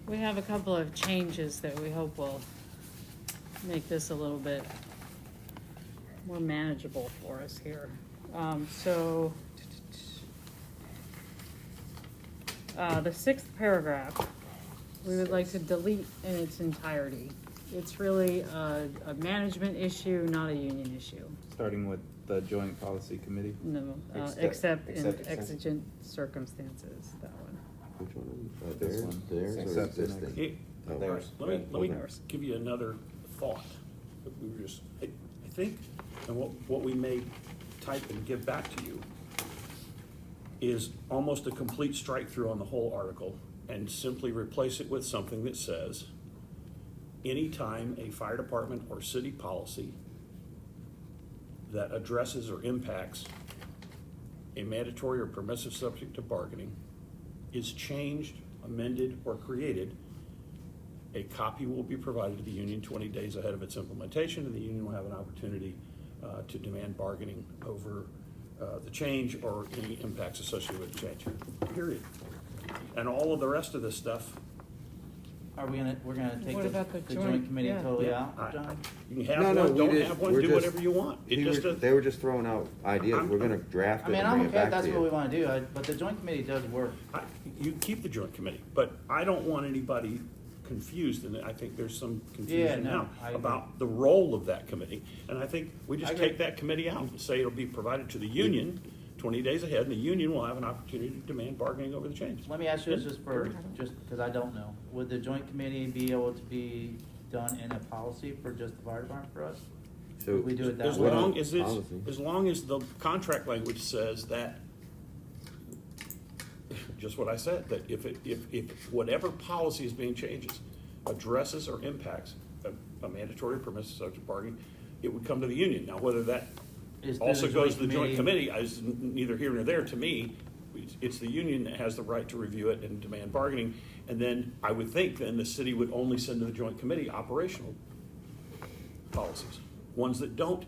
We have a couple of changes that we hope will make this a little bit more manageable for us here. The sixth paragraph, we would like to delete in its entirety. It's really a management issue, not a union issue. Starting with the joint policy committee? No, except in exigent circumstances, that one. Which one? This one. Theirs or Except in existing? Oh, Theirs. right. Let me give you another thought. That we were just, I think, and what we may type and give back to you is almost a complete strike through on the whole article and simply replace it with something that says, anytime a fire department or city policy that addresses or impacts a mandatory or permissive subject to bargaining is changed, amended, or created, a copy will be provided to the union 20 days ahead of its implementation, and the union will have an opportunity to demand bargaining over the change or any impacts associated with the change, period. And all of the rest of this stuff, We're gonna take What about the the joint joint? committee Yeah. totally yeah, out, John? you can have No, one, we don't just- have one, we're do just- whatever you want. It just, They were just throwing out ideas. We're gonna draft I it mean, and I'm bring it okay if back that's to what we you. wanna do, but the joint committee does work. you keep the joint committee, but I don't want anybody confused, and I think there's some confusion no, now I agree. about the role of that committee. And I think we just I agree. take that committee out and say it'll be provided to the union 20 days ahead, and the union will have an opportunity to demand bargaining over the change. Let me ask you this just because I don't know. Would the joint committee be able to be done in a policy for just the fire department for us? So If we do it that As way? long as it's, Policy. as long as the contract language says that, just what I said, that if whatever policy is being changed addresses or impacts a mandatory permissive subject bargaining, it would come to the union. Now, whether that Is through also the goes to joint the joint committee is neither here nor there to me. It's the union that has the right to review it and demand bargaining. And then I would think then the city would only send to the joint committee operational policies, ones that don't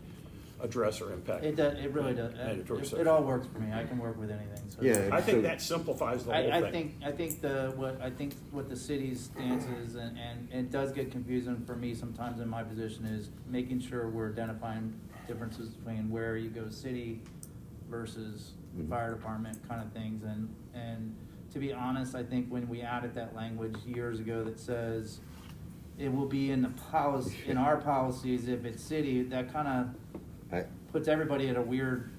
address or impact. It does, it really does. mandatory It subject. all works for me. I can work with anything, so. Yeah. I think So- that simplifies the whole thing. I think what the city's stance is, and it does get confusing for me sometimes in my position, is making sure we're identifying differences between where you go city versus fire department kind of things. And to be honest, I think when we added that language years ago that says it will be in the policy, in our policies, if it's city, that kind of puts everybody at a weird,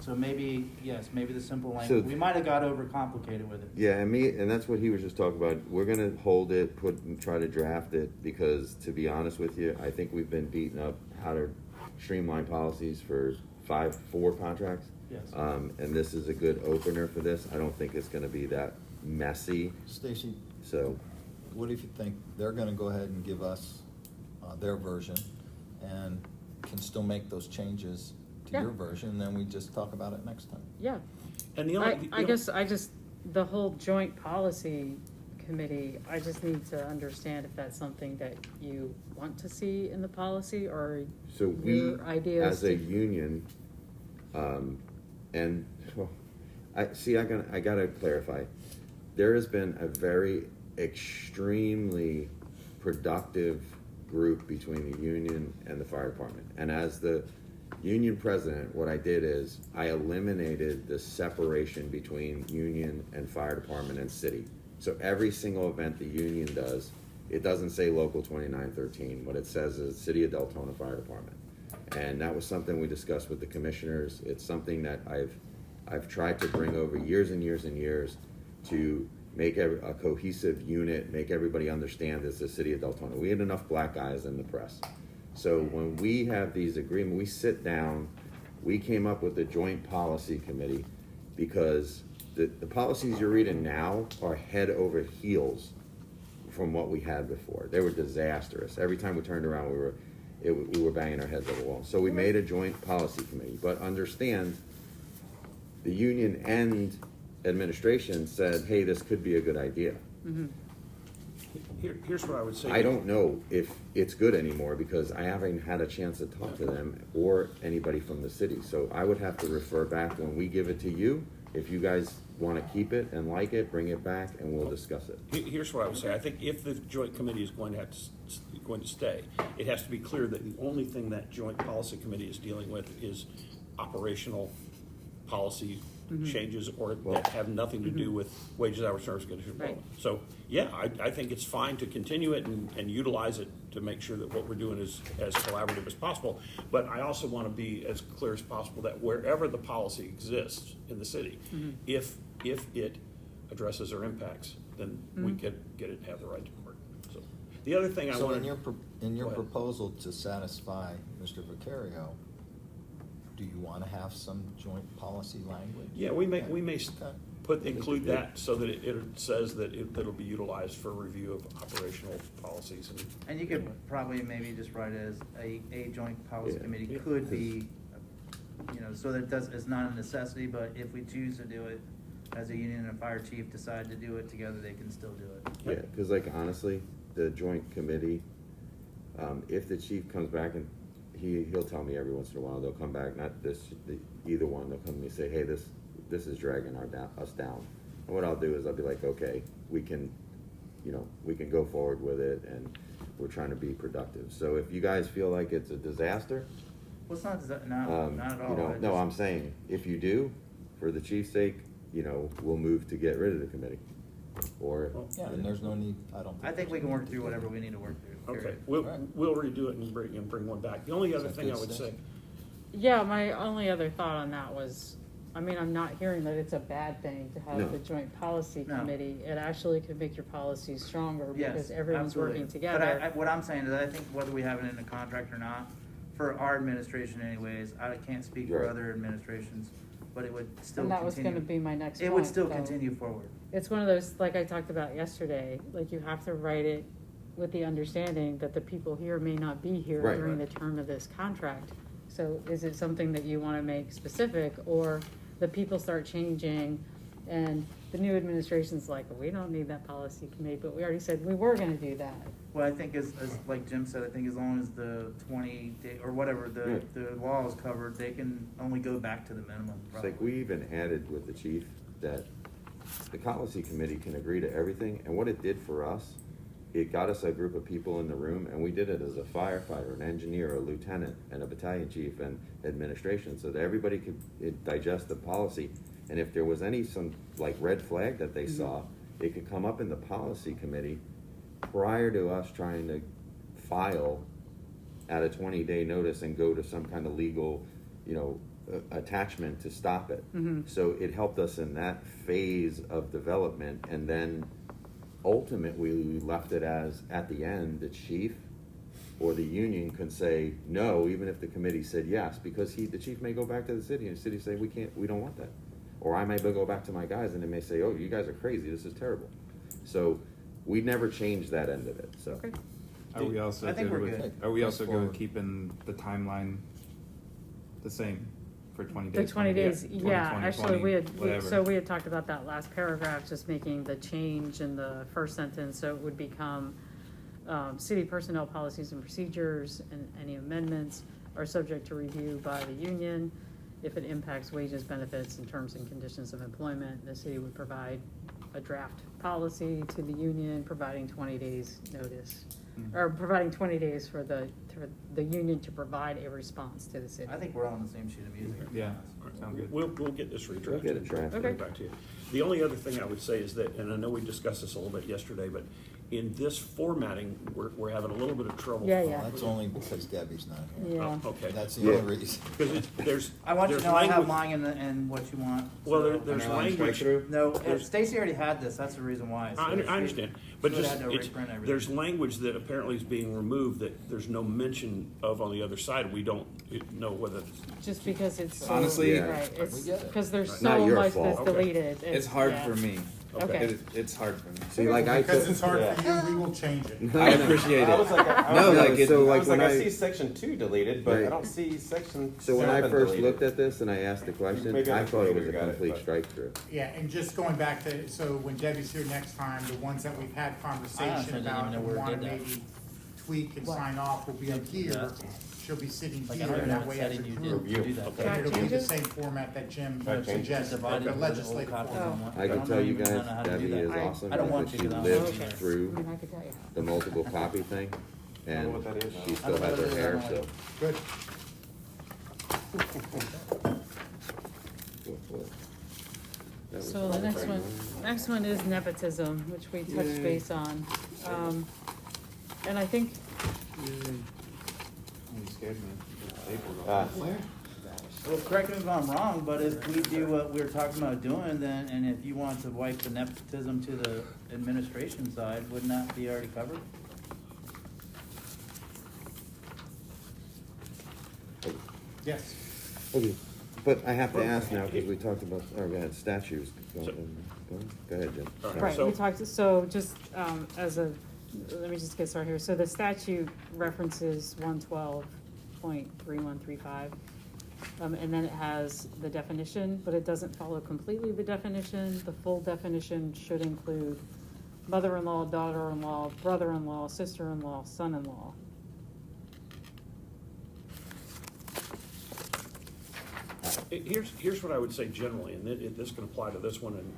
so maybe, yes, maybe the simple language, we might have got overcomplicated with it. Yeah, and that's what he was just talking about. We're gonna hold it, try to draft it, because to be honest with you, I think we've been beaten up how to streamline policies for 4 contracts. Yes. And this is a good opener for this. I don't think it's gonna be that messy, Stacy, so. what if you think they're gonna go ahead and give us their version and can still make those changes to Yeah. your version, and then we just talk about it next time? Yeah. And the only, I guess the whole joint policy committee, I just need to understand if that's something that you want to see in the policy, or So we, your ideas. as a union, and well, I gotta clarify. There has been a very extremely productive group between the union and the fire department. And as the union president, what I did is I eliminated the separation between union and fire department and city. So every single event the union does, it doesn't say local 2913. What it says is City of Deltona Fire Department. And that was something we discussed with the commissioners. It's something that I've tried to bring over years and years and years to make a cohesive unit, make everybody understand this is the City of Deltona. We had enough black eyes in the press. So when we have these agreements, we sit down, we came up with a joint policy committee, because the policies you're reading now are head over heels from what we had before. They were disastrous. Every time we turned around, we were banging our heads on the wall. So we made a joint policy committee, but understand the union and administration said, hey, this could be a good idea. here's what I would say. I don't know if it's good anymore, because I haven't had a chance to talk to them or anybody from the city. So I would have to refer back, when we give it to you, If you guys wanna keep it and like it, bring it back and we'll discuss it. Here's what I would say. I think if the joint committee is going to have going to stay, it has to be clear that the only thing that joint policy committee is dealing with is operational policy changes or that have nothing to do with wages, hours, service, conditions. Right. So, yeah, I think it's fine to continue it and utilize it to make sure that what we're doing is as collaborative as possible. But I also want to be as clear as possible that wherever the policy exists in the city, if it addresses or impacts, then we could get it and have the right to work. So, the other thing I So wanted. in your Go ahead. proposal to satisfy Mr. Vicario, do you wanna have some joint policy language? Yeah, we may Okay. include that so that it says that it'll be utilized for review of operational policies And you could probably maybe just write it as a joint policy Yeah. committee could be, you know, so that it's not a necessity, but if we choose to do it, as a union and a fire chief decide to do it together, they can still do it. Yeah, cause like honestly, the joint committee, if the chief comes back and he'll tell me every once in a while, they'll come back, not either one, they'll come to me and say, hey, this is dragging us down. And what I'll do is I'll be like, okay, we can go forward with it and we're trying to be productive. So if you guys feel like it's a disaster, Well, it's not, not at all. I no, just- I'm saying, if you do, for the chief's sake, we'll move to get rid of the committee. Or, Yeah, and there's no need, I don't think. I think we can work through whatever we need to work through. Okay, period. we'll Right. redo it and bring one back. The only other Is that thing I good, would say, Stacy? Yeah, my only other thought on that was, I mean, I'm not hearing that it's a bad thing to have No. the joint policy No. committee. It actually could make your policies stronger Yes, because everyone's absolutely. working together. But what I'm saying is, I think whether we have it in a contract or not, for our administration anyways, I can't speak for Right. other administrations, but it would still And that was continue. gonna be my next It point. would still though. continue forward. It's one of those, like I talked about yesterday, like you have to write it with the understanding that the people here may not be here Right. during the term of this contract. So is it something that you wanna make specific, or the people start changing and the new administration's like, we don't need that policy committee, but we already said we were gonna do that. Well, I think as like Jim said, I think as long as the 20 day, or whatever, the law is covered, they can only go back to the minimum. it's like we even added with the chief that the policy committee can agree to everything, and what it did for us, it got us a group of people in the room, and we did it as a firefighter, an engineer, a lieutenant, and a battalion chief, and administration, so that everybody could digest the policy, and if there was some red flag that they saw, it could come up in the policy committee prior to us trying to file at a 20-day notice and go to some kind of legal, attachment to stop it. So it helped us in that phase of development, and then ultimately we left it as, at the end, the chief or the union could say no, even if the committee said yes, because the chief may go back to the city and the city say, we don't want that. Or I may go back to my guys and they may say, oh, you guys are crazy, this is terrible. So we never changed that end of it, so. Okay. Are we also I think good we're with, good. are we Press also good forward. with keeping the timeline the same for 20 The days? 20 days, 20, yeah, 20, actually, whatever. we had talked about that last paragraph, just making the change in the first sentence, so it would become, city personnel policies and procedures and any amendments are subject to review by the union. If it impacts wages, benefits, and terms and conditions of employment, the city would provide a draft policy to the union, providing 20 days notice. Or providing 20 days for the union to provide a response to the city. I think we're all on the same sheet of music. to be Yeah, honest. sounds good. we'll get this redrafted. We'll get it drafted. and bring it back to you. The only other thing I would say is that, and I know we discussed this a little bit yesterday, but in this formatting, we're having a little bit of trouble. Yeah, Well, yeah. that's only because Debbie's not here. Yeah. Oh, okay. That's the Yeah. only reason. Because there's. I want you to there's know I have language- mine and what you want. Well, so- there's No, language. No, there's- Stacy already had this, that's the reason why. so I she- understand, but she would just, have to it's, reprint everything. there's language that apparently is being removed that there's no mention of on the other side. We don't know whether, Just because it's so. Honestly, Yeah. Right, it's, We get it. because there's Not so your much fault. that's Okay. deleted. It's hard yeah. for me. Okay. It's hard for me. See, like I Because took. it's hard Yeah. for you, we will change it. I appreciate I it. was like, I No, was like like, it- so I like was like, when I I see section 2 deleted, but Right. I don't see section. So when I 7 first deleted. looked at this and I asked the question, Maybe I on the thought it was a computer got it, complete but- strike through. Yeah, and just going back to, so when Debbie's here next time, the ones that we've had I conversation honestly didn't about even know and where it wanna did that. maybe tweak and sign off will be up here. Yeah. She'll be sitting Like, here, I'm and that not way as a setting you group. to do that. Okay. And it'll be the Changes? same format that Jim Changes. suggested, Divided the with the old legislative copies format. on one. I can don't tell you even guys, know how to do Debbie that. is I- awesome I don't want because you she to, though. lived Okay. I through mean, I could tell you how. the multiple copy thing, know and what that is. she I still don't know has what her it is, I hair, don't so. like it. Good. That was So the fun. next one is nepotism, which we touched Yay. base on. And I think, You scared me. Well, correct me if I'm wrong, but if we do what we're talking about doing, then, and if you want to wipe the nepotism to the administration side, wouldn't that be already covered? Yes. Okay, but I have to ask now, because we talked about, oh, go ahead, statues. Go ahead, Jim. All right, So- we talked, so just as a, let me just get started here. So the statute references 112.3135. And then it has the definition, but it doesn't follow completely the definition. The full definition should include mother-in-law, daughter-in-law, brother-in-law, sister-in-law, son-in-law. Here's what I would say generally, and this can apply to this one, and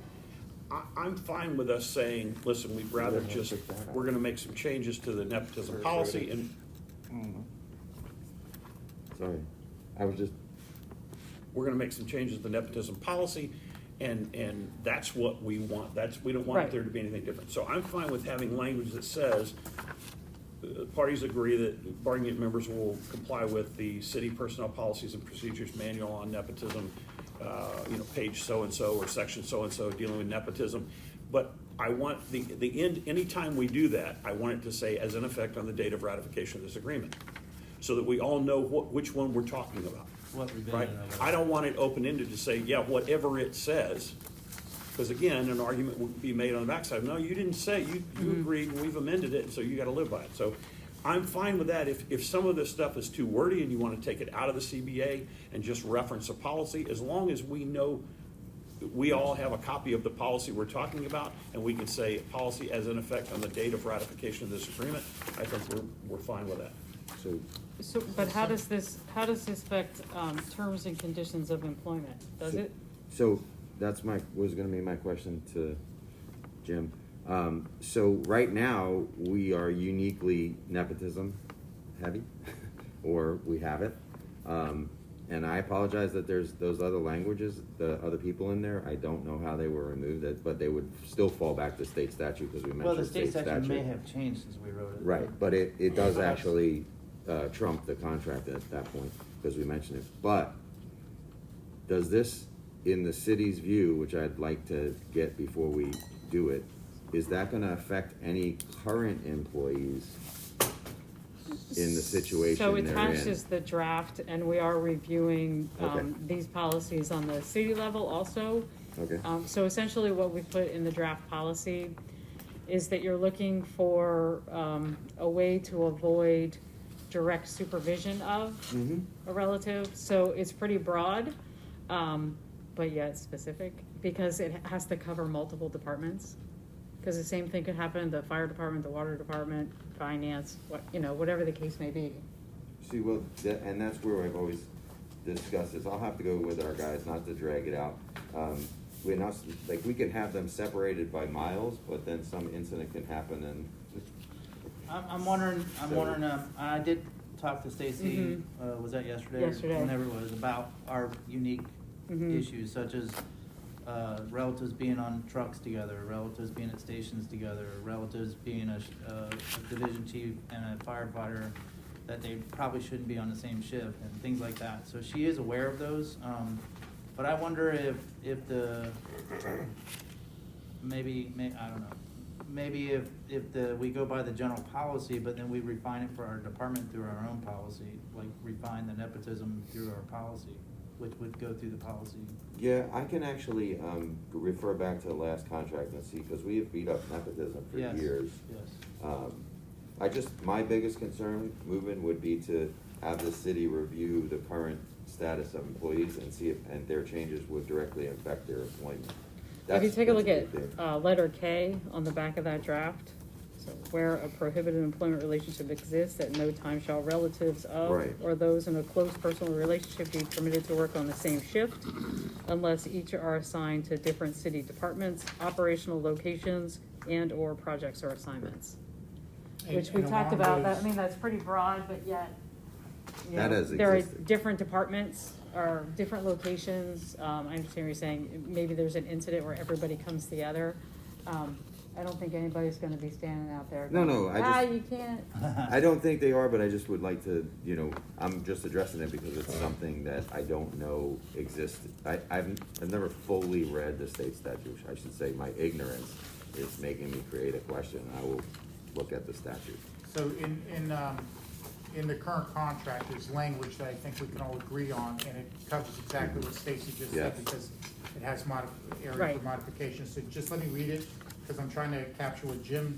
I'm fine with us saying, listen, we'd rather just, we're gonna make some changes to the nepotism policy, and Sorry, I was just, we're gonna make some changes to the nepotism policy, and that's what we want, we don't want Right. there to be anything different. So I'm fine with having language that says, parties agree that bargaining unit members will comply with the city personnel policies and procedures manual on nepotism, page so-and-so or section so-and-so dealing with nepotism. But I want the end, anytime we do that, I want it to say as in effect on the date of ratification of this agreement, so that we all know which one we're talking about. What we've been Right? in, I guess. I don't want it open-ended to say, yeah, whatever it says, because again, an argument would be made on the backside, no, you didn't say, you agreed, and we've amended it, so you gotta live by it. So I'm fine with that. If some of this stuff is too wordy and you wanna take it out of the CBA and just reference a policy, as long as we know, we all have a copy of the policy we're talking about, and we can say policy as in effect on the date of ratification of this agreement, I think we're fine with that. so, So, but how does this affect terms and conditions of employment? Does it? so that's was gonna be my question to Jim. So right now, we are uniquely nepotism heavy, or we have it. And I apologize that there's those other languages, the other people in there. I don't know how they were removed, but they would still fall back to state statute because we Well, mentioned the state statute may have changed since we wrote it. Right, but it does actually trump the contract at that point, because we mentioned it. But does this, in the city's view, which I'd like to get before we do it, is that gonna affect any current employees in the situation So they're in? attached is the draft, and we are reviewing Okay. these policies on the city level also. Okay, So essentially what we put in the draft policy is that you're looking for a way to avoid direct supervision of Mm-hmm. a relative. So it's pretty broad, but yet specific, because it has to cover multiple departments. Because the same thing could happen in the fire department, the water department, finance, whatever the case may be. see, well, and that's where I've always discussed this. I'll have to go with our guys, not to drag it out. We're not, like, we can have them separated by miles, but then some incident can happen and, I'm wondering, So- I did talk to Stacy, Mhm. was that yesterday? Yesterday. Whenever it was, about our unique Mhm. issues such as relatives being on trucks together, relatives being at stations together, relatives being a division chief and a firefighter, that they probably shouldn't be on the same shift and things like that. So she is aware of those, but I wonder if the, I don't know. Maybe if we go by the general policy, but then we refine it for our department through our own policy, like refine the nepotism through our policy, which would go through the policy. yeah, I can actually, refer back to the last contract and see, because we have beat up nepotism for Yes, years. Yes. My biggest concern movement would be to have the city review the current status of employees and see if their changes would directly affect their employment. If you take a look That's at big thing. letter K on the back of that draft, So where a prohibited employment relationship exists, at no time shall relatives of Right. or those in a close personal relationship be permitted to work on the same shift unless each are assigned to different city departments, operational locations, and/or projects or assignments. Which we And talked along about, those- I mean, that's pretty broad, but yet, you That know, has there are existed. different departments or different locations. I understand what you're saying, maybe there's an incident where everybody comes together. I don't think anybody's gonna be standing out there. No, going, no, I just- you can't. I don't think they are, but I just would like to, you know, I'm just addressing it because it's something that I don't know exists. I've never fully read the state statute. I should say my ignorance is making me create a question. I will look at the statute. So in the current contract, there's language that I think we can all agree on, and it covers exactly what Stacy just said, Yes. because it has area Right. for modification. So just let me read it, because I'm trying to capture what Jim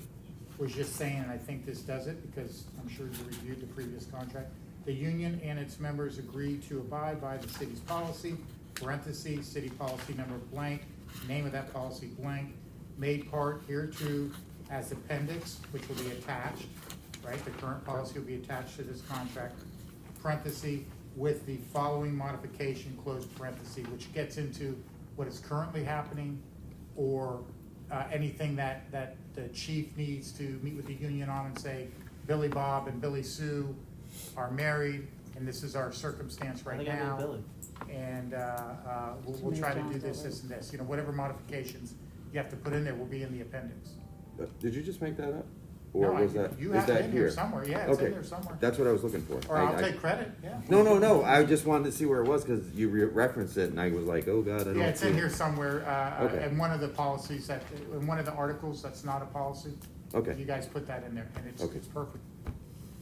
was just saying, and I think this does it, because I'm sure you reviewed the previous contract. The union and its members agree to abide by the city's policy, parentheses, city policy number blank, name of that policy blank, made part hereto as appendix, which will be attached, right? The current policy will be attached to this contract, parenthesis, with the following modification, close parenthesis, which gets into what is currently happening, or anything that the chief needs to meet with the union on and say, Billy Bob and Billy Sue are married, and this is our circumstance I right think I now. did Billy. And we'll try to do this, and this, you know, whatever modifications you have to put in there will be in the appendix. Did you just make that up? Or No, was that, you is have it that in here here? somewhere, yeah, it's in Okay. there somewhere. That's what I was looking for. Or I'll take credit, yeah. No, I just wanted to see where it was, cause you referenced it and I was like, oh God, I don't see it. Yeah, it's in here somewhere, Okay. in one of the policies in one of the articles that's not a policy. Okay. You guys put that in there, and Okay. it's perfect.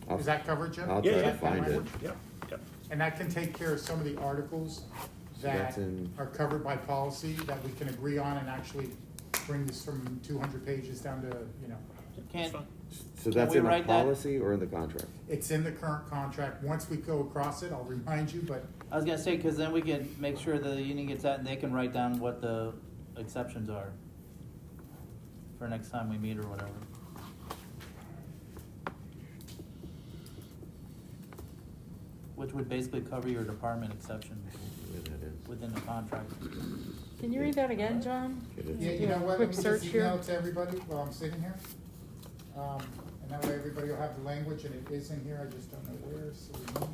I'll- Is that covered, Jim? I'll Yeah, try yeah, to find it. language? Yeah, yeah. And that can take care of some of the articles So that that's in- are covered by policy that we can agree on and actually bring this from 200 pages down to, you know, Can't, So that's we in the write that? policy or in the contract? it's in the current contract. Once we go across it, I'll remind you, but I was gonna say, cause then we can make sure the union gets that and they can write down what the exceptions are for next time we meet or whatever. Which would basically cover your department exceptions Yeah, that is. within the contract. Can you read that again, John? It is. yeah, Do you know a what? quick Let me search just here. email it to everybody while I'm sitting here. And that way everybody will have the language, and it is in here. I just don't know where, so we know.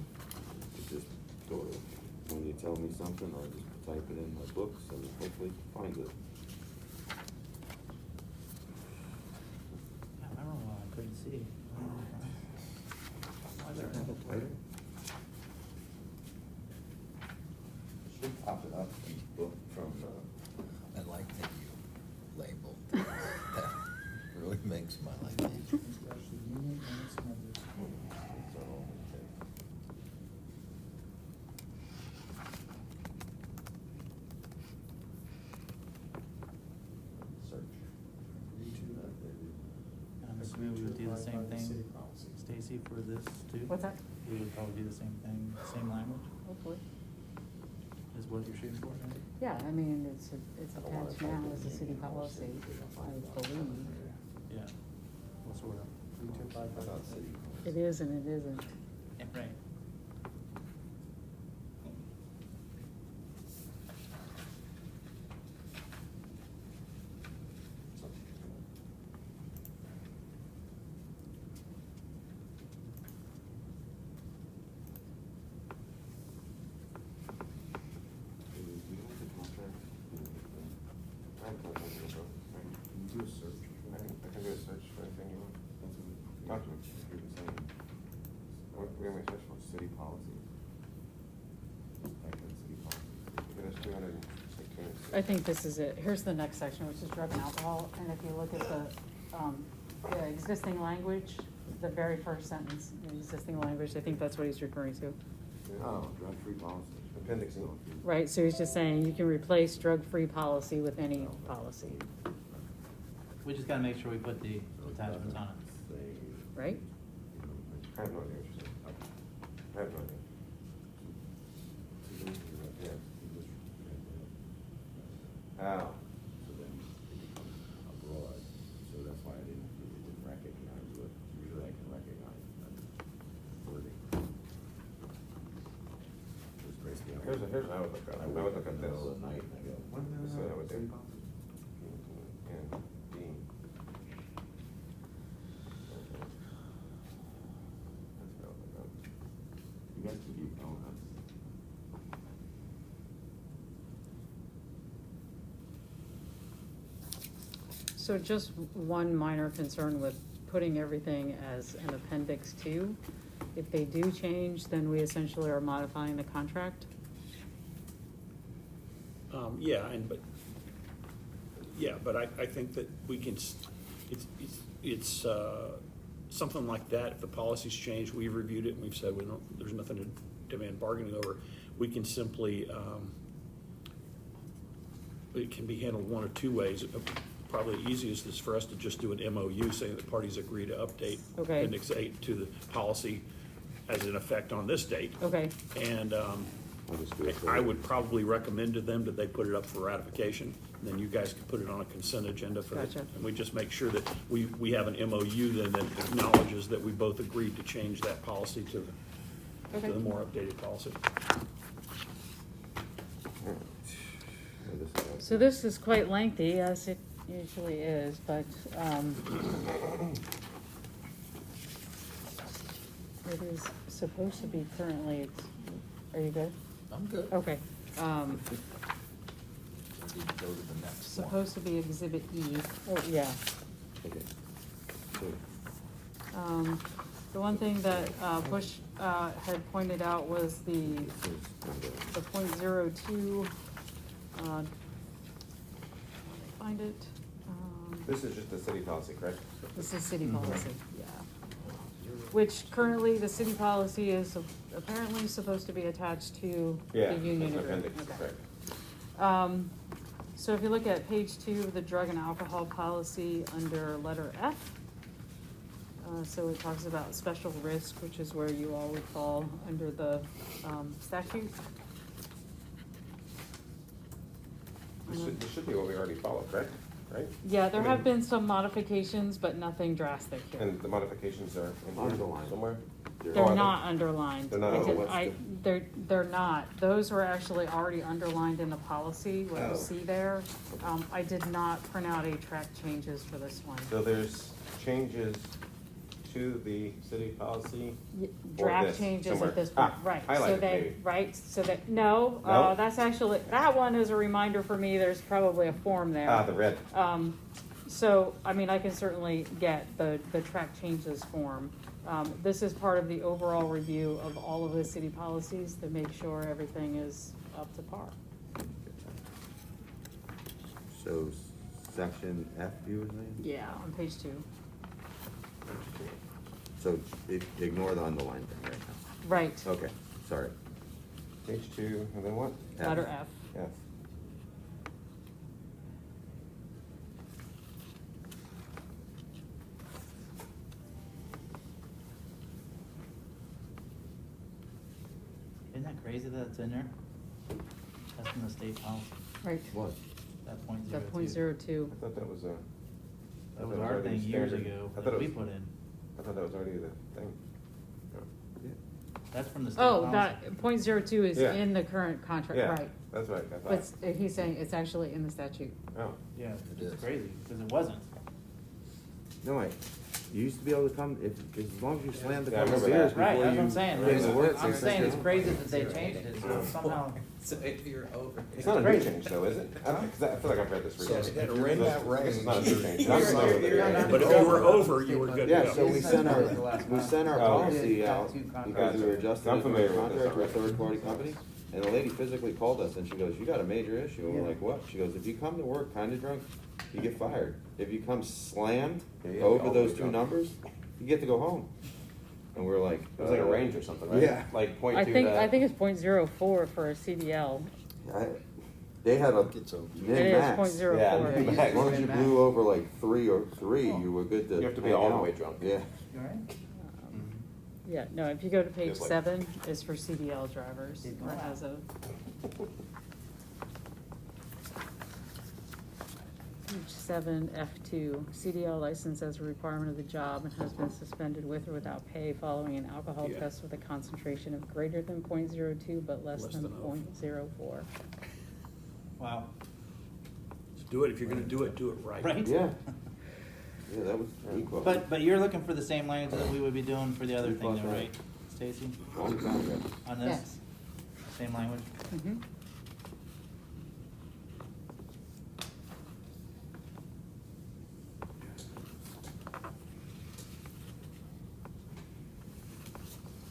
You just go to, when you tell me something, I'll just type it in my books and hopefully find it. I remember when I couldn't see. Why is there Have a title? Should pop it up in the book from I like that you labeled. That really makes my life easier. Especially union and its members. search. I'm assuming we would do the same By city thing, policy. Stacy, for this too? What's that? We would probably do the same thing, same language, Hopefully. is what you're shooting for, right? Yeah, I mean, it's attached now as a city policy, I believe. Yeah. What sort of? I thought city. It is and it isn't. Yeah, right. Do you have the contract? I have no idea, bro. Can you do a search? I can do a search for anything you want. Talk to me. You're the same. We're gonna search for City policy. Like in city policy. Okay, that's 200, it's like 200. I think this is it. Here's the next section, which is drug and alcohol, and if you look at the existing language, the very first sentence, the existing language, I think that's what he's referring to. Oh, drug-free policy. Appendix E. Right, so he's just saying you can replace drug-free policy with any policy, We just gotta make sure we put the attachments on it. right? I have no idea what you're saying. I have no idea. Yeah. Oh. So then it becomes abroad, so that's why I didn't recognize I me voy wake a up in tocar the middle of this. the night and I go, what the Eso hell era was City it? Policy. And Dean. That's what I was like, oh. You guys can keep going. So just one minor concern with putting everything as an appendix 2. If they do change, then we essentially are modifying the contract. Yeah, but I think that we can, it's something like that, if the policies change, we've reviewed it and we've said there's nothing to demand bargaining over, we can simply, it can be handled one of two ways. Probably the easiest is for us to just do an MOU saying that parties agree to update Okay. Appendix 8 to the policy as an effect on this date. Okay, And I'll just do it for I you. would probably recommend to them that they put it up for ratification, and then you guys can put it on a consent agenda for it. Gotcha. And we just make sure that we have an MOU then that acknowledges that we both agreed to change that policy to Okay. the more updated policy. Alright. So so this is quite lengthy, as it usually is, but, it is supposed to be currently, are you good? I'm good. Okay, We need to go to the next one. supposed to be Exhibit E, oh, yeah. Okay. So, The one thing that, Bush, had pointed out was the this is under- .02, find it, This is just the city policy, correct? this is city policy, yeah. Which currently, the city policy is apparently supposed to be attached to the Yeah, union that's agreement. appendix, Okay. correct. So if you look at page 2 of the drug and alcohol policy under letter F, so it talks about special risk, which is where you all would fall under the, statute. This should be what we already follow, correct? Right? Yeah, there I have mean- been some modifications, but nothing drastic here. And the modifications are in here Underlined. somewhere? They're- They're Oh, are they? not underlined. They're not I did- underlined. they're not. Those were actually already underlined in the policy, what Oh. you see there. I did not print out a track changes for this one. So there's changes to the city policy? Or Draft this, changes somewhere. at this point, Ah, right, so highlighted they, maybe. right, so that, no, No? that's actually, that one is a reminder for me, there's probably a form there. Ah, the red. So, I mean, I can certainly get the track changes form. This is part of the overall review of all of the city policies to make sure everything is up to par. So, section F, you were saying? Yeah, on page 2. So, ignore the underlined thing right now. Right, Okay, sorry. Page 2, and then what? letter F. F. Isn't that crazy that it's in there? That's from the state policy, Right, What? that .02. that .02. I thought that was a. That was our thing years ago, I that thought we it was, put in. I thought that was already the thing. That's from the state Oh, policy. that .02 is Yeah. in the current contract, Yeah, right. that's right, I But thought. he's saying it's actually in the statute. Oh, Yeah, It it's is. crazy, because it wasn't. No, wait. You used to be able to come, as long as you slammed a Yeah, I couple remember beers that. before Right, you. that's what I'm saying, came to right? work, I'm they saying it's said- crazy that they changed it, so somehow. So if you're over. it's not a new crazy. change though, is it? Cause I feel like I've read this So recently. it ran that I guess it's not a new range. change. I'm familiar with it. But if you were over, you were good to Yeah, go. so we sent our Oh, policy okay. out because we were adjusting I'm it for familiar a with contract this with a third party company. And the lady physically called us and she goes, you got a major issue. And we're like, what? She goes, if you come to work kinda drunk, you get fired. If you come slammed Yeah, over all those the two way numbers, you get to go home. And we're like. It was like a range or something, right? Yeah. Like point I two think, that. I think it's .04 for a CDL. They had a It's over. It min is max. .04. Yeah, As max. long as you blew over like three, you were good to. You have to be hang all the out. way drunk. Yeah. Yeah, no, if you go to page Just like- 7, it's for CDL drivers. Keep That going. has a, Page 7F2, CDL license as a requirement of the job and has been suspended with or without pay following an alcohol Yeah. test with a concentration of greater than .02 but less Less than than of. .04. Wow. Just do it, if you're gonna do it right. Right? Yeah. Yeah, that was equal. But you're looking for the same language that we would be doing for the other We thing thought though, that. right, Stacy? Long time ago. On this? Yes. Same language? Mhm.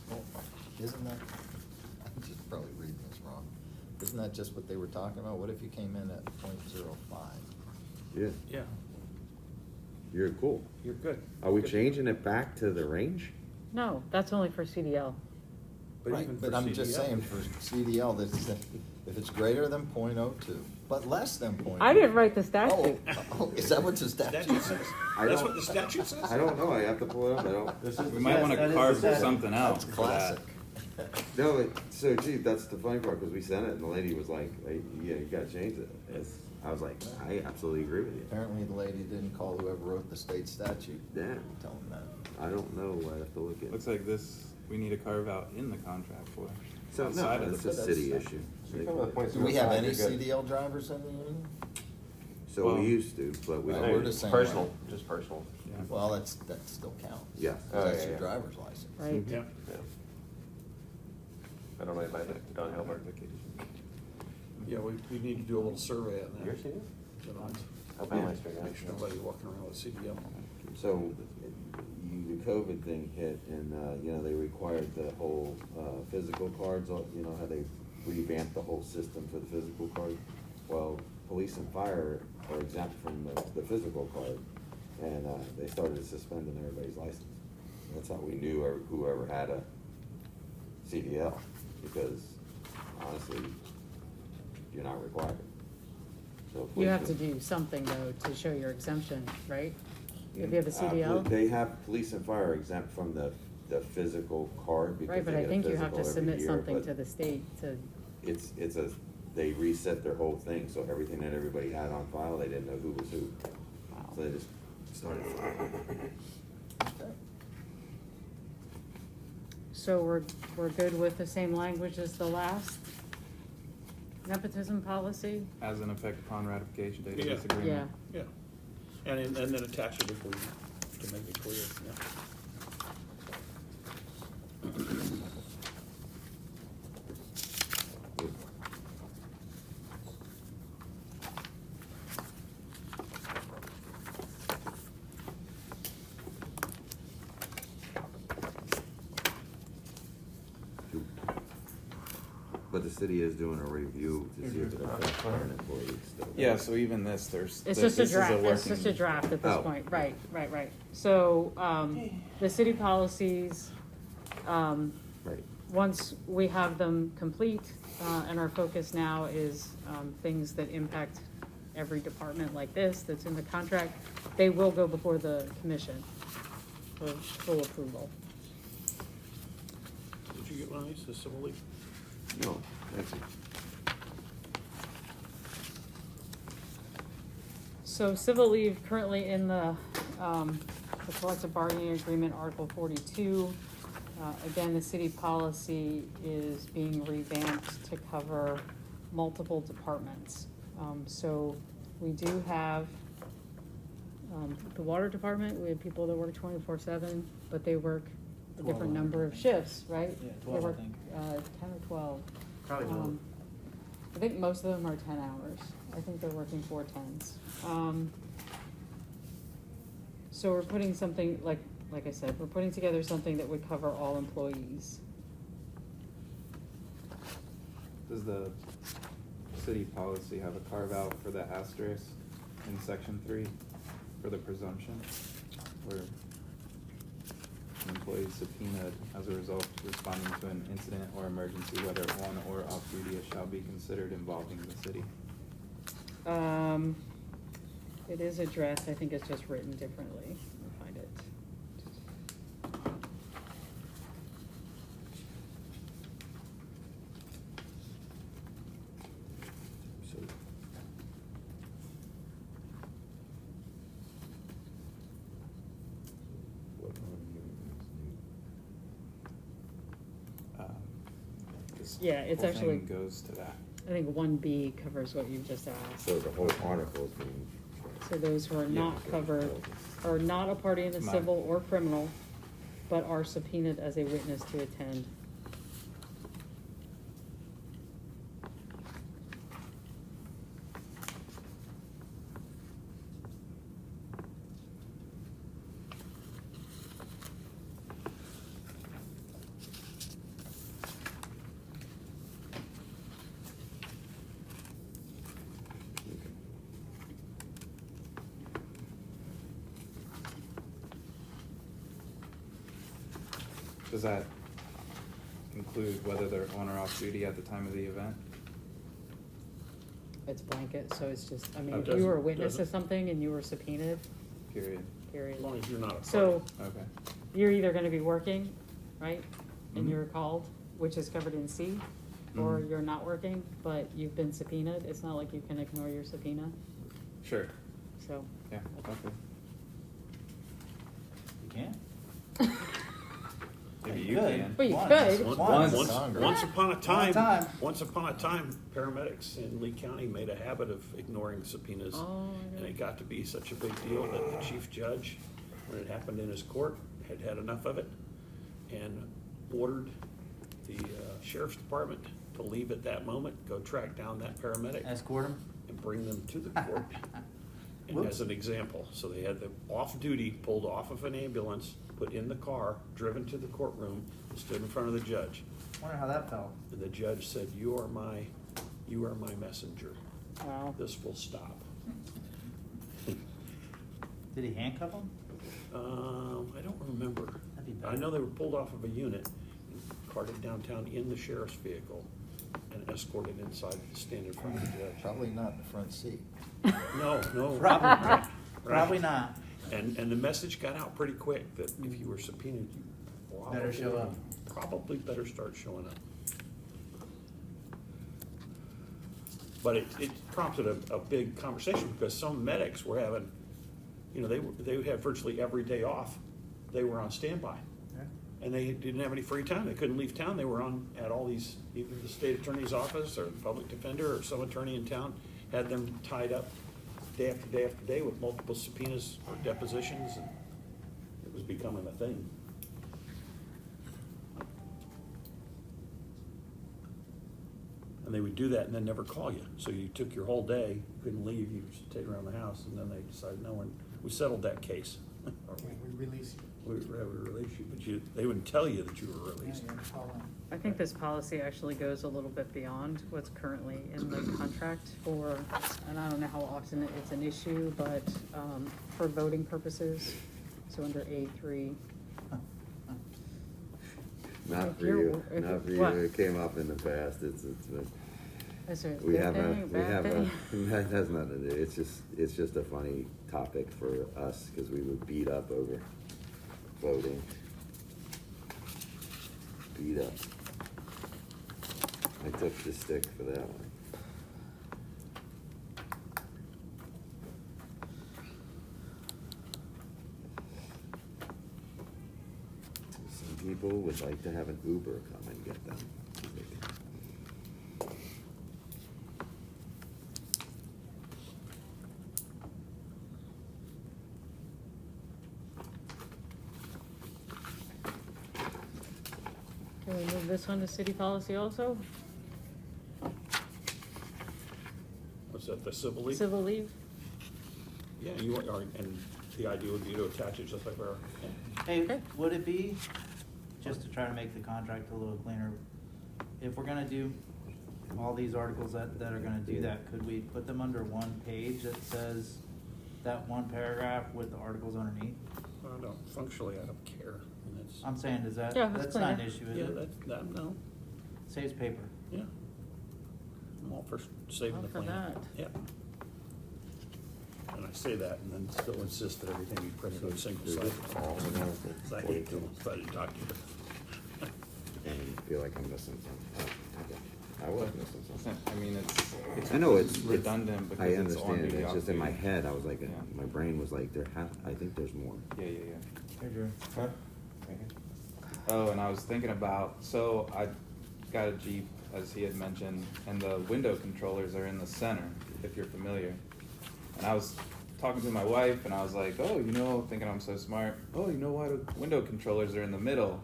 Well, isn't that, I'm just probably reading this wrong. Isn't that just what they were talking about? What if you came in at .05? Yeah, Yeah, you're cool. you're good. Are we Good. changing it back to the range? No, that's only for CDL. But Right, even but for I'm just CDL. saying, for CDL, that's, if it's greater than .02, but less than .02. I didn't write the Oh, statute. oh, is that what the statute Statute says? says, I that's don't- what the statute says? I don't know, I have to pull it up, I don't, this is. We might wanna that is carve the- something out That's for classic. that. No, so Chief, that's the funny part, because we sent it and the lady was like, hey, yeah, you gotta change it. I was like, I absolutely agree with you. Apparently, the lady didn't call whoever wrote the state statute. Yeah, Tell them that. I don't know, I have to look at. Looks like this, we need a carve out in the contract for. So, no, outside of it's the- a city issue. You come with a point Do we have 05, any you're good. CDL drivers in the union? So Well- we used to, but we Well, don't. we're the same Personal, way. just personal. Yeah. Well, that still counts. Yeah. Oh, That's yeah, your yeah. driver's license. Right. Yeah. Yeah. I don't know anybody that don't help her. Yeah, we need to do a little survey on that. You're seeing it? You know, Alabama Street, Make sure nobody's walking around with CDL. So, the COVID thing hit and, they required the whole, physical cards, you know, how they revamped the whole system for the physical card? Well, police and fire are exempt from the physical card, and, they started suspending everybody's license. That's how we knew whoever had a CDL, because honestly, you're not required. So You have to policemen- do something though to show your exemption, right? If you have a They CDL, have police and fire exempt from the physical card because right, but they I get a think you have to physical every submit year, something but to the state to, they reset their whole thing, so everything that everybody had on file, they didn't know who was who. So they just started. Okay. so we're good with the same language as the last nepotism policy? As an effect upon ratification date of Yeah. this agreement. Yeah. And then attach it if we, to make it clear, yeah. But the city is doing a review to see if it affects current employees still. Yeah, so even this, It's just a this is draft, it's working- just a draft at this Oh. point, right. So, the city policies, Right. once we have them complete, and our focus now is, things that impact every department like this, that's in the contract, they will go before the commission for full approval. Did you get one of these, the civil leave? No, that's it. So civil leave currently in the collective bargaining agreement, Article 42. Again, the city policy is being revamped to cover multiple departments. So we do have, the water department, we have people that work 24/7, but they work a 12 different hours. number of shifts, right? Yeah, They 12, I work, think. 10 or 12. Probably more. I think most of them are 10 hours. I think they're working 4 10s. So we're putting something, like I said, we're putting together something that would cover all employees. Does the city policy have a carve out for the asterisk in section 3 for the presumption? Where an employee is subpoenaed as a result of responding to an incident or emergency, whether on or off duty, it shall be considered involving the city. It is addressed, I think it's just written differently. Let me find it. So, Yeah, it's whole actually, thing goes to that. I think 1B covers what you've just asked. So the whole article is being. So those who are not Yeah. covered are not a party in a Mine. civil or criminal, but are subpoenaed as a witness to attend. Does that include whether they're on or off duty at the time of the event? It's blanket, so it's just, I mean, Oh, if you were a doesn't- witness to doesn't- something and you were subpoenaed, Period. period. As long as you're not a party. So, Okay. you're either gonna be working, right, and Mhm. you're called, which is covered in C, or Mhm. you're not working, but you've been subpoenaed, it's not like you can ignore your subpoena, Sure. so. Yeah. Okay. You can. Maybe You you could. can. Well, you Once. could. Once Once. once upon a time, time. once upon a time, paramedics in Lee County made a habit of ignoring subpoenas. Oh, And it got to be such a big deal that the chief judge, when it happened in his court, had had enough of it and ordered the sheriff's department to leave at that moment, go track down that paramedic Escort him. and bring them to the court. And Whoops. as an example, so they had the off-duty pulled off of an ambulance, put in the car, driven to the courtroom, and stood in front of the judge. Wonder how that felt. And the judge said, you are my messenger. wow. This will stop. Did he handcuff him? I don't remember. That'd be I better. know they were pulled off of a unit, carted downtown in the sheriff's vehicle, and escorted inside to stand in front of the judge. Probably not in the front seat. No, no. Probably, Right. probably not. And the message got out pretty quick that if you were subpoenaed, you Better show up. probably better start showing up. But it prompted a big conversation because some medics were having, you know, they had virtually every day off. They were on standby. And they didn't have any free time. They couldn't leave town. They were at all these, either the state attorney's office or the public defender or some attorney in town had them tied up day after day after day with multiple subpoenas or depositions, and it was becoming a thing. And they would do that and then never call you. So you took your whole day, couldn't leave, you stayed around the house, and then they decided, no, we settled that case. Or We release you. we release you, but they wouldn't tell you that you were Yeah, released. you're gonna call in. I think this policy actually goes a little bit beyond what's currently in the contract for, and I don't know how often it's an issue, but, for voting purposes, so under A3. Not for You're- you, if- not for you, what? it came up in the past, it's Is it a we good have a, thing, we bad have a, thing? that has nothing to do, it's just a funny topic for us, cause we would beat up over voting. Beat up. I took the stick for that one. Some people would like to have an Uber come and get them. Can we move this one to city policy also? Was that the civil league? Civil leave? Yeah, and the idea would be to attach it just like our, yeah. Hey, Okay. would it be, just to try to make the contract a little cleaner, if we're gonna do all these articles that are gonna do that, could we put them under one page that says that one paragraph with the articles underneath? I don't, functionally, I don't care. I mean, that's, I'm saying, is that, Yeah, that's that's not an cleaner. issue, is yeah, it? no, Saves paper. yeah. I'm all for saving All the for plan. that. Yeah. And I say that and then still insist that everything be printed on single sided. I hate to try to talk to you. And you feel like I'm missing something. Oh, okay. I was missing something. I mean, it's I know it's redundant because I it's on understand, duty, it's off just in my duty. head, I was like, Yeah. my brain was like, I think there's more. Yeah. Here, Drew. Huh? Right here. Oh, and I was thinking about, so I got a Jeep as he had mentioned, and the window controllers are in the center, if you're familiar. And I was talking to my wife, and I was like, oh, you know, thinking I'm so smart, oh, you know why the window controllers are in the middle?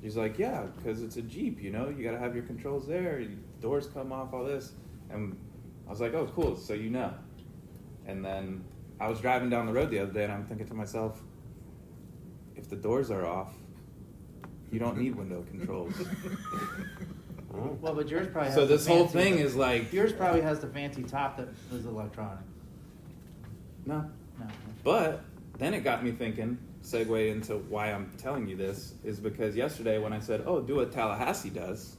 He's like, yeah, because it's a Jeep, you know, you gotta have your controls there, doors come off, all this. And I was like, oh, cool, so you know. And then I was driving down the road the other day, and I'm thinking to myself, if the doors are off, you don't need window controls. Well, but yours probably has So the this whole fancy- thing is like, Yours probably has the fancy top that is electronic. no. No. But then it got me thinking, segue into why I'm telling you this, is because yesterday when I said, oh, do what Tallahassee does,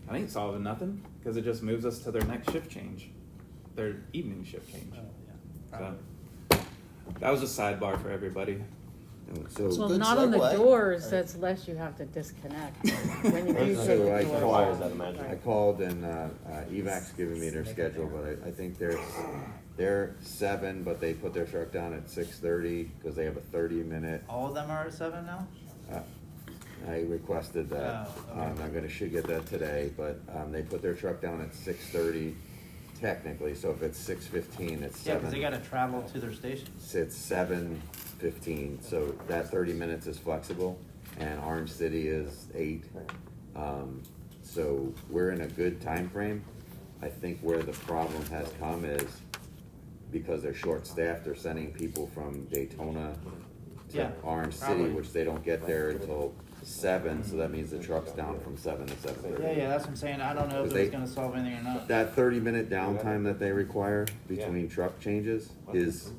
I ain't solving nothing, because it just moves us to their next shift change, their evening shift change. Oh, yeah. So Probably. that was a sidebar for everybody. So, Well, Good not on the segue. doors, that's less you have to disconnect when you do So take the I doors called- off. I'd imagine. I called and EVAC's giving me their schedule, but I think they're 7, but they put their truck down at 6:30 because they have a 30-minute. All of them are at 7 now? I requested that. Oh, okay. I'm should get that today, but they put their truck down at 6:30 technically. So if it's 6:15, it's 7. Yeah, because they gotta travel to their station. It's 7:15, so that 30 minutes is flexible, and Orange City is 8. So we're in a good time frame. I think where the problem has come is because they're short-staffed, they're sending people from Daytona to Yeah, Orange City, probably. which they don't get there until 7, so that means the truck's down from 7 to 7:30. Yeah, that's what I'm saying. I don't know if They- it's gonna solve anything or not. That 30-minute downtime that they require between truck changes is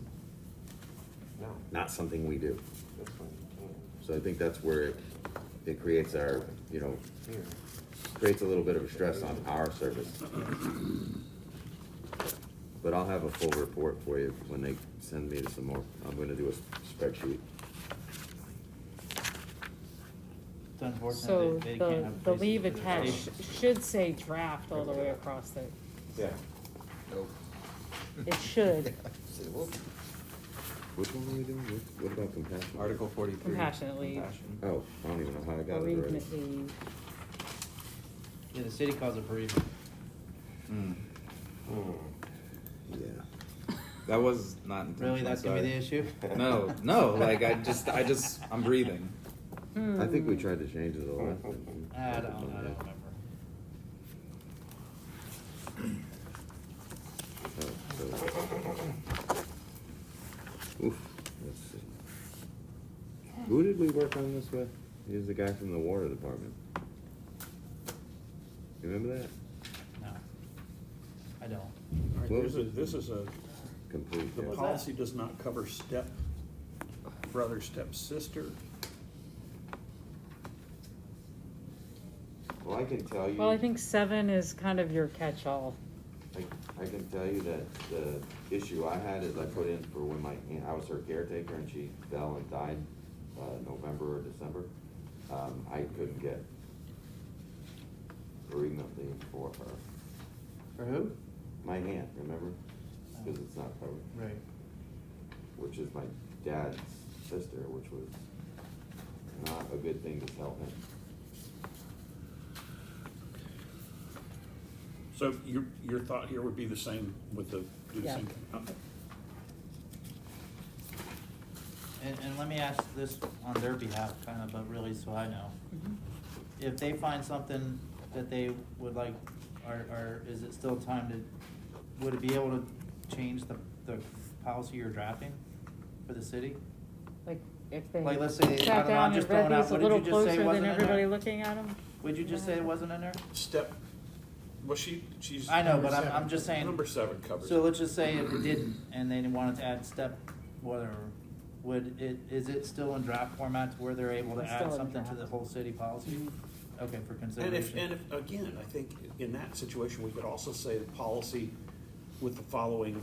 No, not something we do. that's fine. So I think that's where it creates our, creates a little bit of a stress on our service. But I'll have a full report for you when they send me some more. I'm gonna do a spreadsheet. It's unfortunate So they can't have the police leave at their attached station. should say draft all the way across it. Yeah. Nope. It should, Say, whoop. Which one are we doing? What about compassion? Article 43. Compassionate leave. Compassion. Oh, I don't even know how I got it already. bereavement leave. Yeah, the city calls it bereavement. Mm. Yeah. That was not intentional. Really, that's gonna be the sorry. issue? No, like I'm breathing. I think we tried to change it a little bit. I don't remember. Oof, let's see. Who did we work on this with? He was the guy from the water department. You remember that? No, I don't. All right, What this is a, Complete. the yeah. policy does not cover step brother, step sister. Well, I can tell you. Well, I think 7 is kind of your catch-all. I can tell you that the issue I had is I put in for when I was her caretaker and she fell and died, November or December. I couldn't get bereavement leave for her. For who? My aunt, remember? Because it's not covered, Right. which is my dad's sister, which was not a good thing to tell him. So your thought here would be the same with do the Yeah. same thing? Okay. And let me ask this on their behalf, kind of, but really so I know. If they find something that they would like, or is it still time to, would it be able to change the policy you're drafting for the city? Like, if they Like, let's say, I sat don't know, I'm down and just read throwing out, these a what did little you just say closer wasn't than in there? everybody looking at them. Would you just say it wasn't in there? Step, well, she's. I know, but Number I'm just saying. Number 7 covers. So let's just say if it didn't, and they wanted to add step, whatever, is it still in draft format to where they're able to It's add still in something to the draft. whole city policy? Okay, for And consideration. if, again, I think in that situation, we could also say the policy with the following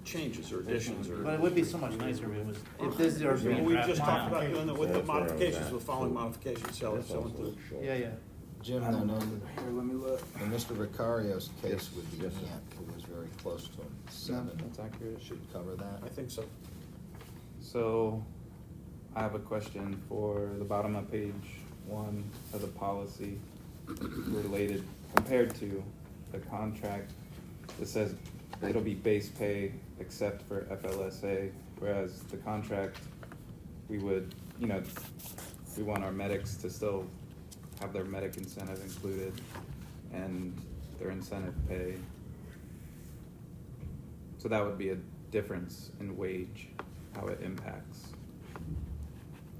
changes or additions or. But it would be so much nicer if it was, if this is Well, being we drafted. just talked about doing it with the That's where I was modifications, at. with following modifications, so That's so also include. short. Yeah, yeah. Jim, I don't then know. in Here, let me look. Mr. Vicario's case with the Yes. aunt, who was very close to him, 7 That's accurate. should cover that. I think so. So, I have a question for the bottom of page 1 of the policy. related compared to the contract. It says it'll be base pay except for FLSA, whereas the contract, we would, you know, we want our medics to still have their medic incentive included and their incentive pay. So that would be a difference in wage, how it impacts.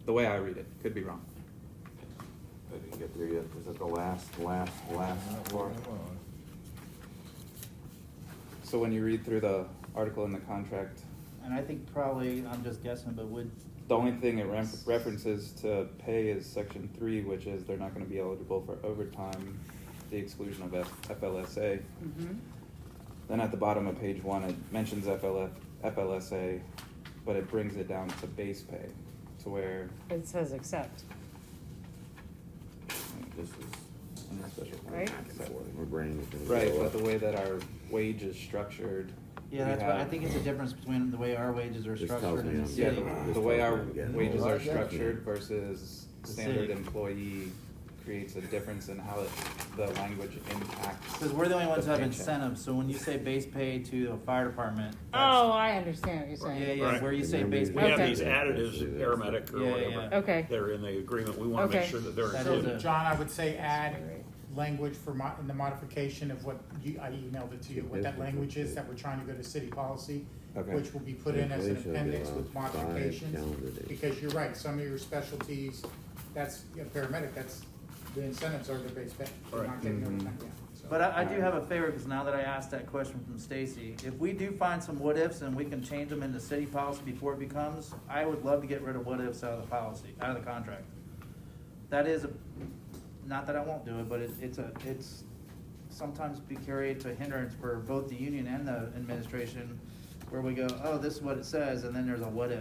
The way I read it, could be wrong. I didn't get there yet. Is it the last part? So when you read through the article in the contract, And I think probably, I'm just guessing, but would, the only thing it references to pay is section 3, which is they're not gonna be eligible for overtime, the exclusion of FLSA. Mhm. Then at the bottom of page 1, it mentions FLSA, but it brings it down to base pay, to where, It says accept, This is under special Right. back and forth. My brain is gonna right, blow but the up. way that our wage is structured. yeah, we that's what, I have- think it's a difference between the way our wages are This tells structured me in the I'm Yeah, city. the way our Getting wages old. are structured versus The standard city. employee creates a difference in how the language impacts. Because we're the only ones the that have paycheck. incentives, so when you say base pay to the fire department, oh, that's, I understand what you're saying. yeah, yeah, Right. where you say And then base we- We pay. have Okay. these additives, paramedic or Yeah, whatever. yeah. Okay. They're in the agreement. We wanna make Okay. sure that they're That included. is a- John, I would say add language for in the modification of what I emailed it to you, what that language is that we're trying to go to city policy, Okay. which will be put in as an Inflation appendix will be with around 5 modifications. calendar days. Because you're right, some of your specialties, that's, paramedic, that's, the incentives are the base pay. They're not getting overtime, yeah, so. But I do have a favor, because now that I asked that question from Stacy, if we do find some what-ifs and we can change them into city policy before it becomes, I would love to get rid of what-ifs out of the policy, out of the contract. That is not that I won't do it, but it's sometimes be carried to a hindrance for both the union and the administration, where we go, oh, this is what it says, and then there's a what-if.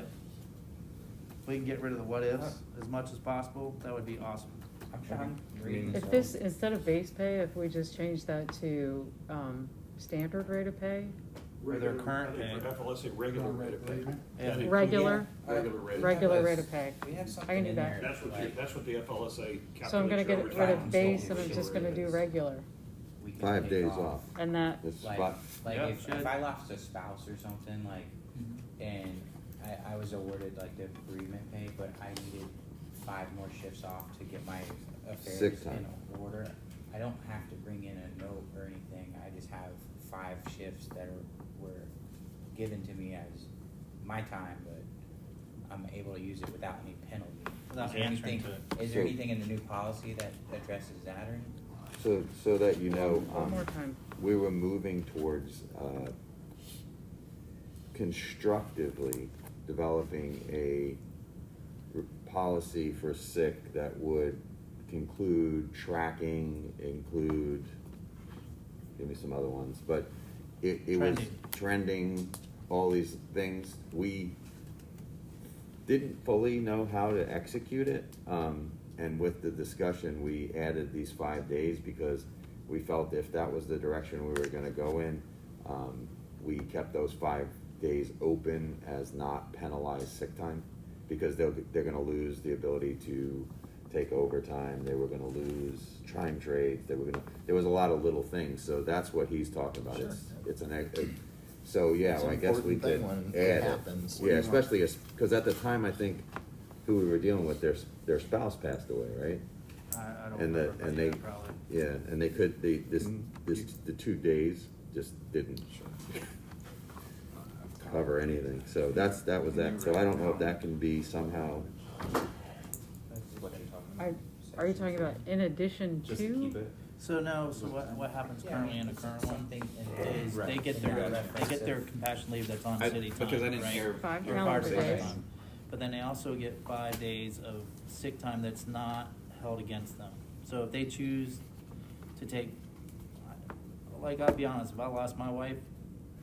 If we can get rid of the what-ifs as much as possible, that would be awesome. I'm trying reading If this, instead of base pay, if we just change that to, standard rate of pay, Or their current pay. FLSA regular rate of pay. Yeah. regular, Regular rate. regular rate of pay. We have I can something do in that. there. That's what the FLSA calculates. So I'm gonna get your rid overtime. of base and I'm just gonna do regular, We can 5 take days off. and that, This Like, spot, like Yeah, if should. I lost a spouse or something, like, and I was awarded like the bereavement pay, but I needed 5 more shifts off to get my affairs Sick time. in order. I don't have to bring in a note or anything, I just have 5 shifts that were given to me as my time, but I'm able to use it without any penalty. Without Is there answering anything- to it. Is there So- anything in the new policy that addresses that or anything? so that you know, one more time. we were moving towards constructively developing a policy for sick that would include tracking, include, give me some other ones, but it was trending, all these things. We didn't fully know how to execute it, and with the discussion, we added these 5 days because we felt if that was the direction we were gonna go in, we kept those 5 days open as not penalized sick time, because they're gonna lose the ability to take overtime, they were gonna lose time trades, there was a lot of little things, so that's what he's talking about. Sure. It's so, yeah, It's well, I an guess we important could thing when add it it. happens. Yeah, especially because at the time, I think, who we were dealing with, their spouse passed away, right? I don't And remember, the, but and yeah, they, probably. yeah, and they could, the 2 days just didn't cover anything, so that was that, so I don't know if that can be somehow, Are you talking about in addition Just to keep to? it. So no, so what happens currently in the current one is they get their compassion leave that's on I- city time, because I didn't right? hear- 5 Or calendar fire days. time. But then they also get 5 days of sick time that's not held against them. So if they choose to take, like, I'll be honest, if I lost my wife,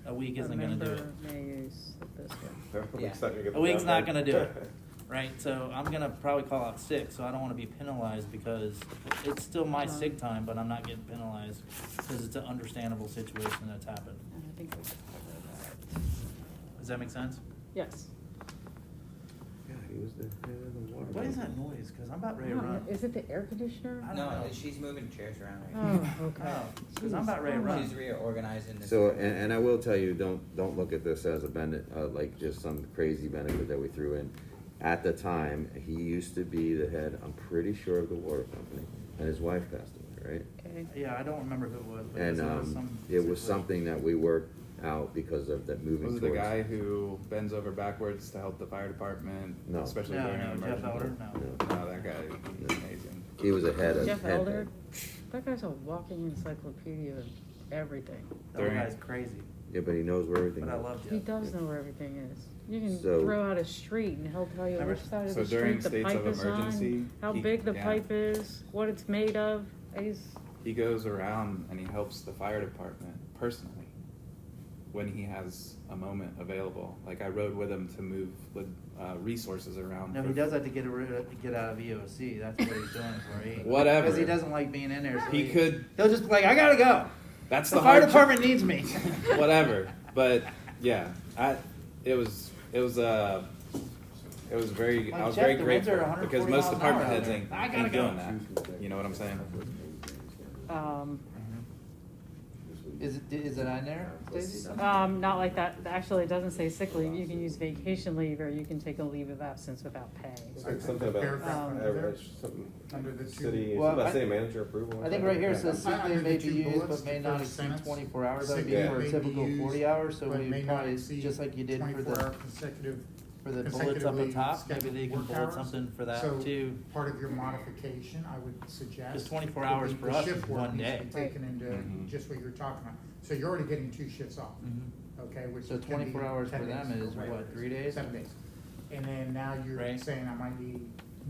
a week isn't gonna do it. Member may use it this way. Yeah. A week's not gonna do it, right? So I'm gonna probably call out sick, so I don't wanna be penalized because it's still my sick time, but I'm not getting penalized because it's an understandable situation that's happened. And I think we could cover that. Does that make sense? Yes. God, he was the head of the water. What is that company. noise? Cause I'm about ready to run. Is it the air conditioner? I don't No, know. she's moving chairs around right now. Oh, okay. Oh, 'cause I'm about ready to Jeez. run. She's reorganizing this. So, and I will tell you, don't look at this as a benefit, like just some crazy benefit that we threw in. At the time, he used to be the head, I'm pretty sure, of the water company, and his wife passed away, right? Okay. Yeah, I don't remember who it was, but And, it was some. it was situation. something that we worked out because of that moving Was towards. it the guy who bends over backwards to help the fire department? No. Especially No, during an no, Jeff emergency? Elder, no. No, that guy is amazing. He was a head of. Jeff head- Elder, that guy's a walking encyclopedia of everything. That During- guy's crazy, Yeah, but he knows where everything is. but I love Jeff. He does know where everything is. You can So- throw out a street and he'll tell you Never- which side of So the during street the states pipe of is emergency, on, how he- big the yeah. pipe is, what it's made of. He goes around and he helps the fire department personally when he has a moment available. Like I rode with him to move resources around. No, for- he does that to get out of EOC, that's what he's doing it for. Whatever. Because he doesn't like being in there, so He could. he'll just be like, I gotta go. That's The the fire hard department needs me. Whatever, but yeah, it was very. Like, I was Jeff, very the winds are grateful 140 because most miles an department hour heads out ain't, there. I gotta ain't go. doing that. You know what I'm saying? Is it on there, Stacey? Not like that. Actually, it doesn't say sick leave. You can use vacation leave or you can take a leave of absence without pay. Like something about Paragraph under there, something under the two- city, Well, something about I- city manager approval. I think right here it says sick Under leave the may two be used bullets, but may the not first exceed sentence, 24 hours. That would be sick for a leave may be typical used, 40 hours, so but we may not probably, exceed just like you did for 24-hour the, consecutive. for the bullets up consecutively the top, maybe scheduled they can work bullet hours. something for that So, too. part of your modification, I would suggest. Just 24 would hours be for the us shift is work one needs to day. be Taken into Mhm. just what you're talking about. So you're already getting 2 shifts off, okay, which So can be 24 hours 10 for them days, is right? what, 3 days? 7 days. And then now you're Right. saying I might need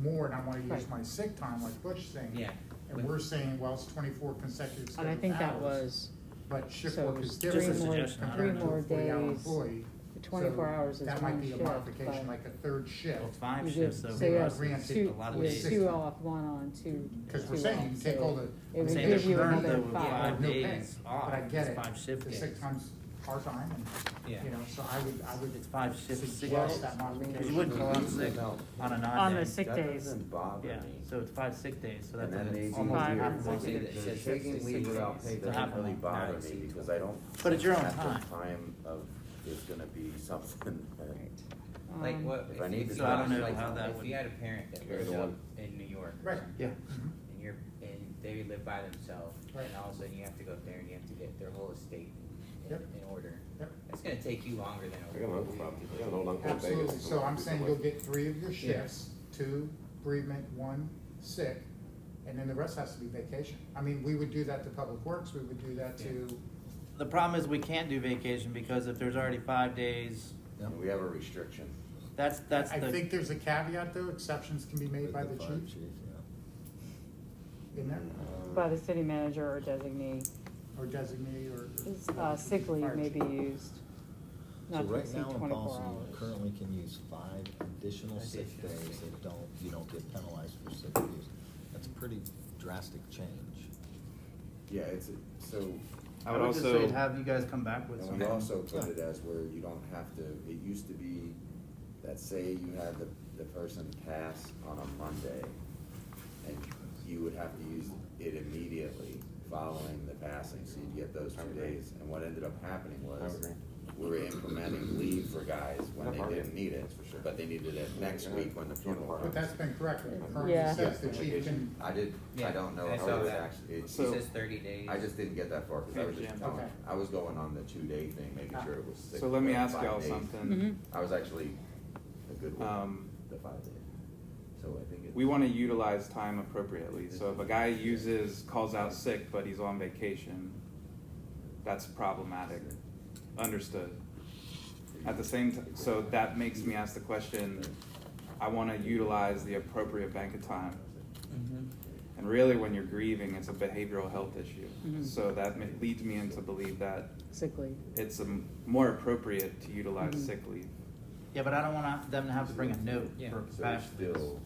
more and I wanna use Right. my sick time, like Butch saying. Yeah. And we're saying, well, it's 24 consecutive And I scheduled think that hours, was But shift so work is it's different. Just a suggestion. three compared to a more 40-hour days. employee. The 24 So hours is that one might be a shift, modification, but like a third shift. Well, it's 5 you shifts, give- so. so you we have granted two, a lot of you have days. 2 off, 1 on, 2. Because we're 2 saying off, you can take so all the. It I'm would saying give that you currently another with 5. 5 no pay. days off, But I get it's it. 5 shift The days. sick time's part-time and, Yeah. you know, so I would It's 5 shifts, 6 suggest days. that modification. You wouldn't call out sick on a non-day. On the sick That days. doesn't bother Yeah, me. so it's 5 sick days, so And that's then maybe almost Five half and of six it. days. the taking leave without pay It's a doesn't half really month. bother Nice. me because I don't. But it's your own at the time. time of, there's gonna be something that. Like what? If I need to So I don't know like, how that if would- you had a parent that You're lived the up one. in New York, or Right. something, Yeah. Mhm. and they live by themselves, Right. and all of a sudden you have to go up there and you have to get their whole estate Yep. in order. Yep. It's gonna take you longer than I got an uncle problem. I got an old uncle in Vegas. Absolutely, so I'm saying you'll get 3 of your shifts, 2 bereavement, 1 sick, and then the rest has to be vacation. I mean, we would do that to Public Works, we would do that to, The problem is we can't do vacation because if there's already 5 days, We have a restriction. that's I the. think there's a caveat though, exceptions can be made by the fire chief, yeah. in there, By the city manager or designee. or designee, or. Sick leave may be used, So not to right exceed now in 24 policy, you hours. currently can use 5 additional sick Additional days sick that you don't get penalized for sick leaves. That's a pretty drastic change. Yeah, it's, so, I I would would just also. say have you guys come back with and some. we also put it as where you don't have to, it used to be that say you had the person pass on a Monday, and you would have to use it immediately following the passing, so you'd get those 2 days. And what ended up happening I would was, agree. we were implementing leave for guys when they didn't need it, but they needed it next week when the funeral But was. that's been corrected, it Yeah. currently says the chief can, I Yeah, don't know I how saw it's that. actually, It So- says 30 days. I just didn't get that far, cause I was just, Okay. I was going on the 2-day thing, making sure it was 6. So let me ask 5 y'all days. something. Mhm. I was actually a good one, Um, the 5 days. So I think it's. We want to utilize time appropriately. So if a guy calls out sick, but he's on vacation, that's problematic. Understood. At the same time, so that makes me ask the question, I want to utilize the appropriate bank of time. And really, when you're grieving, it's a behavioral health issue. Mhm. So that leads me into believe that Sick leave. it's more appropriate to utilize Mhm. sick leave. Yeah, but I don't want them to have to bring a note Yeah. for So it's compassion. still.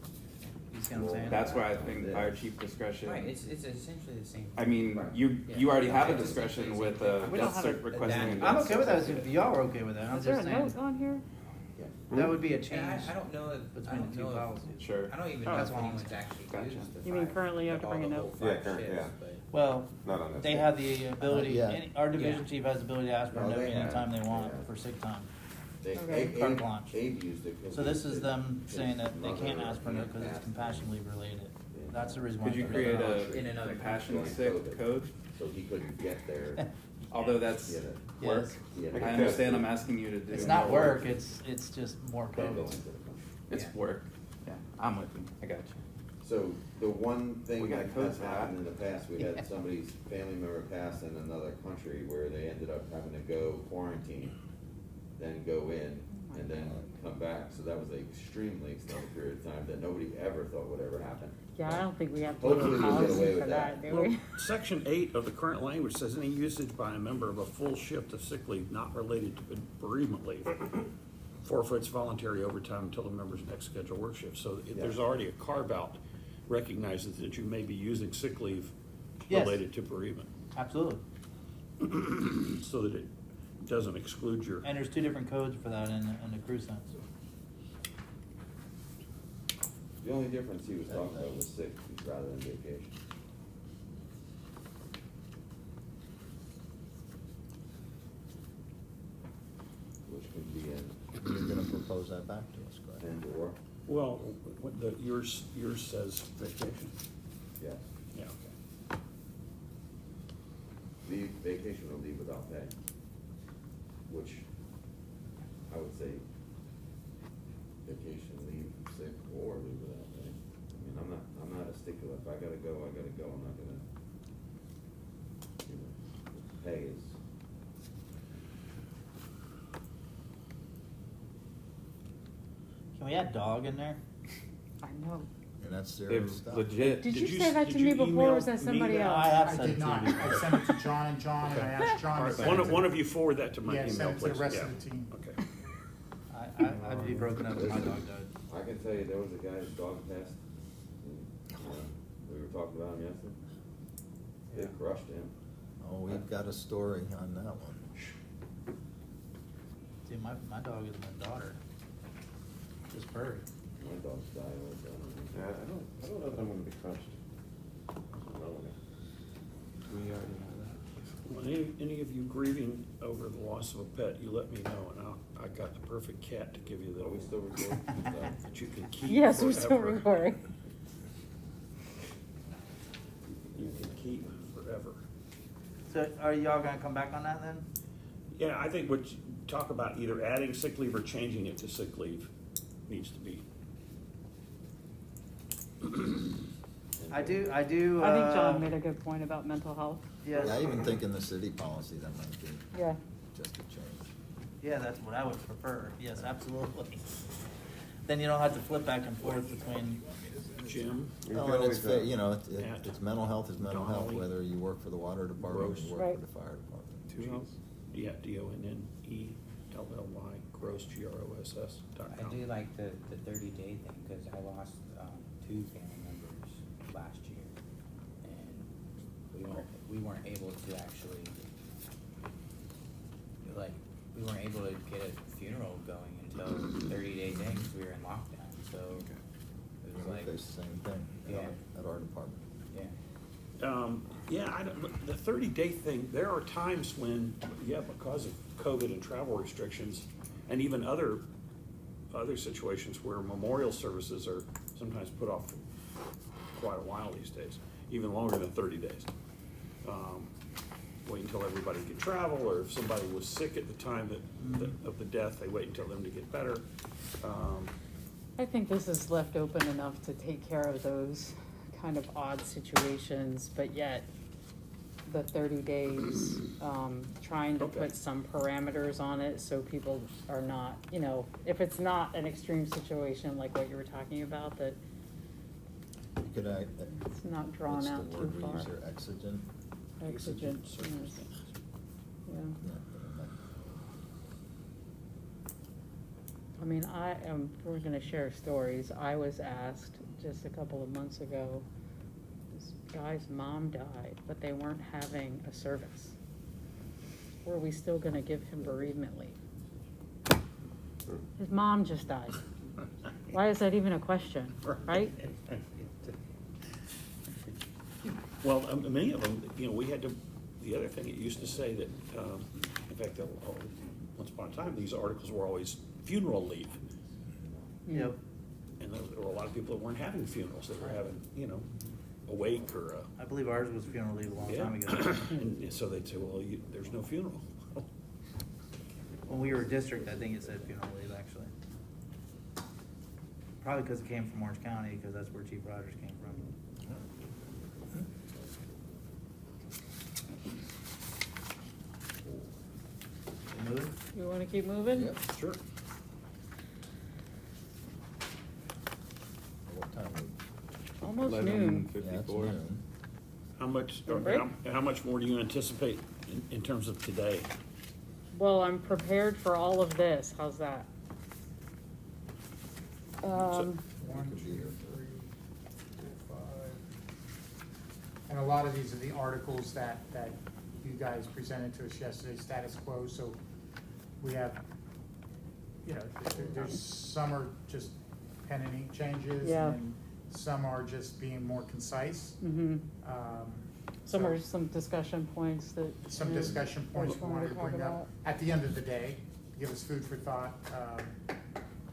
You see what I'm saying? That's where I think fire chief discretion. Right, it's essentially the same. I mean, Right. you already have a Yeah. discretion with We don't death have requesting a that. death I'm okay with that certificate. if y'all are okay with that, I'm Is there just a saying. note on here? That would be a And change I don't know if, I between don't the two know if, policies. Sure. I don't even Oh, know that's if fine. anyone's actually Gotcha. used the You mean five- currently you have to all bring the a whole note? five Yeah, current, shifts, yeah. but- Well, Not on this. they one. have the ability, yet. our division Yeah. chief has the ability to ask for a No, note they have, anytime they want yeah. for sick time. Okay. Carte blanche. Abe used it. 'cause So this is his- them his saying that they can't mother ask for a note because it's passed. compassion leave related. That's the reason why. Could you it's create $30. In another compassion country. sick code? So he couldn't get there. Although that's Yeah. work. Yes. Yeah. I understand I'm asking you to do. It's not more work, it's just more Can't go codes. into the country. It's Yeah. work. Yeah, I'm with you. I got you. So the one We thing got that codes has for that. happened in the past, we had somebody's family member pass in another country where they ended up having to go quarantine, then go in, and then come back. So that was an extremely extended period of time that nobody ever thought would ever happen. Yeah, I don't think we have to do Hopefully a we'll get away policy with for that. that, do Well, we? Section 8 of the current language says any usage by a member of a full shift of sick leave not related to bereavement leave forfeits voluntary overtime until the member's next scheduled work shift. So there's already a carve-out recognizes that you may be using sick leave Yes. related to bereavement, Absolutely. so that it doesn't exclude your. And there's two different codes for that in the crew sense. The only difference he was talking about was sick rather than vacation. Which can be You're gonna propose that back to us, correct? and or, Well, yours says vacation. yes. Yeah, okay. Leave, vacation or leave without pay, which I would say vacation, leave sick, or leave without pay. I mean, I'm not a stickler. If I gotta go, I gotta go. I'm not gonna, pay is. Can we add dog in there? I know. And that's They've serious stuff. legit. Did Did you you say s- that to did me you before, or was email that somebody me that? else? I have I sent it did to not. you. I sent it to John and John, and I asked John to send it to. One of you forward that to my Yeah, email, send it to please. the rest Yeah. of the team. Okay. I'd be broken up if my dog died. I can tell you, there was a guy's dog passed, and, we were talking about him yesterday. They crushed him. Oh, we've got a story on that one. See, my dog is my daughter. Just bird. My dog's died all the time. Yeah, I don't know if I'm gonna be crushed. No. We already know that. Well, any of you grieving over the loss of a pet, you let me know, and I got the perfect cat to give you Are we that still recording? that you can keep Yes, we're still forever. recording. You can keep forever. So are y'all gonna come back on that then? Yeah, I think what you talk about either adding sick leave or changing it to sick leave needs to be. I do, I think John uh, made a good point about mental health. yes. Yeah, I even think in the city policy that might be Yeah. just a change. Yeah, that's what I would prefer. Yes, absolutely. Then you don't have to flip back and forth between, Jim? You No, can and it's, always, you know, Matt. it's mental health is mental health, Donnelly. whether you work for the water department or Gross. you work Right. for the fire department. Two L's. Yeah, DONNELLY, gross, GROSS.com. I do like the 30-day thing, cause I lost, 2 family members last year. And we weren't able to actually, like, we weren't able to get a funeral going until 30 days in, cause we were in lockdown, so. It was We like, face the same thing Yeah. at our department. yeah. Yeah, I don't, the 30-day thing, there are times when, yeah, because of COVID and travel restrictions, and even other situations where memorial services are sometimes put off for quite a while these days, even longer than 30 days. Wait until everybody can travel, or if somebody was sick at the time of the death, they wait until them to get better. I think this is left open enough to take care of those kind of odd situations, but yet the 30 days, trying to Okay. put some parameters on it so people are not, if it's not an extreme situation like what you were talking about, that You could, it's not drawn what's the out too word we far. use there, exigent? Exigent, yes. circumstances. Yeah. Yeah, I mean, we're gonna share stories. I was asked just a couple of months ago, this guy's mom died, but they weren't having a service. Were we still gonna give him bereavement leave? His mom just died. Why is that even a question, right? Well, many of them, you know, we had to, the other thing, it used to say that, in fact, once upon a time, these articles were always funeral leave. Yep. And there were a lot of people that weren't having funerals, they were having, you know, a wake or a. I believe ours was funeral leave a long Yeah. time ago. And so they'd say, well, there's no funeral. When we were a district, I think it said funeral leave, actually. Probably because it came from Orange County, because that's where Chief Rogers came from. Moving? You wanna keep moving? Yep. Sure. What time? Almost noon. 11:54. Yeah, it's noon. How much, or Break? how much more do you anticipate in terms of today? Well, I'm prepared for all of this, how's that? One, could be two, here. 3, 4, 5. And a lot of these are the articles that you guys presented to us yesterday, status quo, so we have, you know, there's some are just pen and ink changes. Yeah. And some are just being more concise. Mm-hmm. Some So- are some discussion points that. Some you know, discussion points we wanted to talk bring up about. at the end of the day, give us food for thought,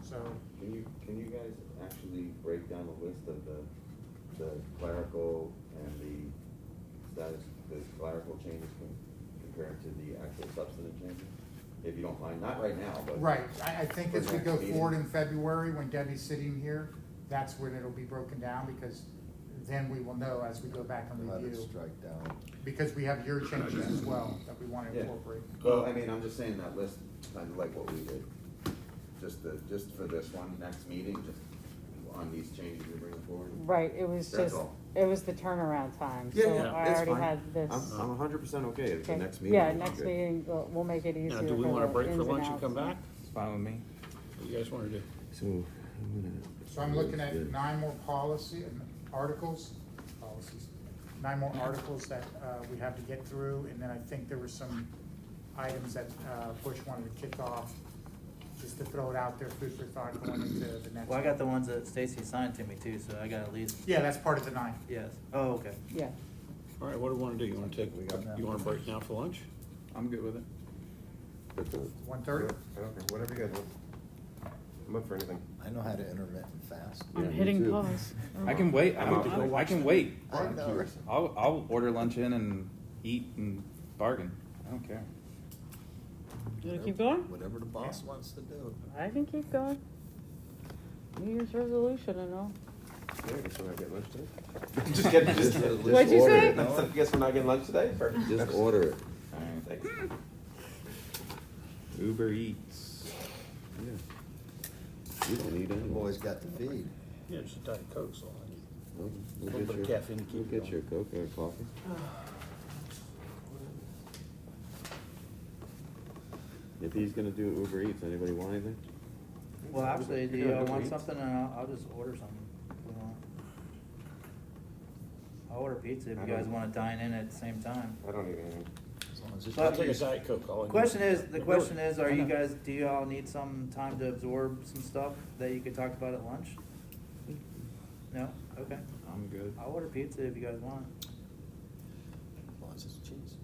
so. Can you guys actually break down a list of the clerical and the clerical changes compared to the actual substantive changes? If you don't mind, not right now, but. Right, I think as we For go next meeting. forward in February, when Debbie's sitting here, that's when it'll be broken down, because then we will know as we go back and Let it review. strike down. Because we have your changes as well that we want to Yeah. incorporate. Well, I mean, I'm just saying that list, kind of like what we did, just for this one, next meeting, just on these changes we bring forward. Right, it was That's just, all. it was the turnaround time, Yeah, so yeah, I it's already fine. had this. I'm 100% okay if the Okay. next meeting. Yeah, will be next good. meeting, we'll make it easier. Now, do we for want to the break for ins lunch and come outs. back? It's fine with me. What do you guys want to do? So, I'm gonna. So I'm looking at 9 more articles, 9 more articles that we have to get through, and then I think there were some items that Bush wanted to kick off, just to throw it out there, food for thought going into the next. Well, I got the ones that Stacy signed to me too, so I got at least, Yeah, that's part of the 9. yes. Oh, okay. Yeah, All right, what do we want to do? You want to take, you want to break now for lunch? I'm good with it. 1:30? I don't care, whatever you guys want. I'm up for anything. I know how to intermittent fast. Yeah, I'm me hitting too. pause. I can wait. I'm out for I can wait. I know. I'll order lunch in and eat and bargain. I don't care. You wanna keep going? Whatever the boss wants to do. I can keep going. New Year's resolution and all. Yeah, I guess we're not getting lunch today. Just kidding. Just What'd you order say? it. I guess we're not getting lunch today? Perfect. Just order it. Alright. Thanks. Uber Eats. Yeah. You don't need The any. boys got to feed. Yeah, just a Diet Coke, so. We'll little get bit of your, caffeine to we'll keep get going. your Coke or coffee. If he's gonna do Uber Eats, anybody want anything? Well, actually, do Yeah, you Uber want Eats. something, and I'll just order something. if you want. I'll order pizza if I you guys don't- wanna dine in at the same time. I don't need anything. As long as it's. I'll take a Diet Coke. The question is, are you guys, do you all need some time to absorb some stuff that you could talk about at lunch? No? Okay. I'm good. I'll order pizza if you guys want. As long as it's cheese.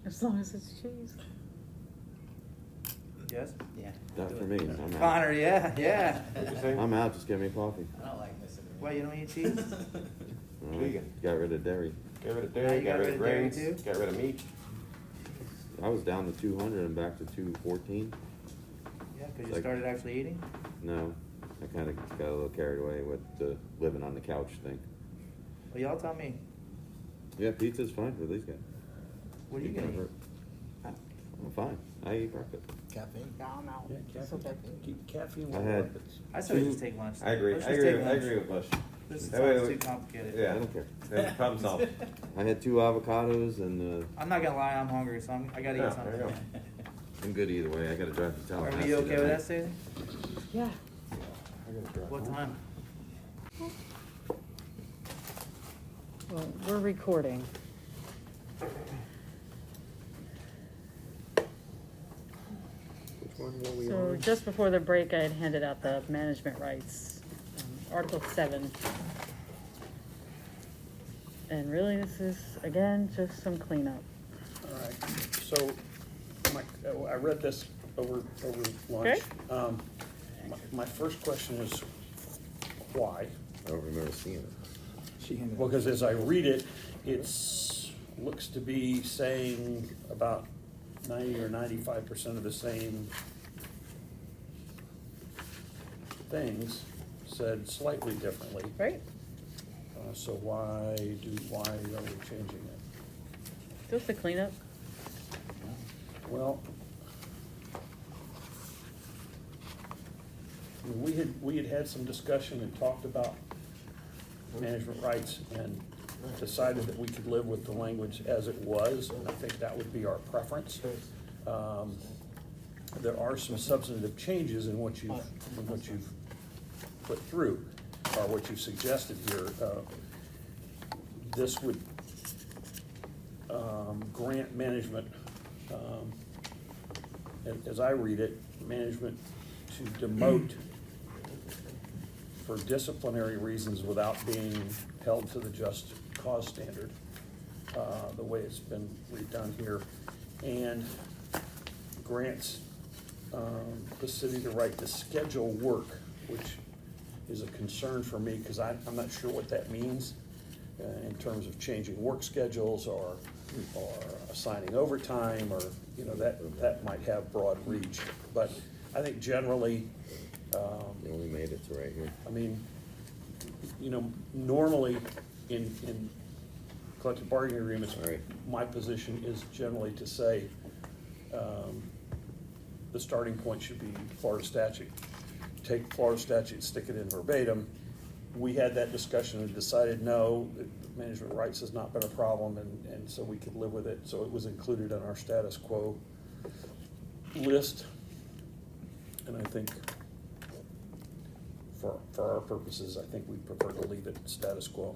As long as it's cheese. Yes? Yeah. Not for me, I'm out. Connor, yeah. What'd you say? I'm out, just get me coffee. I don't like missing. Why, you don't eat cheese? All right, Vegan. Got rid of dairy. Get rid of Now dairy, you got rid of dairy grains, too? got rid of meat. I was down to 200 and back to 214. Yeah, cause you Like- started actually eating? No, I kinda got a little carried away with the living on the couch thing. Well, y'all tell me, Yeah, pizza's fine for these guys. what are you gonna eat? I'm fine, I eat breakfast. Caffeine? No, I'm out. Yeah, It's caffeine, okay. keep caffeine. I had- I said we just take lunch. I agree, Let's I just agree, take I lunch. agree with Bush. This That way sounds we- too complicated. Yeah. I don't care. Yeah, problem solved. I had 2 avocados and, I'm not gonna lie, I'm hungry, so I gotta Yeah, eat something. there you I'm good either way, I gotta drive to Are Tallahassee. we okay with tonight. that, Stacy? Yeah. I gotta drive What home. time? Well, we're recording. Which one where we So are. just before the break, I had handed out the management rights, Article 7. And really, this is, again, just some cleanup. All right, so, I read this over lunch. Okay. My first question is, why? I don't remember seeing it. She handed Well, because as I read it, looks to be saying about 90 or 95% of the same things, said slightly differently. Right? So why are we changing it? Just a cleanup. Well, we had some discussion and talked about management rights and decided that we could live with the language as it was, and I think that would be our preference. There are some substantive changes in what you've put through, or what you've suggested here. This would grant management, as I read it, management to demote for disciplinary reasons without being held to the just cause standard, the way it's been redone here, and grants the city the right to schedule work, which is a concern for me, because I'm not sure what that means in terms of changing work schedules or assigning overtime, or, you know, that might have broad reach. But I think generally, You only made it to right here. I mean, you know, normally in collective bargaining agreements, All right. my position is generally to say, the starting point should be Florida statute. Take Florida statute, stick it in verbatim. We had that discussion and decided, no, management rights has not been a problem, and so we could live with it. So it was included on our status quo list. And I think for our purposes, I think we prefer to leave it status quo.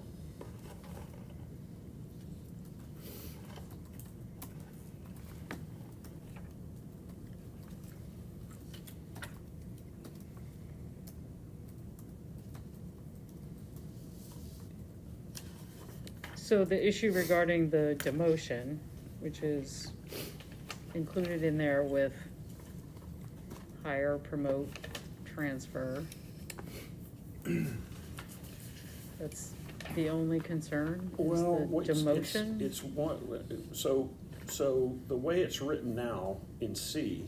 So the issue regarding the demotion, which is included in there with hire, promote, transfer. That's the only concern, is Well, the demotion? it's one, so the way it's written now in C,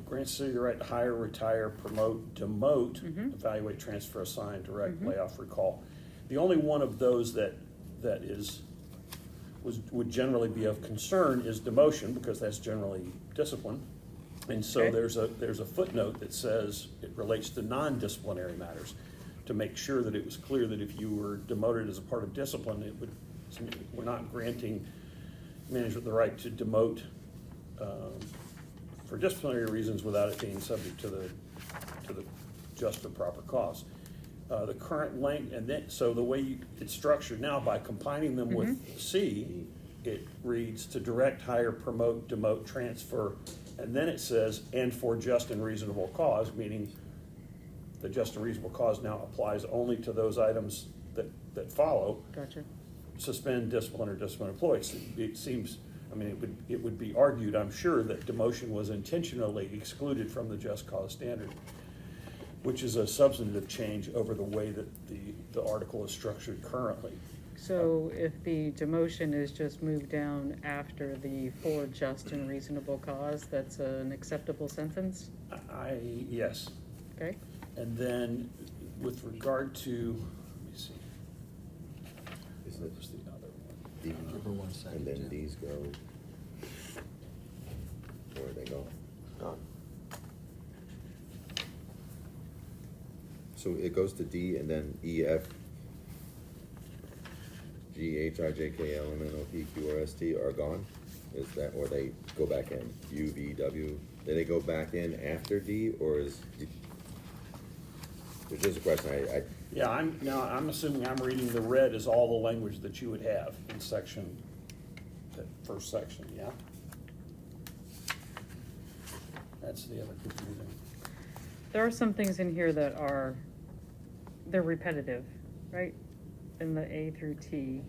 grants city the right to hire, retire, promote, demote, evaluate, transfer, assign, direct, layoff, recall. The only one of those that would generally be of concern is demotion, because that's generally discipline. And so Okay. there's a footnote that says it relates to non-disciplinary matters, to make sure that it was clear that if you were demoted as a part of discipline, we're not granting management the right to demote for disciplinary reasons without it being subject to the just or proper cause. The current length, and then, so the way it's structured now, by combining them with C, it reads to direct, hire, promote, demote, transfer, and then it says, and for just and reasonable cause, meaning the just and reasonable cause now applies only to those items that follow. Gotcha. Suspend, discipline, or discipline employees. It seems, I mean, it would be argued, I'm sure, that demotion was intentionally excluded from the just cause standard, which is a substantive change over the way that the article is structured currently. So if the demotion is just moved down after the for just and reasonable cause, that's an acceptable sentence? Yes. Okay? And then with regard to, let me see, Isn't what it was the other one? D? Give her 1 second. And then Jim. these go, where they go? So it goes to D and then E, F, G, H, I, J, K, L, M, N, O, P, Q, R, S, T are gone? Is that, or they go back in? U, V, W, do they go back in after D, or is, it's just a question, Yeah, I'm assuming I'm reading the red as all the language that you would have in section, that first section, yeah? That's the other confusing. There are some things in here that they're repetitive, right? In the A through T.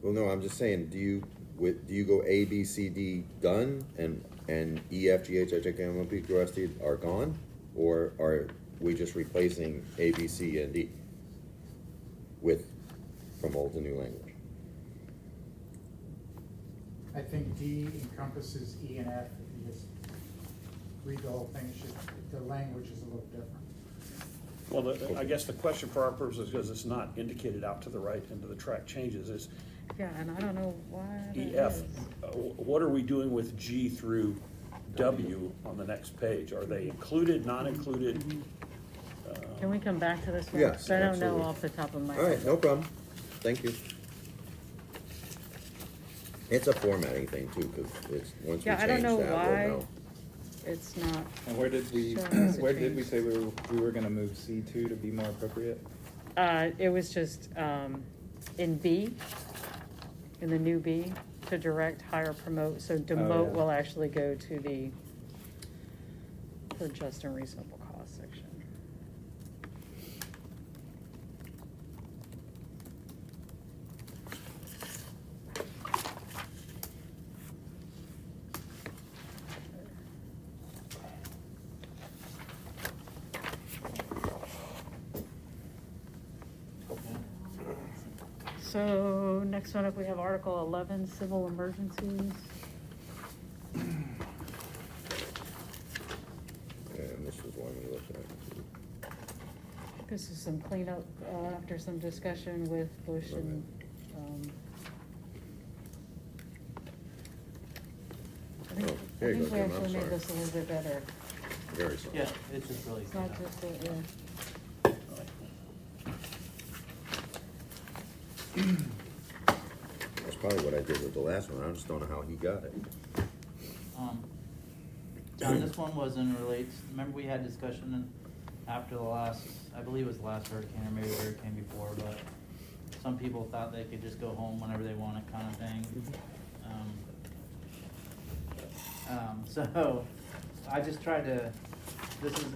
Well, no, I'm just saying, do you go A, B, C, D done, and E, F, G, H, I, J, K, L, M, N, P, Q, R, S, T are gone? Or are we just replacing A, B, C, and D from old to new language? I think D encompasses E and F. If you just read the whole thing, it's just, the language is a little different. Well, I guess the question for our purposes, because it's not indicated out to the right into the track changes, is Yeah, and I don't know why that EF, is. what are we doing with G through W on the next page? Are they included, not included? Can we come back to this one? Yes, 'Cause I don't know absolutely. off the top of my All head. right, no problem. Thank you. It's a formatting thing too, because once we Yeah, change that, I don't know we'll why know. it's not. And where did we Showing us a where did we change. say we were gonna move C2 to be more appropriate? It was just, in B, in the new B, to direct, hire, promote, so demote yeah. will actually go to the, for just and reasonable cost section. So, next one up, we have Article 11, civil emergencies. And this was one we looked at. This is some cleanup, after some discussion with Bush and, I think, Oh, there you I think go, we Jim, I'm actually made sorry. this a little bit better. Very sorry. Yeah, it's just really. It's not just, yeah. That's probably what I did with the last one. I just don't know how he got it. John, this one wasn't relates, remember we had discussion after the last, I believe it was the last hurricane, or maybe the hurricane before, but some people thought they could just go home whenever they wanted, kind of thing. So, I just tried to, this is,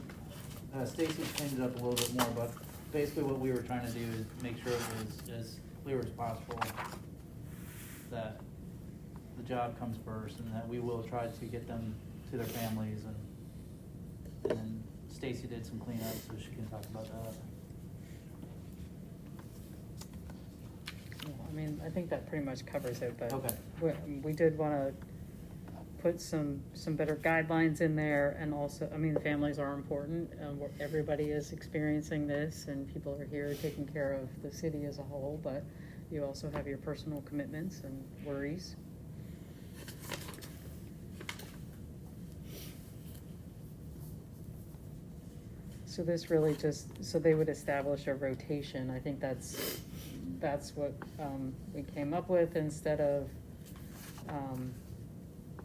Stacy cleaned it up a little bit more, but basically what we were trying to do is make sure it was as clear as possible that the job comes first, and that we will try to get them to their families, and then Stacy did some cleanup, so she can talk about that. Well, I mean, I think that pretty much covers it, but Okay. we did wanna put some better guidelines in there, and also, I mean, families are important, everybody is experiencing this, and people are here taking care of the city as a whole, but you also have your personal commitments and worries. So this really just, so they would establish a rotation, I think that's what, we came up with, instead of,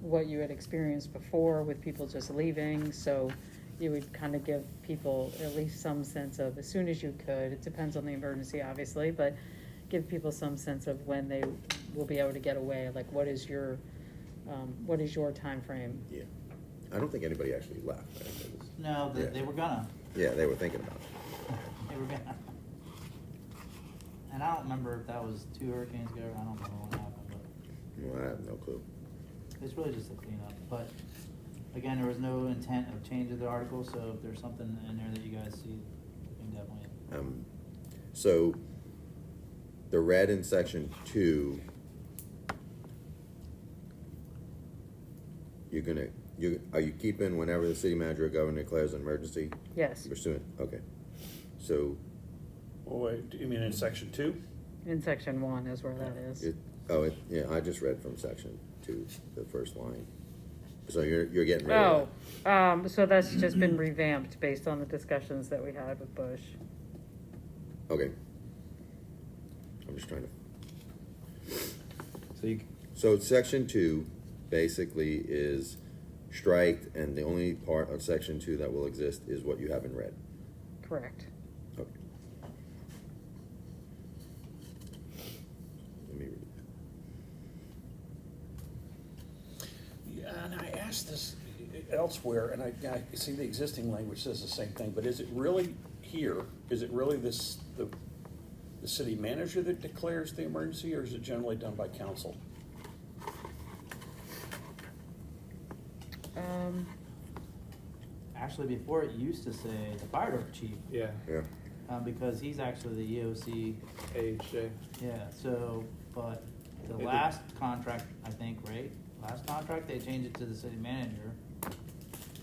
what you had experienced before with people just leaving, so you would kind of give people at least some sense of, as soon as you could, it depends on the emergency, obviously, but give people some sense of when they will be able to get away, like what is your timeframe? Yeah. I don't think anybody actually left. Right? It was- No, Yeah. they were gonna, Yeah, they were thinking about it. they were gonna. And I don't remember if that was 2 hurricanes ago, I don't remember what happened, but Well, I have no clue. it's really just a cleanup, but again, there was no intent of changing the article, so if there's something in there that you guys see, you can definitely. So the red in section 2, are you keeping whenever the city manager or governor declares an emergency? Yes, Pursuant, okay. So Oh, wait, you mean in section 2? in section 1 is where that is. yeah, I just read from section 2, the first line. So you're getting rid of that. So that's just been revamped based on the discussions that we had with Bush. Okay. I'm just trying to. So section 2 basically is striked, and the only part of section 2 that will exist is what you have in red. Correct. Okay. Let me read that. Yeah, and I asked this, elsewhere, and I see the existing language says the same thing, but is it really here, is it really the city manager that declares the emergency, or is it generally done by council? Actually, before it used to say the fire chief, Yeah, Yeah. because he's actually the EOC. AHJ. Yeah, so, but the It did- last contract, I think, right? Last contract, they changed it to the city manager.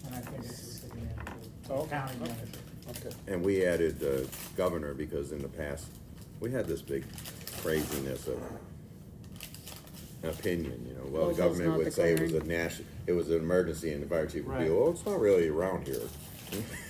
And I think it's the city manager, Oh, okay. county manager. Okay. And we added the governor because in the past, we had this big craziness of opinion, you know, well, the Locals government not would say it was a declaring. it was an emergency, and the fire chief would be, Right. well, it's not really around here.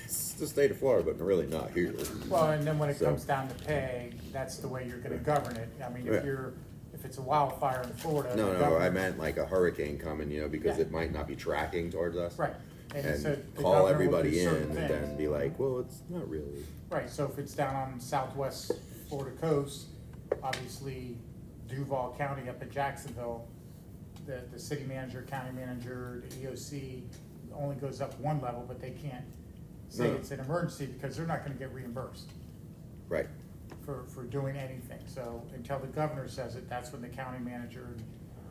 It's the state of Florida, but really not here. Well, and then when it So- comes down to pay, that's the way you're gonna govern it. I mean, Yeah. if it's a wildfire in Florida. No, the no, I government- meant like a hurricane coming, you know, because Yeah. it might not be tracking towards us. Right. And so the call governor will do everybody in certain and things. then be like, well, it's not really. Right, so if it's down on southwest Florida coast, obviously Duval County up at Jacksonville, the city manager, county manager, the EOC only goes up one level, but they can't say No. it's an emergency because they're not gonna get reimbursed Right. for doing anything. So until the governor says it, that's when the county manager,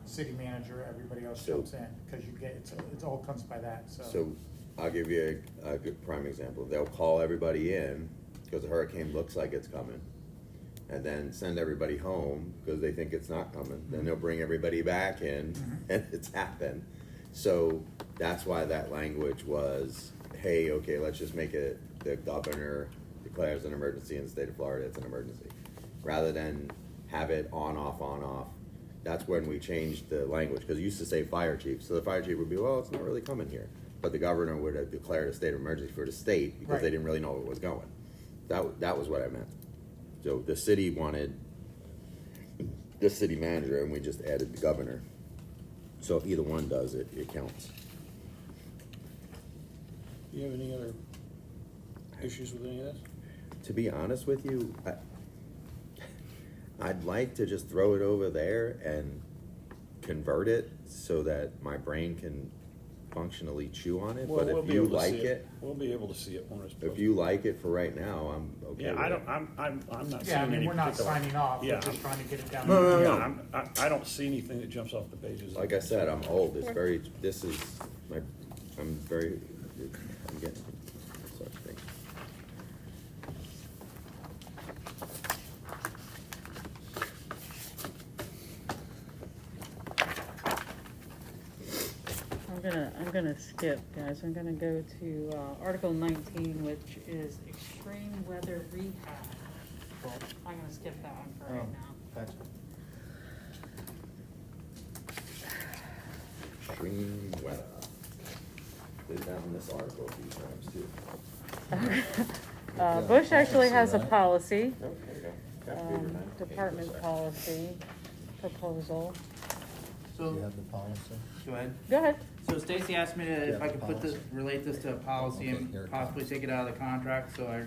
city manager, everybody else So- jumps in, because you get, it all comes by that, so. So I'll give you a good prime example. They'll call everybody in because the hurricane looks like it's coming, and then send everybody home because they think it's not coming. Then they'll bring everybody back in, and it's happened. So that's why that language was, hey, okay, let's just make it the governor declares an emergency in the state of Florida, it's an emergency. Rather than have it on, off, on, off. That's when we changed the language, because it used to say fire chief. So the fire chief would be, well, it's not really coming here. But the governor would have declared a state of emergency for the state because they Right. didn't really know where it was going. That was what I meant. So the city wanted the city manager, and we just added the governor. So if either one does it, it counts. Do you have any other issues with any of this? To be honest with you, I'd like to just throw it over there and convert it so that my brain can functionally chew on it. Well, But we'll if be you able to like see it, we'll be able to see it when it's posted. if you like it for right now, I'm okay. Yeah, with I it. don't, I'm not seeing Yeah, I mean, any we're not particular- signing off, Yeah, we're just trying to get it down. No, no, Yeah, no. I don't see anything that jumps off the pages. Like I said, I'm old. It's very. This is my. I'm very. I'm getting such things. I'm gonna skip, guys. I'm gonna go to, Article 19, which is extreme weather rehab. I'm gonna skip that one for right now. Gotcha. Extreme weather. They found this article a few times too. Bush actually has a Right. policy, Oh, there you go. Got paper now. department policy proposal. Do you So, have the policy? go ahead. Go ahead. So Stacy asked me to, if Yeah, I the could put this, policy. relate this to a policy Okay, here and it possibly comes. take it out of the contract, so I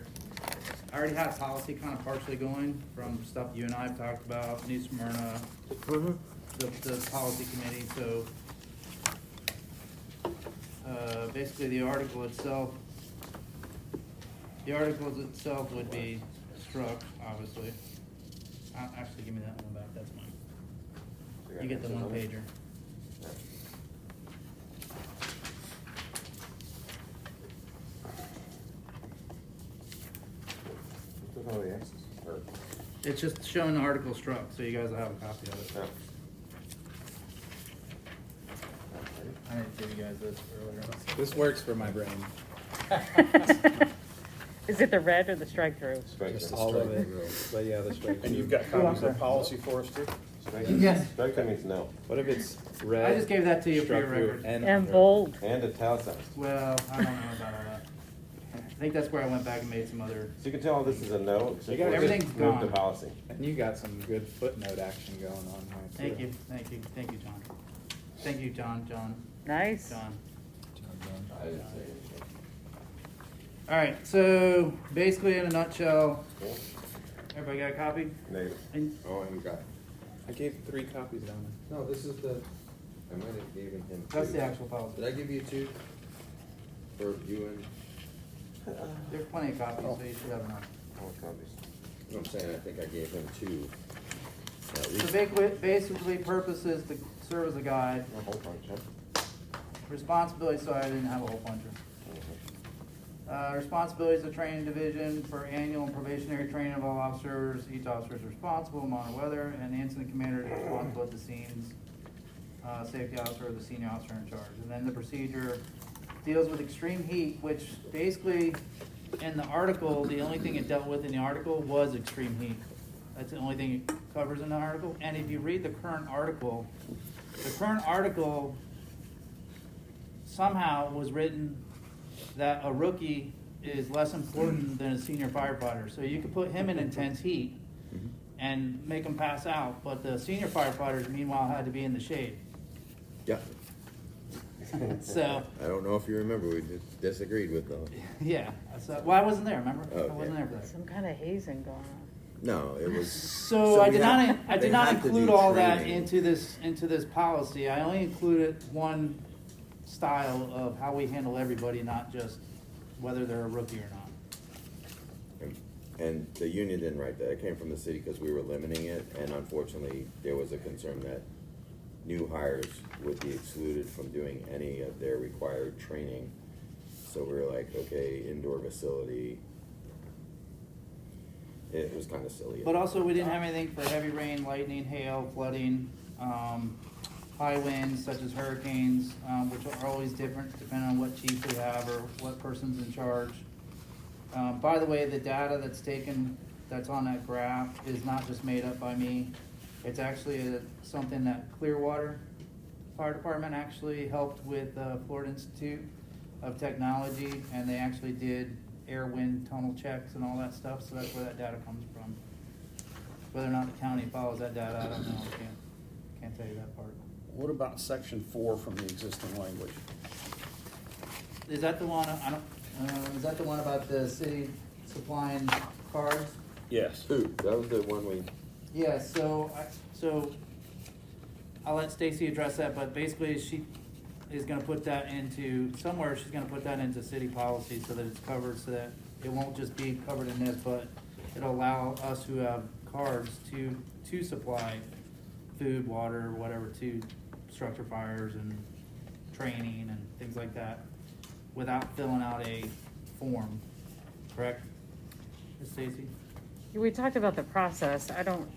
already have policy kind of partially going from stuff you and I have talked about, New Smyrna, the policy committee, so. Basically, the article itself would be struck, obviously. Actually, give me that one back, that's mine. You get the one pager. Look at all the X's. Or- It's just showing the article struck, so you guys will have a copy of it. no. I didn't give you guys this earlier. This works for my brain. Is it the red or the strike through? Strike Just through. all of it. But yeah, the strike. And you've through. got copies of the policy for us too? Strike Yes. Strike through means no. What if it's red? I just gave that to you for struck your through, record. And under? bold. And italicized. Well, I don't know about all that. I think that's where I went back and made some other, So you can tell this is a no, except You got for everything's just move the gone. policy. And you got some good footnote action going on here too. thank you, John. Thank you, John. Nice. I didn't say anything. Alright, so basically in a nutshell, Cool. everybody got a copy? Negative. And Oh, and got. I gave 3 copies down No, this is the. I might have given him. that's two. the actual policy. Did I give you 2? for you and, There's plenty of copies, so you should have enough. all copies? You know what I'm saying, I think I gave him 2. At So least. basically, purpose is to serve as a guide. A whole bunch, huh? Responsibility, sorry, I didn't have a whole bunch of. Responsibilities of training division for annual and probationary training of all officers. Each officer is responsible, monitor weather, and the incident commander is responsible at the scenes. Safety officer or the senior officer in charge. And then the procedure deals with extreme heat, which basically, in the article, the only thing it dealt with in the article was extreme heat. That's the only thing it covers in the article. And if you read the current article somehow was written that a rookie is less important than a senior firefighter. So you could put him in intense heat and make him pass out, but the senior firefighters meanwhile had to be in the shade. Yeah. So, I don't know if you remember, we disagreed with the, yeah, so, well, I wasn't there, remember? Oh, I wasn't yeah. there for that. Some kind of hazing going on. no, it was. So I we did had- not they had to include do all that training. into this policy. I only included one style of how we handle everybody, not just whether they're a rookie or not. And the union didn't write that, it came from the city because we were limiting it, and unfortunately, there was a concern that new hires would be excluded from doing any of their required training. So we were like, okay, indoor facility. It was kind of silly. But also, we didn't have anything for heavy rain, lightning, hail, flooding, high winds such as hurricanes, which are always different depending on what chief we have or what person's in charge. By the way, the data that's taken, that's on that graph, is not just made up by me. It's actually something that Clearwater Fire Department actually helped with Florida Institute of Technology, and they actually did air wind tunnel checks and all that stuff, so that's where that data comes from. Whether or not the county follows that data, I don't know, can't tell you that part. What about section 4 from the existing language? Is that the one, is that the one about the city supplying cards? Yes. Ooh, that was the one we, Yeah, so I'll let Stacy address that, but basically she is gonna put that into, somewhere she's gonna put that into city policy so that it's covered, so that it won't just be covered in this, but it'll allow us who have cards to supply food, water, whatever, to structure fires and training and things like that, without filling out a form, correct? Ms. Stacy? We talked about the process. I don't,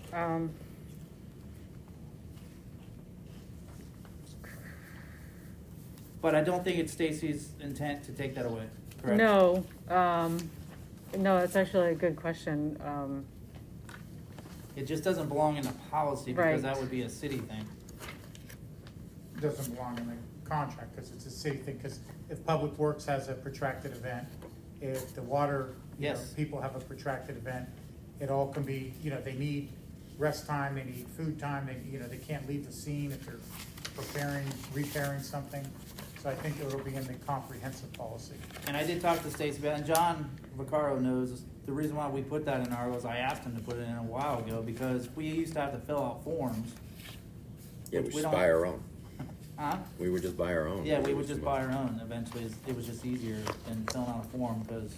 But I don't think it's Stacy's intent to take that away, correct? no, no, it's actually a good question. It just doesn't belong in the policy because Right. that would be a city thing. Doesn't belong in the contract, because it's a city thing, because if Public Works has a protracted event, if the water, Yes. people have a protracted event, it all can be, they need rest time, they need food time, they can't leave the scene if they're repairing something. So I think it'll be in the comprehensive policy. And I did talk to Stacy about it, and John Vaccaro knows the reason why we put that in our was I asked him to put it in a while ago because we used to have to fill out forms. yeah, we We just don't- buy our own. Huh? We would just buy our own. Yeah, we would just buy our own. Eventually, it was just easier than filling out a form because,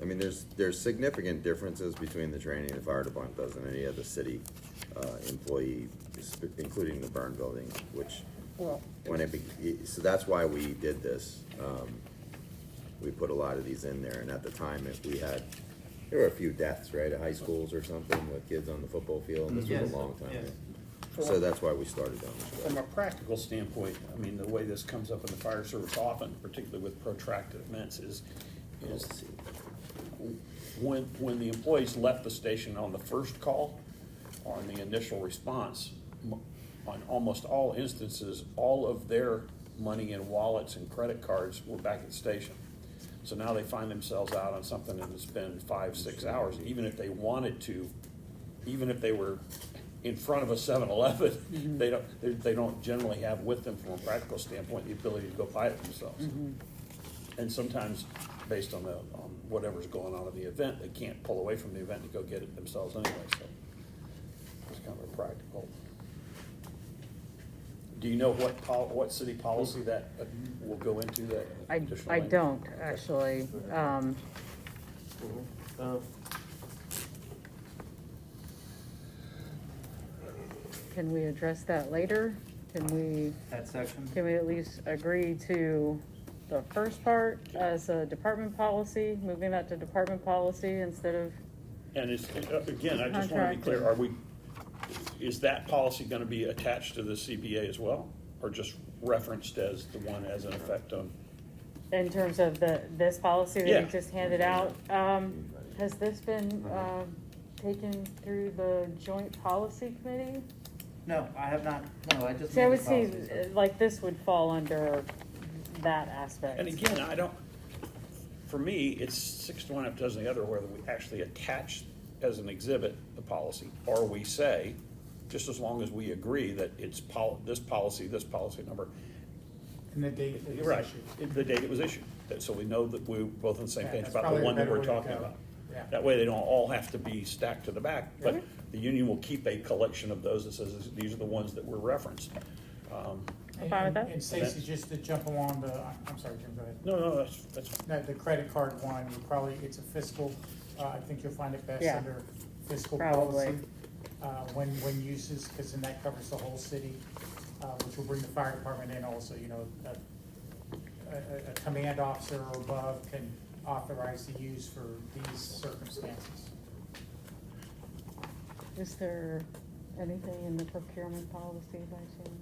I mean, there's significant differences between the training the fire department does and any other city employee, including the burn building, which, so that's why we did this. We put a lot of these in there, and at the time, there were a few deaths, right, at high schools or something with kids on the football field, and this Yes, was a long time yes. ago. So that's why we started down this From way. a practical standpoint, I mean, the way this comes up in the fire service often, particularly with protracted events, is when the employees left the station on the first call, on the initial response, on almost all instances, all of their money in wallets and credit cards were back at the station. So now they find themselves out on something and it's been 5-6 hours, even if they wanted to, even if they were in front of a 7-Eleven, they don't generally have with them from a practical standpoint the ability to go buy it themselves. And sometimes, based on whatever's going on in the event, they can't pull away from the event to go get it themselves anyway. So it's kind of a practical Do you know what city policy that will go into that additional I language? don't, actually. Can we address that later? Can we That section? at least agree to the first part as a department policy, moving that to department policy instead of, And it's, again, I just want to be clear, is that policy going to be attached to the CBA as well? Or just referenced as the one as an effect on? in terms of this policy that Yeah. you just handed out? Has this been, taken through the joint policy committee? No, I have not, no, I just. See, I made would the see, policies. like, this would fall under that aspect. And again, for me, it's 6 to 1, half dozen the other, whether we actually attach as an exhibit the policy, or we say, just as long as we agree that it's this policy number. And the date it was Right, issued. the date it was issued, so we know that we're both on the same Yeah, page that's about the probably a one that better we're way to talking go. about. Yeah. That way, they don't all have to be stacked to the back, but Really? the union will keep a collection of those that says, these are the ones that were referenced. I'm fine with that. And Stacy, just to jump along I'm sorry, Jim, go ahead. No, that's, No, the credit card one, it's a fiscal, I think you'll find it best Yeah. under fiscal Probably. policy. When uses, because then that covers the whole city, which will bring the fire department in also, a command officer or above can authorize the use for these circumstances. Is there anything in the procurement policy by chance?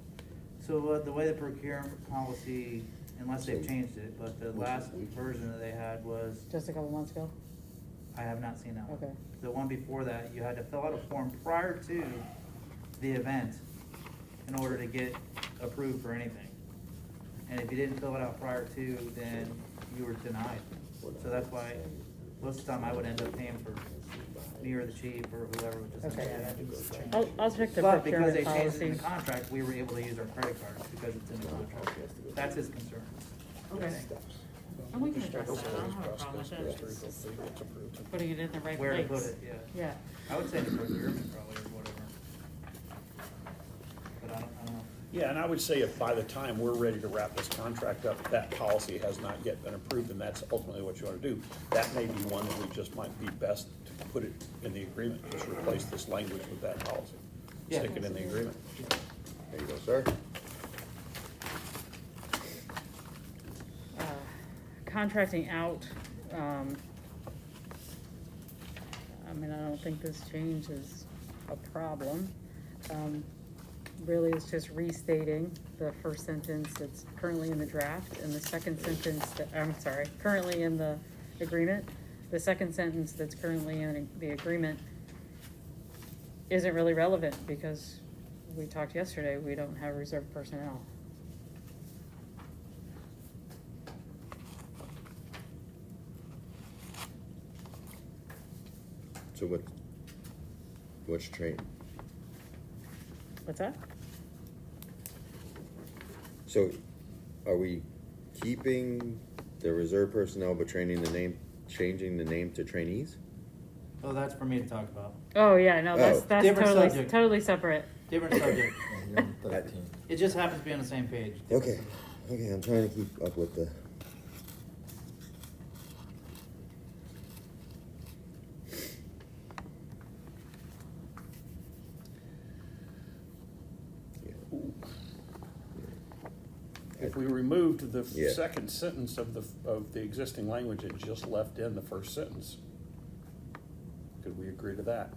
So the way the procurement policy, unless they've changed it, but the last version that they had was, Just a couple months ago? I have not seen that one. Okay. The one before that, you had to fill out a form prior to the event in order to get approved for anything. And if you didn't fill it out prior to, then you were denied. So that's why most of the time I would end up paying for me or the chief or whoever would just. Okay. Yeah, that needs to change. I'll check the But because procurement they changed it in policy. the contract, we were able to use our credit cards because it's in the contract. That's his concern. Okay. And we can address that, I don't have a problem with it, It's just putting it in the right place. Where to put it, yeah. Yeah, I would say the procurement probably or whatever. But I don't know. yeah, and I would say if by the time we're ready to wrap this contract up, that policy has not yet been approved, and that's ultimately what you want to do. That may be one that we just might be best to put it in the agreement, just replace this language with that policy. Yeah. Stick it in the agreement. There you go, sir. contracting out, I mean, I don't think this change is a problem. Really, it's just restating the first sentence that's currently in the draft, and the second sentence that, I'm sorry, currently in the agreement. The second sentence that's currently in the agreement isn't really relevant, because we talked yesterday, we don't have reserve personnel. So what's train? What's that? So are we keeping the reserve personnel but changing the name to trainees? Oh, that's for me to talk about. Oh, yeah, no, Oh. that's Different totally, subject. totally separate. Different subject. Yeah, you're on 13. It just happens to be on the same page. Okay, I'm trying to keep up with the. If we removed the Yeah. second sentence of the existing language and just left in the first sentence, could we agree to that?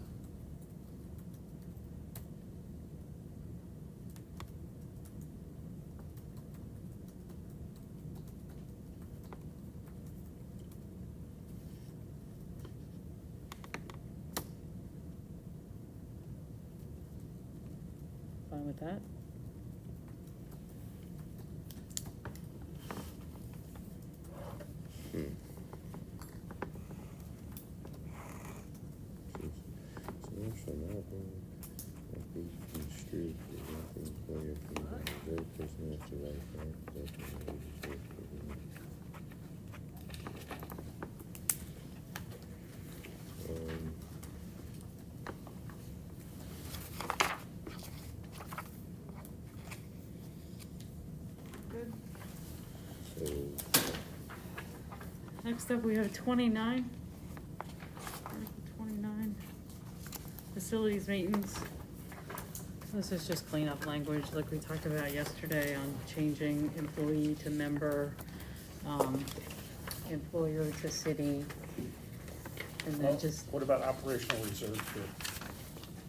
Fine with that? Shall not be construed as an employer to reserve personnel to ratify. Next up, we have 29. Article 29, facilities maintenance. This is just cleanup language like we talked about yesterday on changing employee to member, employer to city. And then Well, just, what about operational reserve here?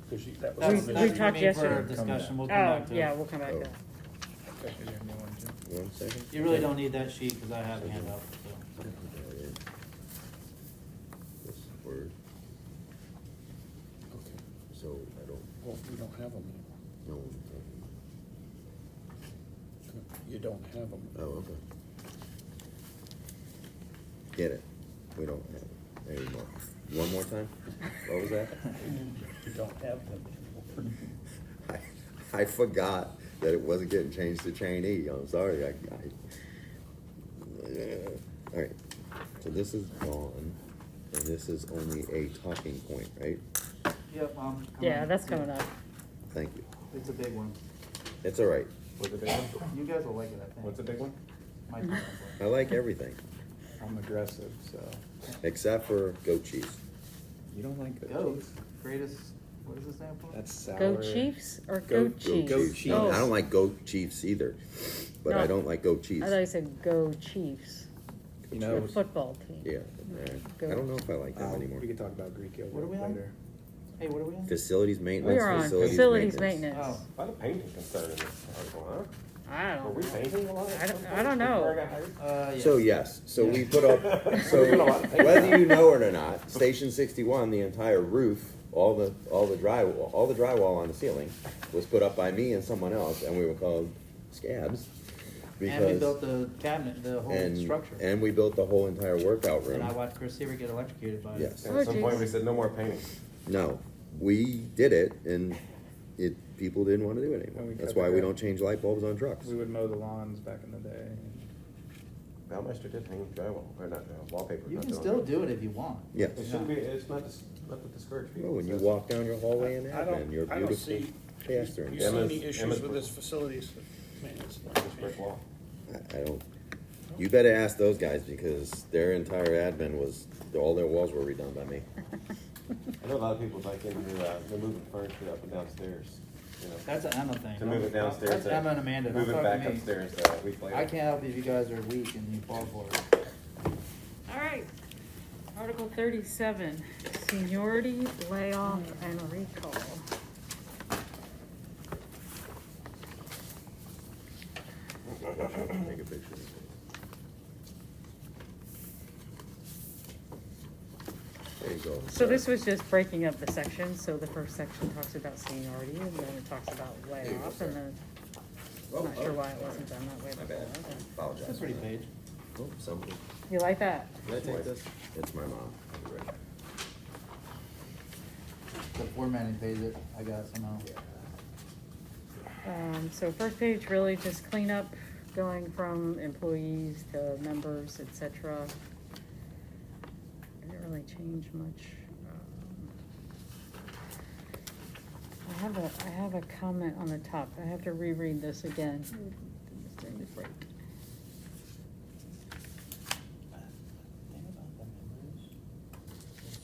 Because that We- was. we That's talked remain for yesterday. discussion, we'll come oh, back to it. yeah, we'll come back to Oh. that. Okay. 1 second. You really don't need that sheet, cause I have a handout, so. This word, Okay. so I don't Well, we don't have them anymore. know. You don't have them. Oh, okay. Get it. We don't have it anymore. One more time? What was that? You don't have them anymore. I forgot that it wasn't getting changed to chain E. I'm sorry. All right. So this is gone, and this is only a talking point, right? Yep, Yeah, that's coming up. Thank you. It's a big one. It's all right. What's the big one? You guys will like it, I think. What's the big one? My turn, I like everything, I'm aggressive, so. except for goat cheese. You don't like goat Goat, cheese? greatest, what does it stand for? That's sour. Goat chiefs or Goat- goat cheese? goat cheese. Oh, I don't like goat chiefs either, but I No. don't like goat cheese. I thought you said go Chiefs, You the know, football team. Yeah, I don't know if I like them anymore. we could talk about Greek What are yogurt we on? later. Hey, what are we on? Facilities We maintenance. are on facilities maintenance. Oh. A lot of painting concern in this article, huh? I Were we don't know. painting a lot? I don't know. Before I got hired? Yeah. So yes, so we put up, so We're doing a lot of painting. whether you know it or not, Station 61, the entire roof, all the drywall on the ceiling was put up by me and someone else, and we were called scabs. And we because- built the cabinet, the whole structure. And we built the whole entire workout room. And I watched Chris Seaver get electrocuted by it. Yes. And at some point, geez. we said, no more painting. No, we did it, and people didn't want to do it And anymore. we That's kept why it we going. don't change light bulbs on trucks. We would mow the lawns back in the day. Baumeister did hang drywall, or not, wallpaper. You not can doing still it. do it if you want. Yes. It shouldn't be, it's not to discourage people. Well, when you It's- walk down your hallway in I don't- admin, your I don't beautiful see- bathroom. You see Emma's- any issues Emma's with brick- this facilities maintenance? Just brick wall. I don't. You better ask those guys because their entire admin was, all their walls were redone by me. I know a lot of people like into, they're moving furniture up and downstairs, you know. That's an Emma thing. To move it downstairs. That's to Emma and Amanda. Don't Move it talk back to me. upstairs a week later. I can't help you if you guys are weak and you fall for it. All right. Article 37, seniority, layoff, and recall. Take a picture. There you go. So this was just breaking up the sections, so the first section talks about seniority, and then it talks about layoff, and then, I'm not sure why it wasn't done that way My before. bad. Okay. Apologize. It's a pretty page. Oh, somebody. You like that? Can I take this? It's my mom. I'll be right back. The formatting page that I got somehow. So first page, really just cleanup, going from employees to members, et cetera. Didn't really change much. I have a comment on the top. I have to reread this again during the break. Thing about the members is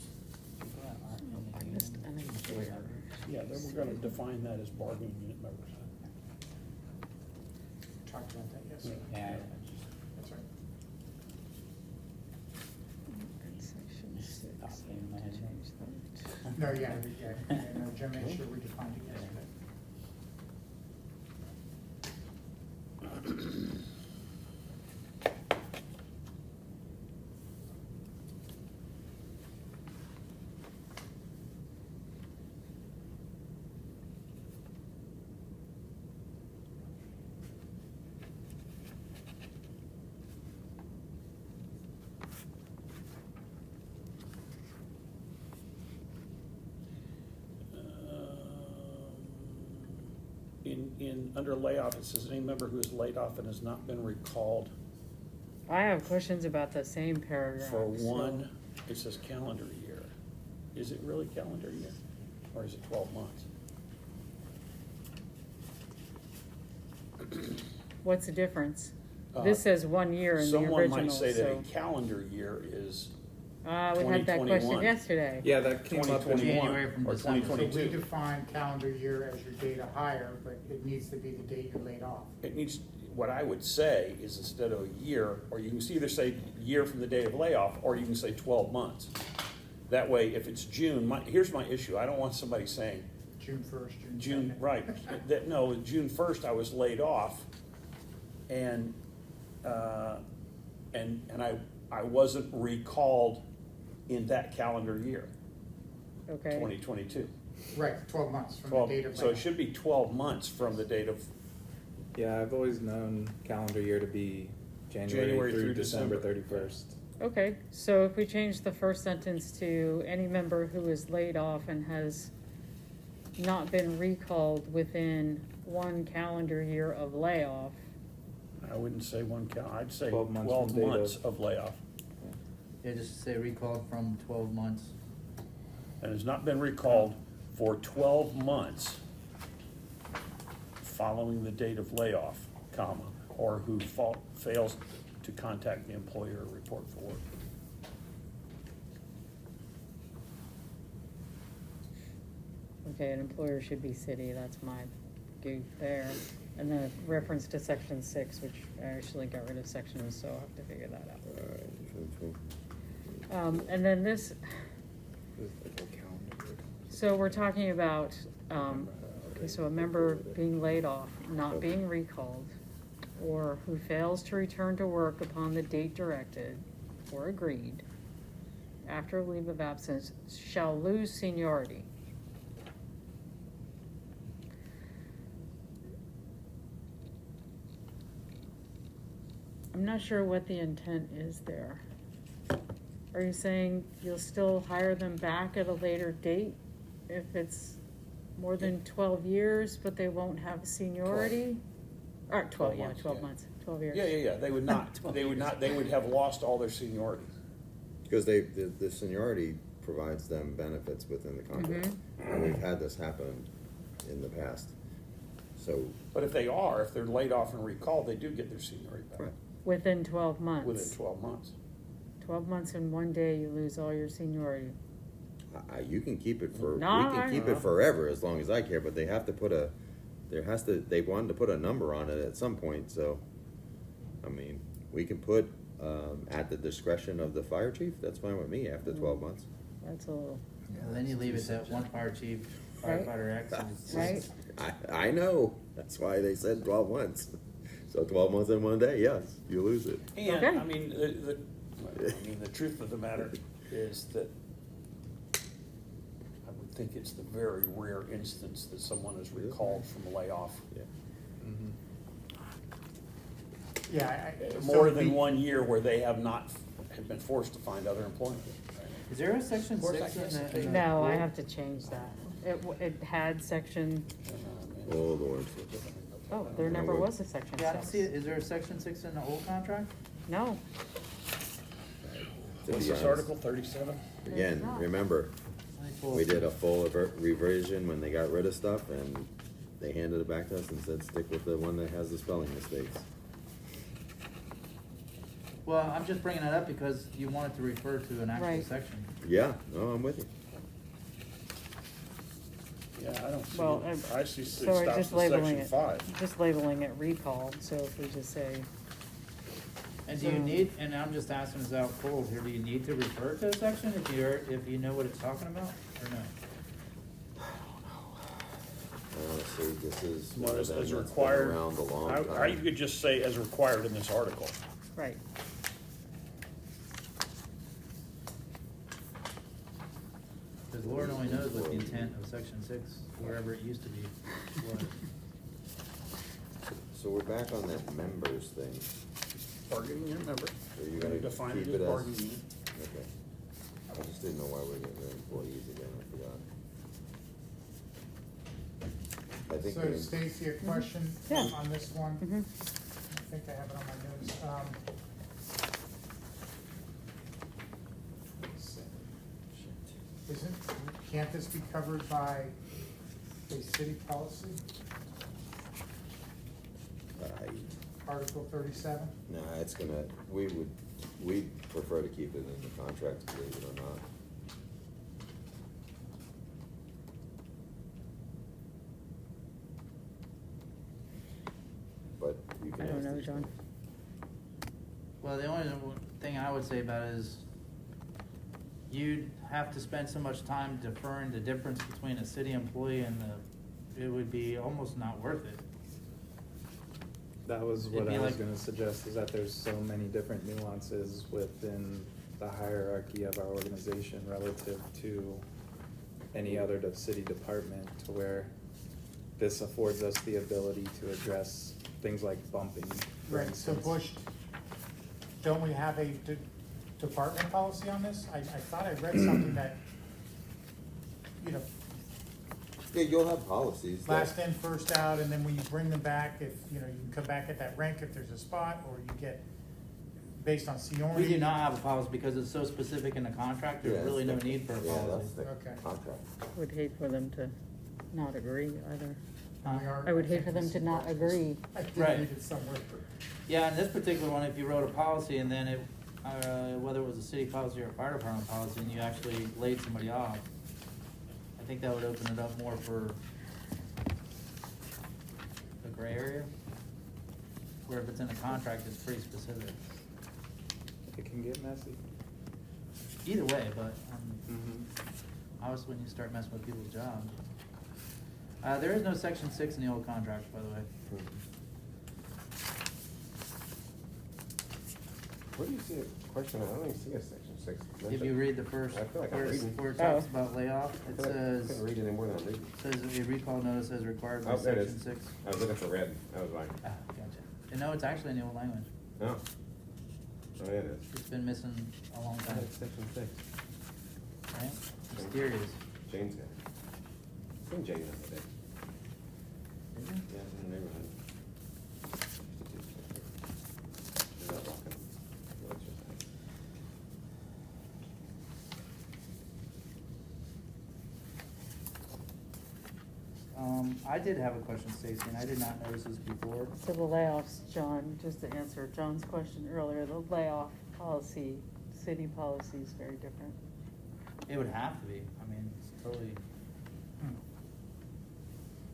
people that aren't in the I union missed an employer. Yeah, then we're gonna define that as bargaining unit members. Talked about that yesterday. Yeah, That's right. And section 6, Stop in my head. change that. No, no, Jim made sure we defined it yesterday. Under layoff, it says any member who is laid off and has not been recalled I have questions about the same paragraph. for so- one, it says calendar year. Is it really calendar year, or is it 12 months? What's the difference? This says 1 year in the original, Someone might say that so. a calendar year is We had that question 2021. yesterday. Yeah, that came up in 2021 January from or December. So we 2022. define calendar year as your date of hire, but it needs to be the date you're laid off. It needs, what I would say is instead of a year, or you can either say year from the date of layoff, or you can say 12 months. That way, if it's June, here's my issue, I don't want somebody saying, June first, June June, second. right, that, no, June 1st I was laid off, and I wasn't recalled in that calendar year, Okay, 2022. Right, 12 months from the 12, date of so it layoff. should be 12 months from the date of, Yeah, I've always known calendar year to be January January through through December December. 31st. okay, so if we change the first sentence to any member who is laid off and has not been recalled within 1 calendar year of layoff, I wouldn't say I'd say 12 months 12 from date months of- of layoff. Yeah, just say recalled from 12 months. And has not been recalled for 12 months following the date of layoff, comma, or who fails to contact the employer or report for work. okay, an employer should be city, that's my goof there. And then a reference to section 6, which I actually got rid of section, so I'll have to figure that out. And then this, so we're talking about, okay, so a member being laid off, not being recalled, or who fails to return to work upon the date directed or agreed after a leave of absence shall lose seniority. I'm not sure what the intent is there. Are you saying you'll still hire them back at a later date if it's more than 12 years, but they won't have seniority? Or 12, yeah, months, 12 yeah. months, 12 years. Yeah, they would not, 12 they would years. not, they would have lost all their seniority. Because the seniority provides them benefits within the contract. And we've had this happen in the past. So, But if they're laid off and recalled, they do get their seniority back right. Within 12 months. within 12 months. 12 months and 1 day, you lose all your seniority. You can keep it for, we No, can keep it forever as long as I care, but they have to put they wanted to put a number on it at some point, so, I mean, we can put, at the discretion of the fire chief, that's fine with me after 12 months. That's a little, Well, then you leave it that one fire chief, Right. firefighter X. is- right? I know, that's why they said 12 months. So 12 months and 1 day, yes, you lose it. And, Okay. I mean, the truth of the matter is that I would think it's the very rare instance that someone is recalled from a layoff. Yeah. Yeah. More than 1 year where they have been forced to find other employment. Is there a section Of course, 6 I guess in it the? is. No, I have to change that. It had section, Oh, Lord. oh, there never was a section 6. Yeah, I don't see it. Is there a section 6 in the old contract? No, To What's be this honest, Article 37? Again, not. remember, Let me pull we up- did a full revision when they got rid of stuff, and they handed it back to us and said, stick with the one that has the spelling mistakes. Well, I'm just bringing it up because you wanted to refer to an actual Right. section. Yeah, no, I'm with you. Yeah, I don't see well, it. I see it so we're stops just at labeling section it, 5. just labeling it recall, so if we just say, And do you need, and I'm just asking this out cold here, do you need to refer to a section if you know what it's talking about, or no? Honestly, this is Well, one of as them that's been required, around a long I time. could just say as required in this article. right, Because Lord only knows what the intent of section 6, wherever it used to be, was. So we're back on that members thing. Bargaining unit member. Are you gonna Define keep it it as as? bargaining unit. Okay. I just didn't know why we're getting rid of employees again, I forgot. I think So we- Stacy, a question Yeah. on this one? mhm. I think I have it on my notes. Can't this be covered by a city policy? Article 37? No, it's gonna, we'd prefer to keep it in the contract, believe it or not. But you can I don't ask know, these John. things. Well, the only thing I would say about it is you'd have to spend so much time deferring the difference between a city employee and it would be almost not worth it. That was It'd what be I was like- gonna suggest, is that there's so many different nuances within the hierarchy of our organization relative to any other city department, to where this affords us the ability to address things like bumping, for Right, so instance. Bush, don't we have a department policy on this? I thought I read something that, you know, Yeah, you'll have policies that. last in, first out, and then when you bring them back, if, you know, you can come back at that rank if there's a spot, or you get based on seniority. We do not have a policy because it's so specific in the contract, Yeah, there's really no that's the- need for a Yeah, policy. that's the Okay. contract. Would hate for them to not agree either. And we are- I would hate for them to not agree. I did Right. read it somewhere. Yeah, in this particular one, if you wrote a policy and then it, whether it was a city policy or a fire department policy, and you actually laid somebody off, I think that would open it up more for a gray area. Where if it's in a contract, it's pretty specific. It can get messy. Either way, but, Mm-hmm. obviously when you start messing with people's jobs. There is no section 6 in the old contract, by the way. Where do you see a question? I don't even see a section 6. If you read the first, I feel like I'm where reading. it talks Oh. about layoff, I it feel like I says. couldn't read any more than I'm reading. Says a recall notice as required by Oh, there it section is. 6. I was looking for red. I was like, Ah, gotcha. And no, it's actually in the old language. oh. Oh, yeah, it is. It's been missing a long Oh, time, it's section 6. right? Mysterious. Jane's got it. Seen Jane the other day. Yeah, in the neighborhood. They're not walking. Well, it's just like- I did have a question, Stacy, and I did not notice this before. So the layoffs, John, just to answer John's question earlier, the layoff policy, city policy is very different. It would have to be, I mean, it's totally. Hmm.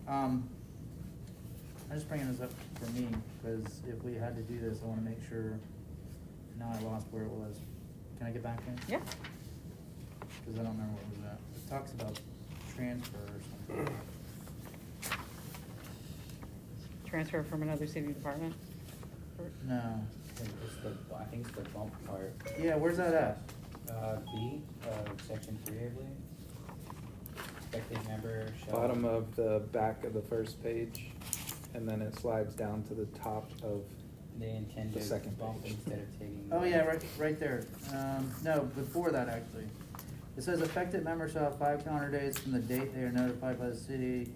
I'm just bringing this up for me, because if we had to do this, I wanna make sure, now I lost where it was. Can I get back in? Yeah. Cause I don't remember what it was at. It talks about transfer or something. Transfer from another city department? Or- No. It's the, I think it's the bump part. Yeah, where's that at? B, section 3, I believe. Expected member shall. Bottom of the back of the first page, and then it slides down to the top of, They intend the to second bump page. instead of taking. Oh, yeah, right there. No, before that, actually. It says affected members shall have 5 calendar days from the date they are notified by the city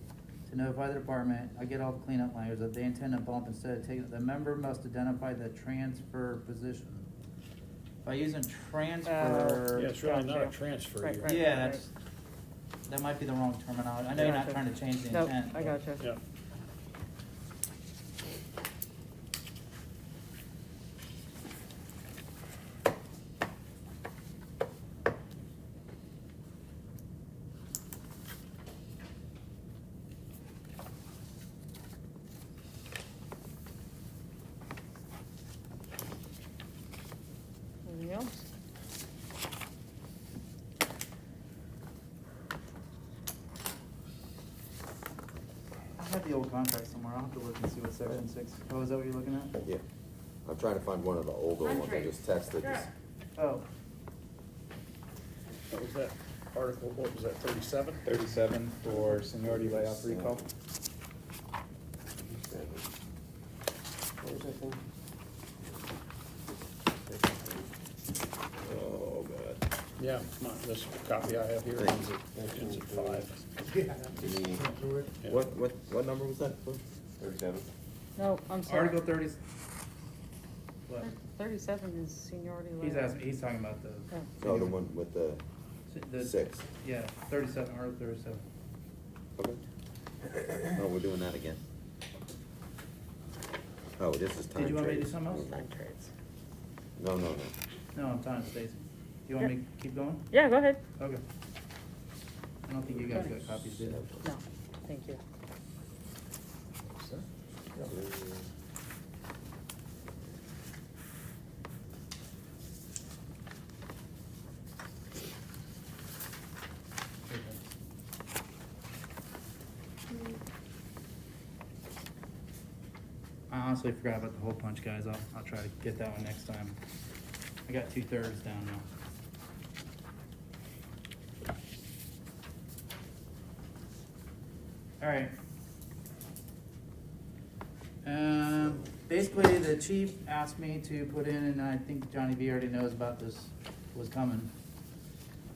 to notify the department. I get all the cleanup language that they intend to bump instead of taking, the member must identify the transfer position. By using transfer. Yeah, it's really not a Gotcha. transfer Right, here. right. Yeah, that might be the wrong terminology. I know you're not Gotcha. trying to change the Nope, intent. I but- gotcha. Yeah. Anything else? I have the old contract somewhere. I'll have to look and see what section 6. Oh, is that what you're looking at? Yeah. I'm trying to find one of the older ones I just tested. Oh, What was that article, what was that, 37? 37 for seniority layoff recall. What was that thing? Oh, God. Yeah, this copy I have here ends at 5. Yeah, that just Me. went through it. Yeah. What number was that? 37. No, I'm sorry. Article 30. What? 37 is seniority He's layoff. asking, he's talking about the. Oh. No, the one with the the 6. Yeah, 37, Article 37. Okay. Oh, we're doing that again. Oh, this is time Did you want me to do trades. something else? Time trades. No. No, I'm talking to Stacy. Do you want me to keep going? Yeah, go ahead. Okay. I don't think you guys got copies, did you? No, thank you. I honestly forgot about the hole punch, guys. I'll try to get that one next time. I got 2/3 down now. All right. Basically, the chief asked me to put in, and I think Johnny V already knows about this, was coming.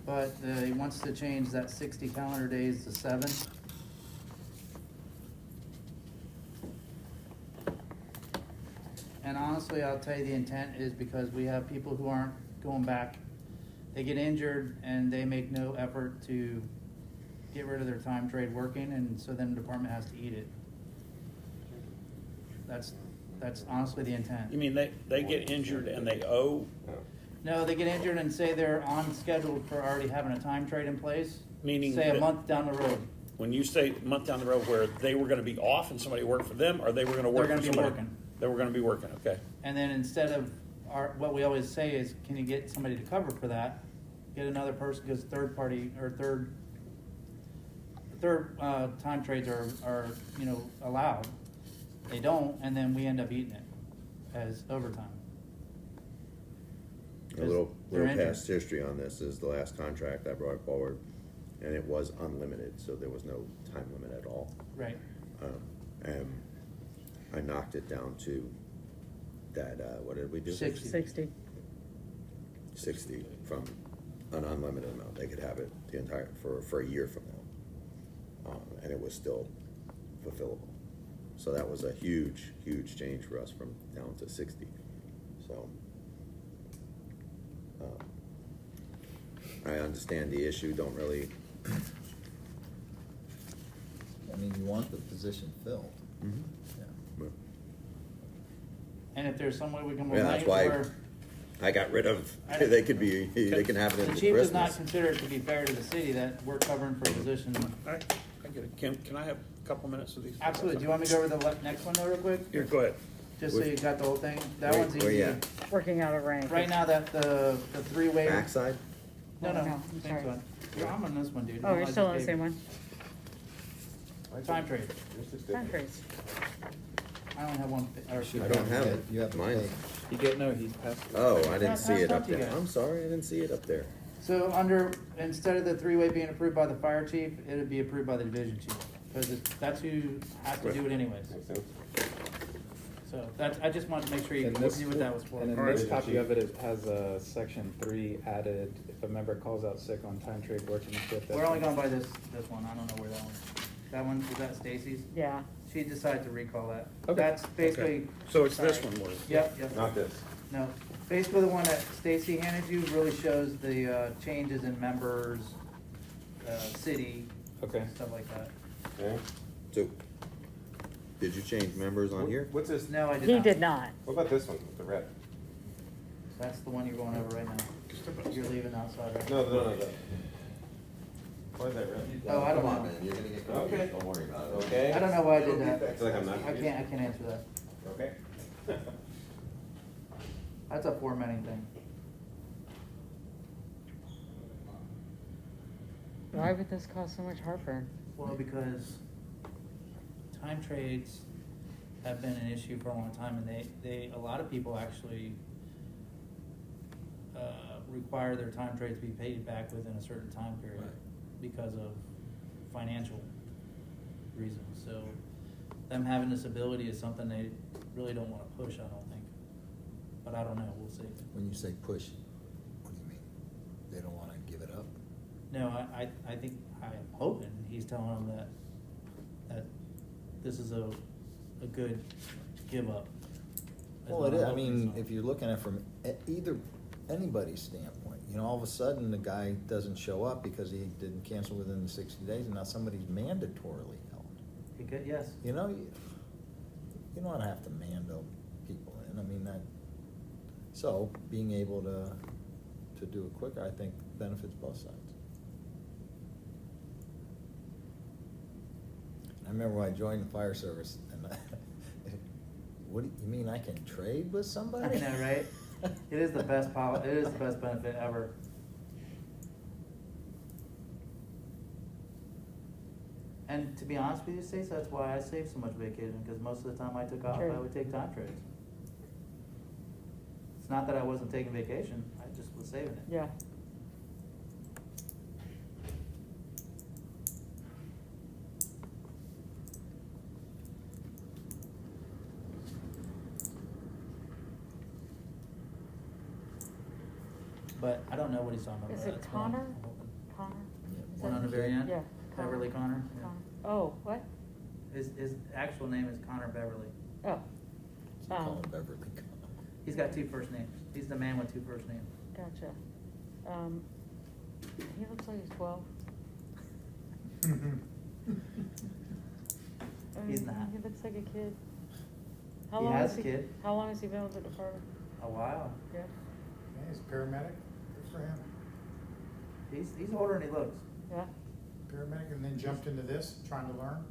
But he wants to change that 60 calendar days to 7. And honestly, I'll tell you, the intent is because we have people who aren't going back. They get injured and they make no effort to get rid of their time trade working, and so then the department has to eat it. That's honestly the intent. You mean they get injured and they owe? No, they get injured and say they're on schedule for already having a time trade in place. Meaning say a that- month down the road. When you say a month down the road where they were gonna be off and somebody worked for them, or they were gonna work They're for gonna be somebody? working. They were gonna be working, okay. And then instead of what we always say is, can you get somebody to cover for that? Get another person, because third time trades are allowed. They don't, and then we end up eating it as overtime. A little They're injured. past history on this is the last contract I brought forward, and it was unlimited, so there was no time limit at all. Right. And I knocked it down to that, what did we do? 60. 60. 60 from an unlimited amount. They could have it the entire, for a year from now. And it was still fulfillable. So that was a huge, huge change for us from down to 60. So, I understand the issue, don't really. I mean, you want the position filled. Yeah. And if there's some way we can Yeah, that's arrange why where I got rid of, they can be, they can have it the into chief does not Christmas. consider it to be fair to the city that we're covering for a position. I get it. Can I have a couple minutes of these? Absolutely. Do you want me to go over the next one though real quick? Here, go ahead. Just so you got the whole thing? That Where- one's where easy. you at? Working out a rank. Right now, that the three-way. Backside? No, Oh, no, same I'm sorry. one. I'm on this one, dude. Oh, you're still on the same one? Time trade. Time trades. I don't have one, or I don't have it. You have to Mine. pay. You get, no, he's passed. Oh, I Not didn't see it passed up out to you there. guys. I'm sorry, I didn't see it up there. So instead of the three-way being approved by the fire chief, it'd be approved by the division chief. Because that's who has to do it anyways. Makes sense. So I just wanted to make sure you And this- knew what that was for. And in Alright. this copy of it, it has section 3 added, if a member calls out sick on time trade working shift. We're only going by this one. I don't know where that one. That one, is that Stacy's? Yeah. She decided to recall that. Okay. That's basically. Okay. So it's this sorry. one, Warren? Yep. Not this. No, basically the one that Stacy handed you really shows the changes in members, city, Okay. stuff like that. Okay. So, did you change members on here? What's this? No, I did He not. did not. What about this one with the red? That's the one you're going over right now. You're leaving outside, right? No. Why is that red? Oh, I don't Come on, know. man, you're gonna get Okay. confused, don't worry about it. Okay. I don't know why I did that. I feel like I'm not I can't answer that. Okay. That's a formatting thing. Why would this cause so much heartburn? Well, because time trades have been an issue for a long time, and a lot of people actually require their time trades to be paid back within a certain time period because of financial reasons. So them having this ability is something they really don't want to push, I don't think. But I don't know, we'll see. When you say push, what do you mean? They don't wanna give it up? No, I think, I'm hoping he's telling them that this is a good give up. That's Well, what it is, I'm I hoping mean, so. if you're looking at it from anybody's standpoint, all of a sudden the guy doesn't show up because he didn't cancel within the 60 days, and now somebody's mandatorily held. He could, yes. you don't have to man-bill people in, I mean, so being able to do it quicker, I think benefits both sides. I remember when I joined the fire service, and what do you mean I can trade with somebody? I know, right? It is the best it is the best benefit ever. And to be honest with you, Stace, that's why I saved so much vacation, because most of the time I took off, True. I would take time trades. It's not that I wasn't taking vacation, I just was saving it. Yeah. But I don't know what he's talking about. Is it That's what I'm Connor? hoping. Connor? Yeah. Is One that- on the very end? Yeah. Beverly Connor? Yeah. Connor. Oh, what? His actual name is Connor Beverly. Oh. So call Um, him Beverly Connor. He's got two first names. He's the man with two first names. Gotcha. He looks like he's 12. He's not. He looks like a kid. How He long has has a kid. How long has he been with the department? A while. Yeah. Yeah, he's a paramedic, good for him. He's older than he looks. Yeah. Paramedic, and then jumped into this, trying to learn.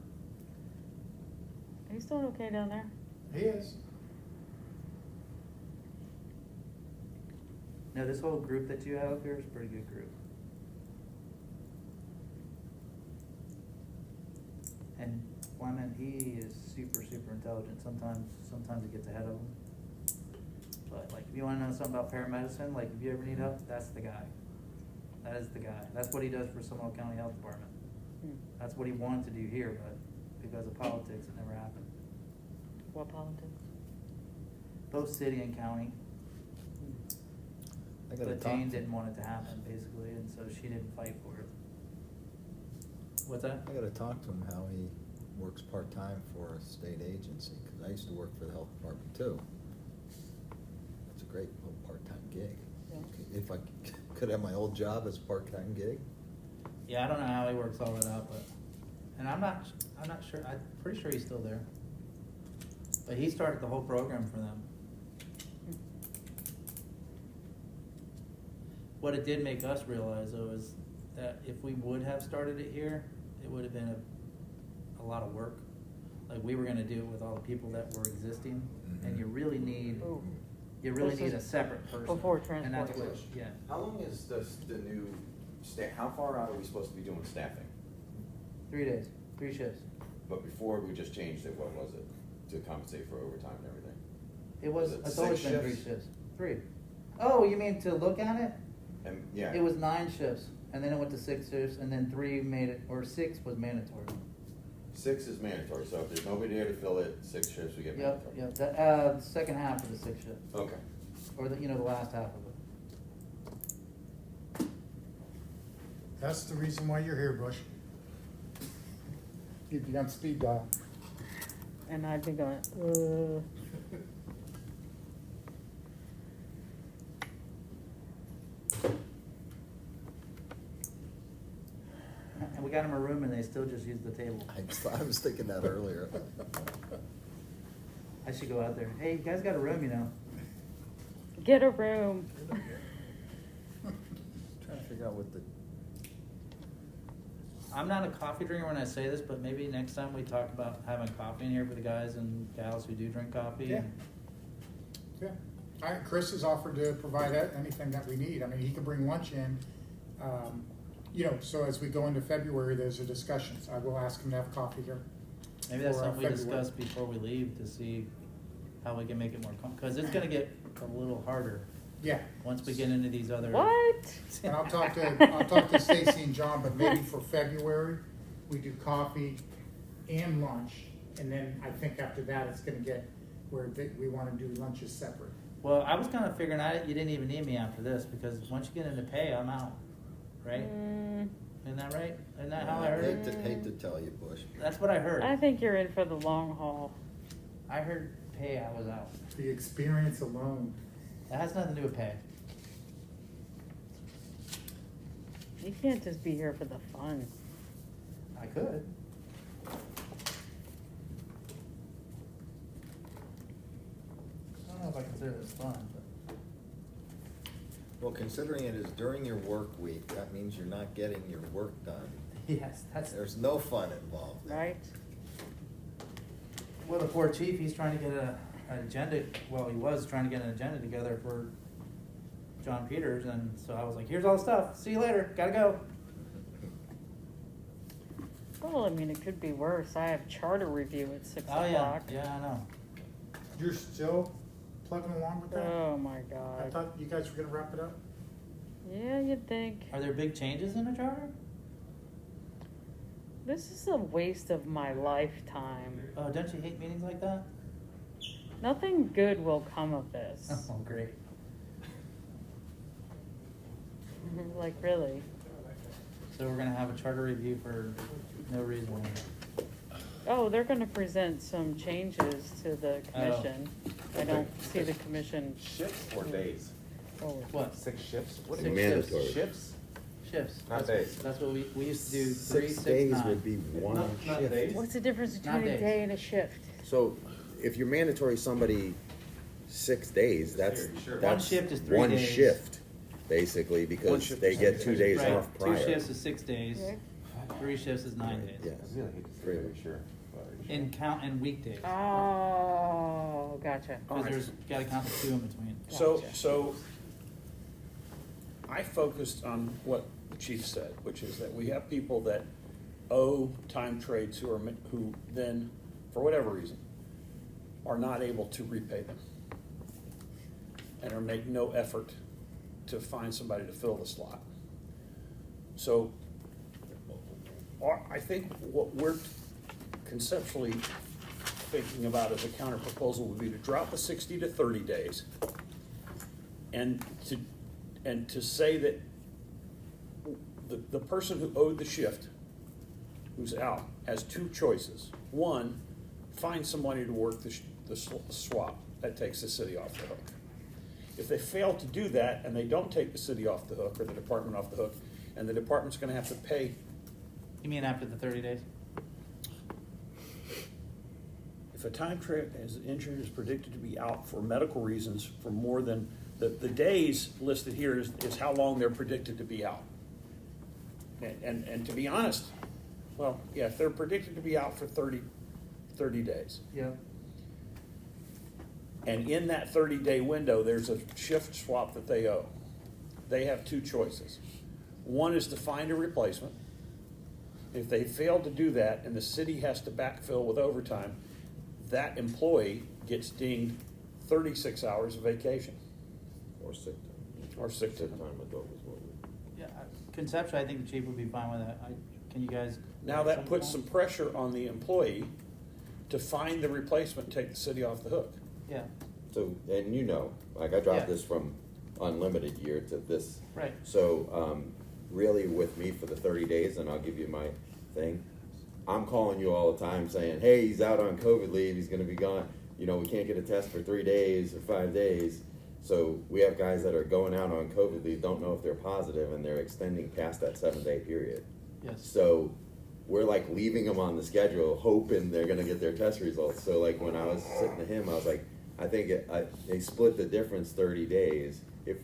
He's doing okay down there. He is. No, this whole group that you have up here is a pretty good group. And Clement, he is super, super intelligent. Sometimes he gets ahead of them. But like, if you wanna know something about paramedicine, like if you ever need help, that's the guy. That is the guy. That's what he does for Seminole County Health Department. Hmm. That's what he wanted to do here, but because of politics, it never happened. What politics? Both city and county. I gotta But talk Jane to didn't him. want it to happen, basically, and so she didn't fight for it. What's that? I gotta talk to him how he works part-time for a state agency, cause I used to work for the health department too. It's a great little part-time gig. Yeah. If I could have my old job as a part-time gig, Yeah, I don't know how he works all that out, but, and I'm not sure, I'm pretty sure he's still there. But he started the whole program for them. What it did make us realize though is that if we would have started it here, it would have been a lot of work. Like we were gonna do it with all the people that were existing, and you really need, Ooh. you really This need is a separate person. before And that's transport. what, yeah. How long is the new how far out are we supposed to be doing staffing? 3 days, 3 shifts. But before we just changed it, what was it? To compensate for overtime and everything? It was, Was it it's always 6 been 3 shifts? shifts. 3. Oh, you mean to look at it? And, yeah. It was 9 shifts, and then it went to 6 shifts, and then 3 made it, or 6 was mandatory. 6 is mandatory, so if there's nobody there to fill it, 6 shifts we get Yep, mandatory. yep, the second half of the 6 shift, Okay. or the last half of it. That's the reason why you're here, Bush. Keep you on speed dial. And I'd be going, And we got them a room, and they still just use the table. I was thinking that earlier. I should go out there. Hey, you guys got a room, you know? get a room. Trying to figure out what the, I'm not a coffee drinker when I say this, but maybe next time we talk about having coffee in here for the guys and gals who do drink coffee. Yeah. Yeah. Chris has offered to provide anything that we need. I mean, he can bring lunch in. So as we go into February, there's a discussion. So I will ask him to have coffee here. Maybe that's for, something we February. discuss before we leave to see how we can make it more because it's gonna get a little harder Yeah. once we get into these other. What? And I'll talk to Stacy and John, but maybe for February, we do coffee and lunch. And then I think after that, it's gonna get where we wanna do lunches separate. Well, I was kind of figuring out you didn't even need me after this because once you get into pay, I'm out, right? Isn't that right? Isn't that how I heard it? hate to tell you, Bush. That's what I heard. I think you're in for the long haul. I heard pay, I was out. The experience alone. That has nothing to do with pay. You can't just be here for the fun. I could. consider this fun, but. Well, considering it is during your work week, that means you're not getting your work done. Yes, that's. There's no fun involved. Right? Well, the poor chief, he's trying to get an agenda, well, he was trying to get an agenda together for John Peters, and so I was like, here's all the stuff, see you later, gotta go. Well, I mean, it could be worse. I have charter review at 6 Oh, yeah, o'clock. yeah, I know. You're still plugging along with that? Oh, my I God. thought you guys were gonna wrap it up. Yeah, you'd think. Are there big changes in the charter? This is a waste of my lifetime. Oh, don't you hate meetings like that? Nothing good will come of this. Oh, great. Like, really. So we're gonna have a charter review for no reason. Oh, they're gonna present some changes to the commission. I don't see the commission Shifts or days? forward. What? 6 shifts? What Six is Mandatory. Shifts? Shifts. Not That's- days. That's what we used to do, 3, 6 6, days 9. would be one Not shift. days. What's the difference Not between a days. day and a shift? So if you're mandatory somebody 6 days, that's, Sure. that's One shift is 3 one days. shift, basically, One because shift they is get 3 2 days. days Right, off prior. 2 shifts is 6 days, Okay. 3 shifts is 9 days. Yeah. I really hate to say Really? it, sure. but- In count and weekdays, Oh, gotcha. because there's, gotta count the 2 in between. So I focused on what the chief said, which is that we have people that owe time trades who then, for whatever reason, are not able to repay them. And are make no effort to find somebody to fill the slot. So, I think what we're conceptually thinking about as a counter proposal would be to drop the 60 to 30 days. And to say that the person who owed the shift, who's out, has 2 choices. One, find somebody to work the swap. That takes the city off the hook. If they fail to do that and they don't take the city off the hook or the department off the hook, and the department's gonna have to pay, You mean after the 30 days? if a time trade is injured is predicted to be out for medical reasons for more than, the days listed here is how long they're predicted to be out. And to be honest, well, yeah, if they're predicted to be out for 30 days, Yeah. and in that 30-day window, there's a shift swap that they owe, they have 2 choices. One is to find a replacement. If they fail to do that and the city has to backfill with overtime, that employee gets dinged 36 hours of vacation Or sick time. or sick Sick time. time I thought was what we. Yeah, conceptually, I think the chief would be fine with that. Can you guys? Now that puts some pressure on the employee to find the replacement and take the city off the hook. Yeah, So, and you know, like I dropped Yeah. this from unlimited year to this. right. So, really with me for the 30 days, and I'll give you my thing, I'm calling you all the time saying, hey, he's out on COVID leave, he's gonna be gone. You know, we can't get a test for 3 days or 5 days. So we have guys that are going out on COVID leave, don't know if they're positive, and they're extending past that 7-day period. Yes. So we're like leaving them on the schedule, hoping they're gonna get their test results. So like when I was sitting to him, I was like, I think they split the difference 30 days. If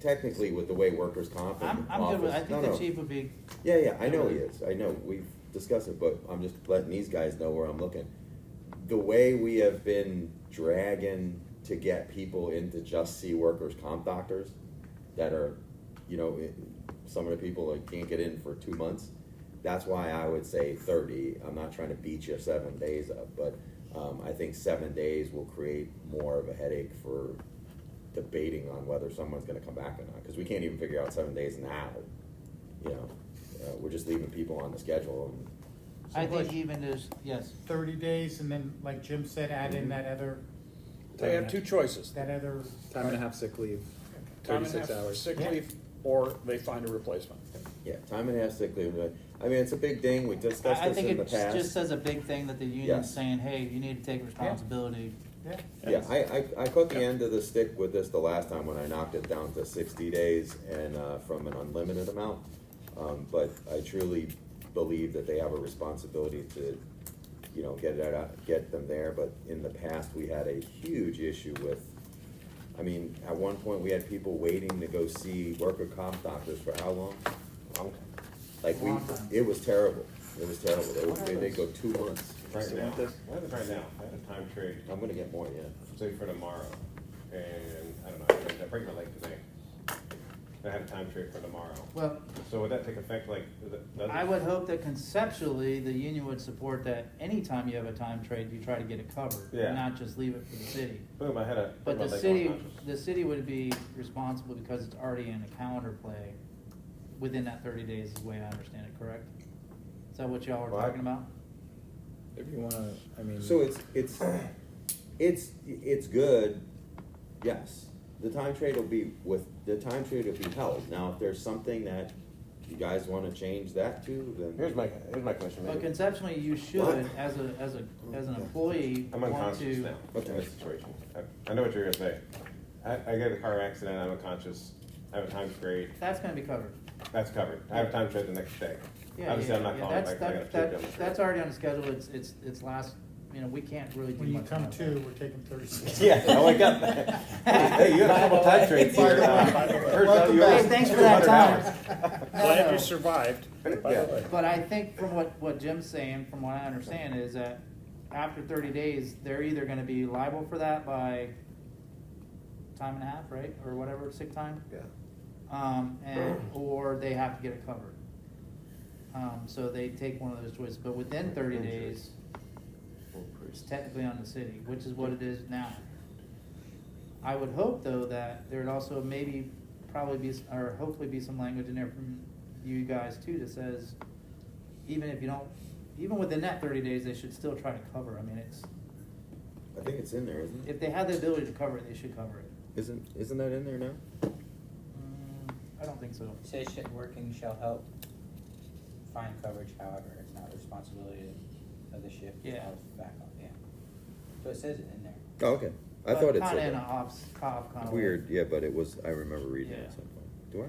technically with the way workers' comp and I'm good with, I office- think no, the no. chief would be, Yeah, I know he is. I know, we've discussed it, but I'm just letting these guys know where I'm looking. The way we have been dragging to get people in to just see workers' comp doctors that are, you know, some of the people like can't get in for 2 months. That's why I would say 30. I'm not trying to beat you 7 days up, but I think 7 days will create more of a headache for debating on whether someone's gonna come back or not, because we can't even figure out 7 days now. You know, we're just leaving people on the schedule. And I think like- even just, yes, 30 days, and then, like Jim said, add in that other, They have 2 choices. that other. Time and a half sick leave, Time and a 36 half hours. sick Yeah. leave, or they find a replacement. yeah, time and a half sick leave. I mean, it's a big thing. We discussed I this think in the it past. just says a big thing that the union's Yes. saying, hey, you need to take responsibility. Yeah, Yeah, I caught the end of the stick with this the last time when I knocked it down to 60 days and from an unlimited amount. But I truly believe that they have a responsibility to, you know, get them there. But in the past, we had a huge issue with I mean, at one point, we had people waiting to go see worker comp doctors for how long? Long Like, Long time. it was terrible. It was terrible. They go 2 months. Right Still now, want this? what happens right now? I had a time trade, I'm gonna get more, yeah. say for tomorrow, and I don't know, I break my leg today. I had a time trade for tomorrow. Well, So would that take effect like, does it? I would hope that conceptually, the union would support that anytime you have a time trade, you try to get it covered. Yeah. And not just leave it for the city. Boom, I had a. But my the leg city, unconscious. the city would be responsible because it's already in a calendar play within that 30 days is the way I understand it, correct? Is that what y'all were Well, I- talking about? If you wanna, I mean. So it's good, yes. The time trade will be held. Now, if there's something that you guys wanna change that to, then. Here's my question, But maybe. conceptually, you should, What? as an employee, I'm want unconscious to. now Okay. in this situation. I know what you're gonna say. I get a car accident, I'm unconscious, I have a time trade, That's gonna be covered. that's covered. I have a time trade the next day. Yeah, Obviously, I'm not calling that's, back, 'cause I got a trip down the street. that's already on the schedule, it's last, we can't really do When you much come about to, that. we're taking 36. Yeah, I wake up. Hey, you had a couple time trades here. Welcome back. Hey, thanks for that time. No, Glad no. you survived, by the way. But I think from what Jim's saying, from what I understand, is that after 30 days, they're either gonna be liable for that by time and a half, right, or whatever, sick time? Yeah. Or they have to get it covered. So they take one of those choices, but within 30 days, it's technically on the city, which is what it is now. I would hope, though, that there'd also probably be, or hopefully be some language in there from you guys too that says, even within that 30 days, they should still try to cover. I mean, I think it's in there, isn't it? if they have the ability to cover it, they should cover it. Isn't that in there now? I don't think so. It says shift working shall help find coverage, however, it's not the responsibility of the shift. Yeah. Back on, yeah. So it says it in there. Oh, okay. I thought it Kind of said in a that. cop kind of Weird, yeah, but it was, I remember reading it Yeah. at some point. Do I?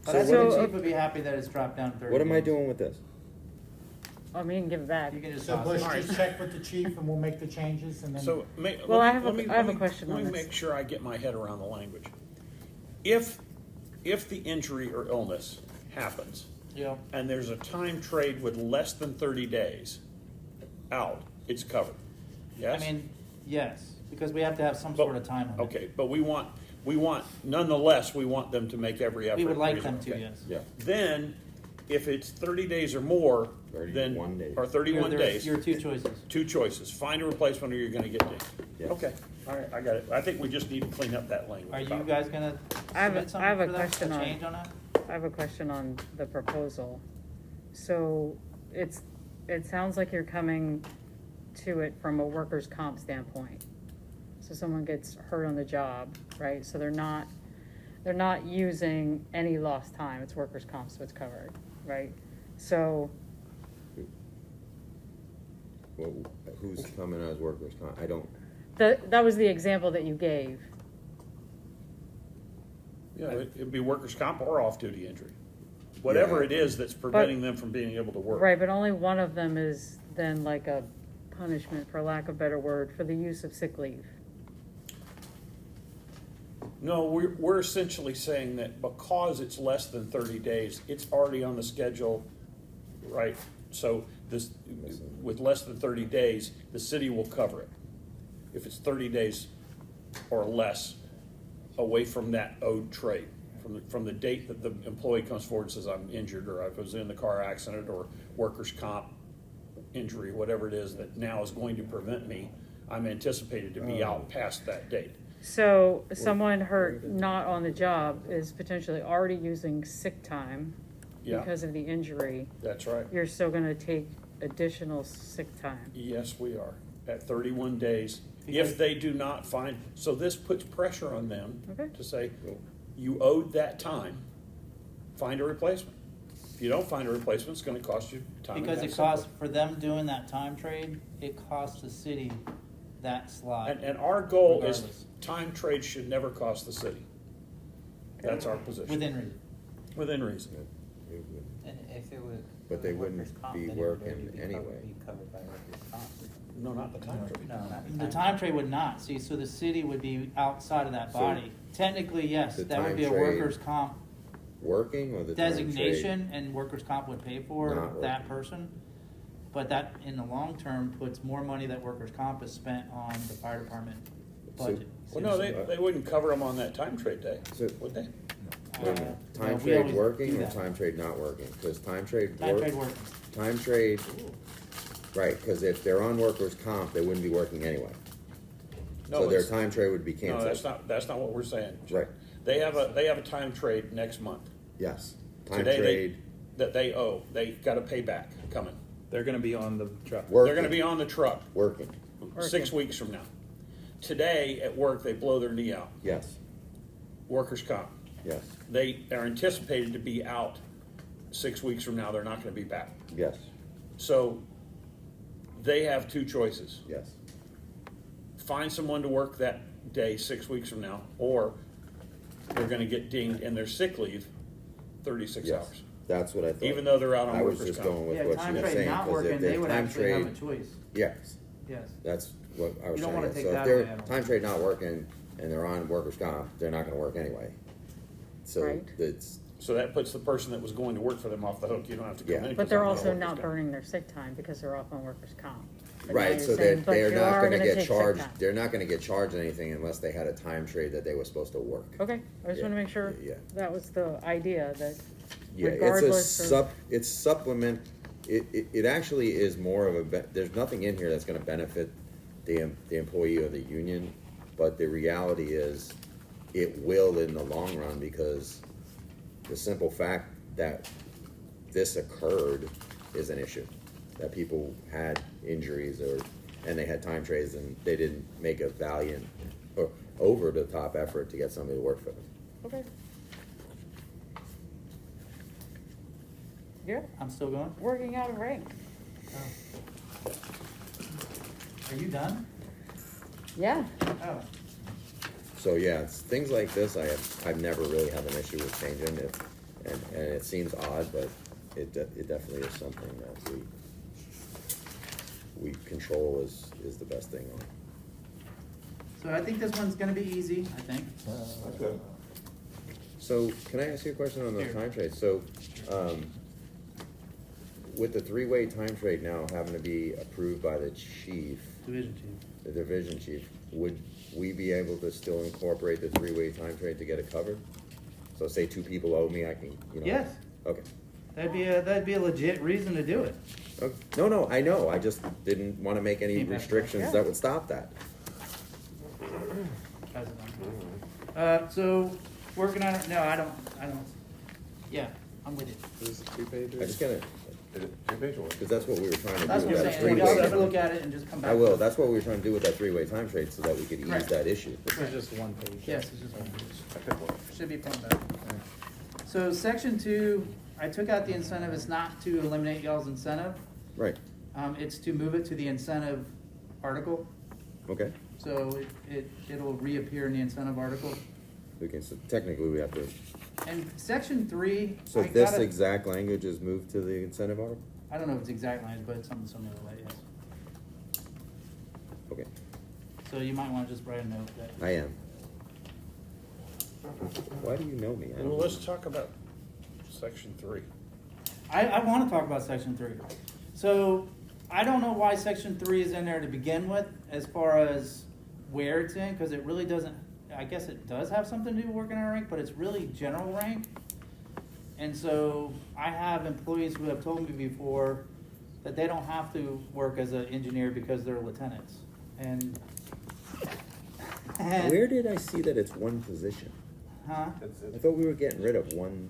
But I So think what the is- chief would be happy that it's dropped down 30 What am I days. doing with this? I mean, give it back. You can just So toss Bush, it. just check with the chief and we'll make the changes and then. So, Well, I have a question on Let me this. make sure I get my head around the language. If the injury or illness happens, Yeah. and there's a time trade with less than 30 days out, it's covered. Yes? I mean, yes, because we have to have some But- sort of time limit. Okay, but we want, nonetheless, we want them to make every effort. We would like them reasonable. to, Okay. yes. Yeah. Then, if it's 30 days or more, then. 31 days. Or 31 days. Your two choices. Two choices, find a replacement or you're gonna get dinged. Yes. Okay, all right, I got it. I think we just need to clean up that language. Are you guys gonna I have submit a something for that, question a on- change on that? I have a question on the proposal. So it sounds like you're coming to it from a workers' comp standpoint. So someone gets hurt on the job, right? So they're not using any lost time. It's workers' comp, so it's covered, right? So, Well, who's coming as workers' comp? I don't, that was the example that you gave. Yeah, it'd be workers' comp or off-duty injury. Whatever Yeah. it is that's preventing them from being able to work. Right, but only one of them is then like a punishment, for lack of a better word, for the use of sick leave. No, we're essentially saying that because it's less than 30 days, it's already on the schedule, right? So with less than 30 days, the city will cover it. If it's 30 days or less away from that owed trade, from the date that the employee comes forward and says, I'm injured, or I was in the car accident, or workers' comp injury, whatever it is that now is going to prevent me, I'm anticipated to be out past that date. So someone hurt not on the job is potentially already using sick time Yeah. because of the injury. That's right. You're still gonna take additional sick time. Yes, we are, at 31 days. Because- If they do not find, so this puts pressure on them Okay. to say, you owed that time, find a replacement. If you don't find a replacement, it's gonna cost you time and a Because half it costs, simply. for them doing that time trade, it costs the city that slot. And our goal is, Regardless. time trade should never cost the city. That's our position. Within reason. Within reason. it would. And if it was. But they workers' wouldn't comp, be then it would working be anyway. Be covered by workers' comp. No, not the time trade. No, not The time trade would not, see, so the city would be outside of that So, body. Technically, yes, the that would time be a trade workers' comp Working or the time trade? designation, and workers' comp would pay for Not that working. person. But that, in the long term, puts more money that workers' comp is spent on the fire department So- budget. Well, no, they wouldn't cover them on that time trade day, So- would they? Wait a minute. No, Time we trade always working do or that. time trade not working? Because time trade Time trade work, working. time trade, right, because if they're on workers' comp, they wouldn't be working anyway. No, So their it's- time trade would be No, canceled. that's not what we're saying. Right. They have a time trade next month. Yes, time Today trade, that they owe, they got a payback coming. They're gonna be on the truck. working. They're gonna be on the truck Working, 6 weeks from now. Today, at work, they blow their knee out, yes, workers' comp. yes, They are anticipated to be out 6 weeks from now, they're not gonna be back. yes, So, they have two choices. yes, Find someone to work that day 6 weeks from now, or they're gonna get dinged in their sick leave 36 yes. hours. That's what I thought. Even though they're out on I was workers' just comp. going with Yeah, what time she was trade saying, not because working, if they they're would time actually have a trade, choice, yes, yes. that's what I was You don't trying wanna to take get. So if that they're away, I don't time think. trade not working and they're on workers' comp, they're not gonna work anyway. So Right. it's, So that puts the person that was going to work for them off the hook. You don't have to come Yeah. in. But 'cause they're I'm also workers' not comp. burning their sick time because they're off on workers' comp. But now right, you're so saying, that but they're you not are gonna gonna get take sick charged, time. they're not gonna get charged anything unless they had a time trade that they were supposed to work. Okay, I just Yeah, wanna make sure yeah. that was the idea, that Yeah, it's a regardless of. it's supplement, it actually is more of there's nothing in here that's gonna benefit the employee or the union, but the reality is, it will in the long run, because the simple fact that this occurred is an issue. That people had injuries and they had time trades and they didn't make a valiant or over the top effort to get somebody to work for them. Okay. You're I'm still going? working out of rank. Are you done? Yeah, Oh. So yeah, it's things like this I've never really had an issue with changing it, and it seems odd, but it definitely is something that we control is the best thing on it. So I think this one's gonna be easy, I think. That's good. So can I ask you a question on the Sure. time trade? So with the three-way time trade now having to be approved by the chief, Division chief. the division chief, would we be able to still incorporate the three-way time trade to get it covered? So say two people owe me, I can, Yes, Okay. that'd be a legit reason to do it. Okay. No, I know, I just didn't wanna make any Feedback. restrictions Yeah. that would stop that. So, working on it, no, I don't, yeah, I'm with you. This is 2 pages. I just gotta, Is it 2 page or what? cause that's what we were trying to do That's what with I'm that saying, y'all three-way. have to look at it and just come back. I will, that's what we were trying to do with that three-way time trade, so that we could ease Right. that issue. This is just 1 page. Yes, it's just one page. I picked one. Should be front back. So section 2, I took out the incentive, it's not to eliminate y'all's incentive, Right, it's to move it to the incentive article. okay, So it'll reappear in the incentive article. okay, so technically we have to, And section 3, so I this gotta- exact language is moved to the incentive article? I don't know if it's exact language, but it's something similar to that, yes. Okay, So you might wanna just write a note that. I am. Why do you know me? I don't Well, know. let's talk about section 3. I wanna talk about section 3. So, I don't know why section 3 is in there to begin with, as far as where it's in, cause it really doesn't, I guess it does have something to do with working on rank, but it's really general rank. And so, I have employees who have told me before that they don't have to work as an engineer because they're lieutenants, and. Where did I see that it's one position? Huh? I thought we were getting rid of one,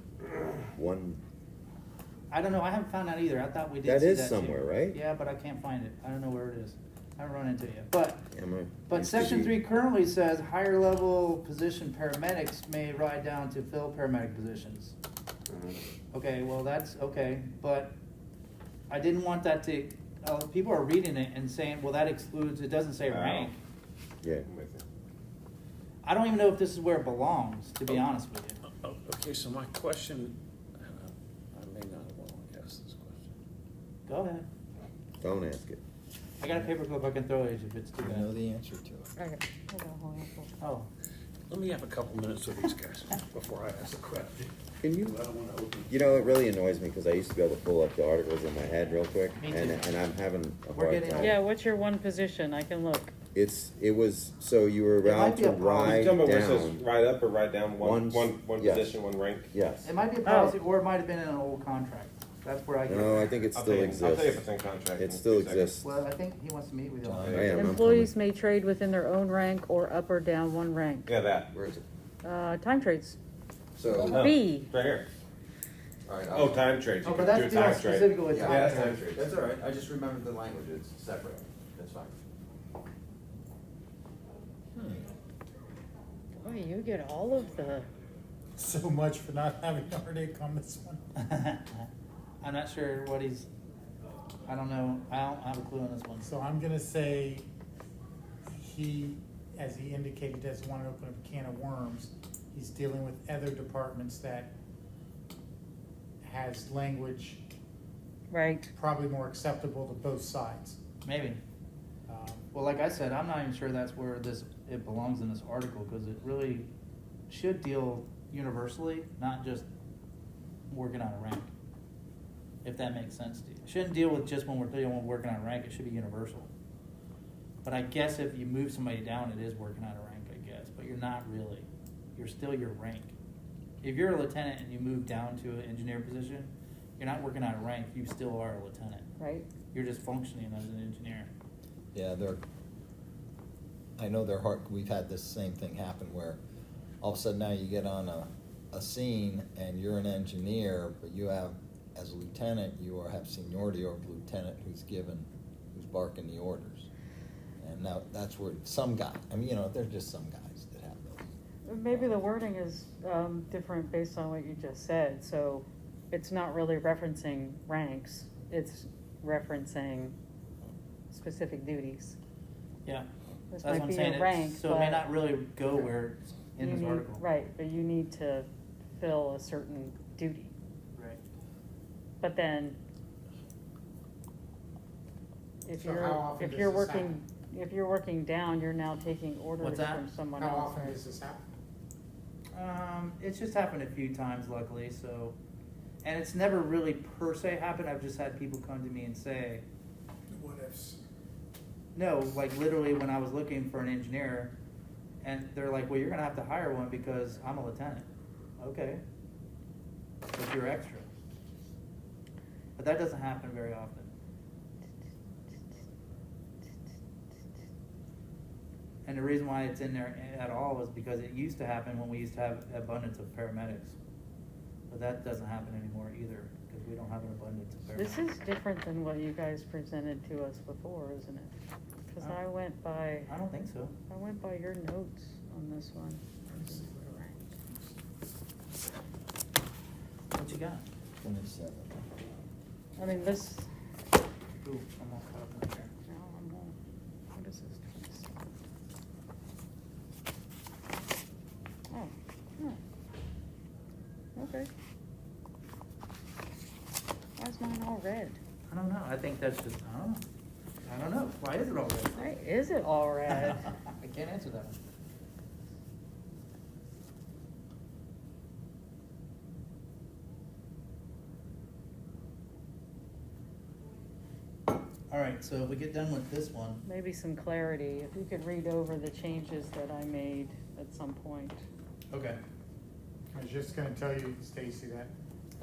I don't know, I haven't found out either, I thought we did That see is that too. somewhere, right? Yeah, but I can't find it, I don't know where it is, I haven't run into it yet, but, am I? but used to section be- 3 currently says higher level position paramedics may ride down to fill paramedic positions. Okay, well, that's, okay, but I didn't want that to, people are reading it and saying, well, that excludes, it doesn't say Wow. rank. Yeah, I'm with you. I don't even know if this is where it belongs, to be honest with you. Okay, so my question, I may not want to ask this question. Go ahead. don't ask it. I got a paperclip I can throw at you if it's too You know bad. the answer to it. Okay, hold on, hold on. Oh, Let me have a couple minutes with these guys before I ask a question. Can you, I don't wanna open. you know, it really annoys me because I used to be able to pull up the articles in my head real quick, Me too. and I'm having a We're hard getting- time. Yeah, what's your one position? I can look. It was, so you were It might allowed be to a policy. ride You tell me where it says down. ride up or ride down, one Yes. position, one rank? Yes. it might be a policy, or it might have been in an old contract. That's where I get. No, I think it I'll still tell you- I'll tell you if it's exists. in contract. It in still 2 seconds. exists. Well, I think he wants to meet with you. John. on I it. am, I'm Employees coming. may trade within their own rank or up or down one rank. Yeah, that. Where is it? Time trades. So, Oh, B. Right here. all right. Oh, time trades. Oh, You but can that's do a dealing time trade. specifically with Yeah, time that's trades. time trades. That's all right, I just remembered the language, it's separate, that's fine. Boy, you get all of the, So much for not having a heartache on this one. I'm not sure what he's, I don't know, I don't have a clue on this one. So I'm gonna say he, as he indicated, doesn't wanna open up a can of worms. He's dealing with other departments that has language right, probably more acceptable to both sides. Maybe. Um, Well, like I said, I'm not even sure that's where it belongs in this article, because it really should deal universally, not just working on a rank. If that makes sense to you. It shouldn't deal with just when we're dealing with working on a rank, it should be universal. But I guess if you move somebody down, it is working on a rank, I guess, but you're not really. You're still your rank. If you're a lieutenant and you move down to an engineer position, you're not working on a rank, you still are a lieutenant. right? You're just functioning as an engineer. Yeah, I know they're hard, we've had this same thing happen where all of a sudden now you get on a scene and you're an engineer, but you have, as a lieutenant, have seniority over the lieutenant who's barking the orders. And now that's where some guy, they're just some guys that have those. Maybe the wording is different based on what you just said, so it's not really referencing ranks, it's referencing specific duties. Yeah. This That's might what I'm be saying. a rank, So it may but not really go where it's in you this need- article. Right, but you need to fill a certain duty. Right. But then, if So how you're, often if does you're this working, happen? if you're working down, you're now taking orders What's that? from someone How else. often right? does this happen? It's just happened a few times, luckily, so, and it's never really per se happened, I've just had people come to me and say, What ifs? no, like literally when I was looking for an engineer, and they're like, well, you're gonna have to hire one because I'm a lieutenant. Okay. But you're extra. But that doesn't happen very often. And the reason why it's in there at all is because it used to happen when we used to have abundance of paramedics. But that doesn't happen anymore either, because we don't have an abundance of paramedics. This is different than what you guys presented to us before, isn't it? Cause I went by, I don't think so. I went by your notes on this one. What you got? 27. I mean, this, Ooh, I'm all caught up in there. no, I'm on, what is this, 27? Oh, okay. Why is mine all red? I don't know, I think that's just, I don't know, why is it all red? Why is it all red? I can't answer that one. All right, so if we get done with this one, Maybe some clarity, if you could read over the changes that I made at some point. okay. I was just gonna tell you, Stacy, that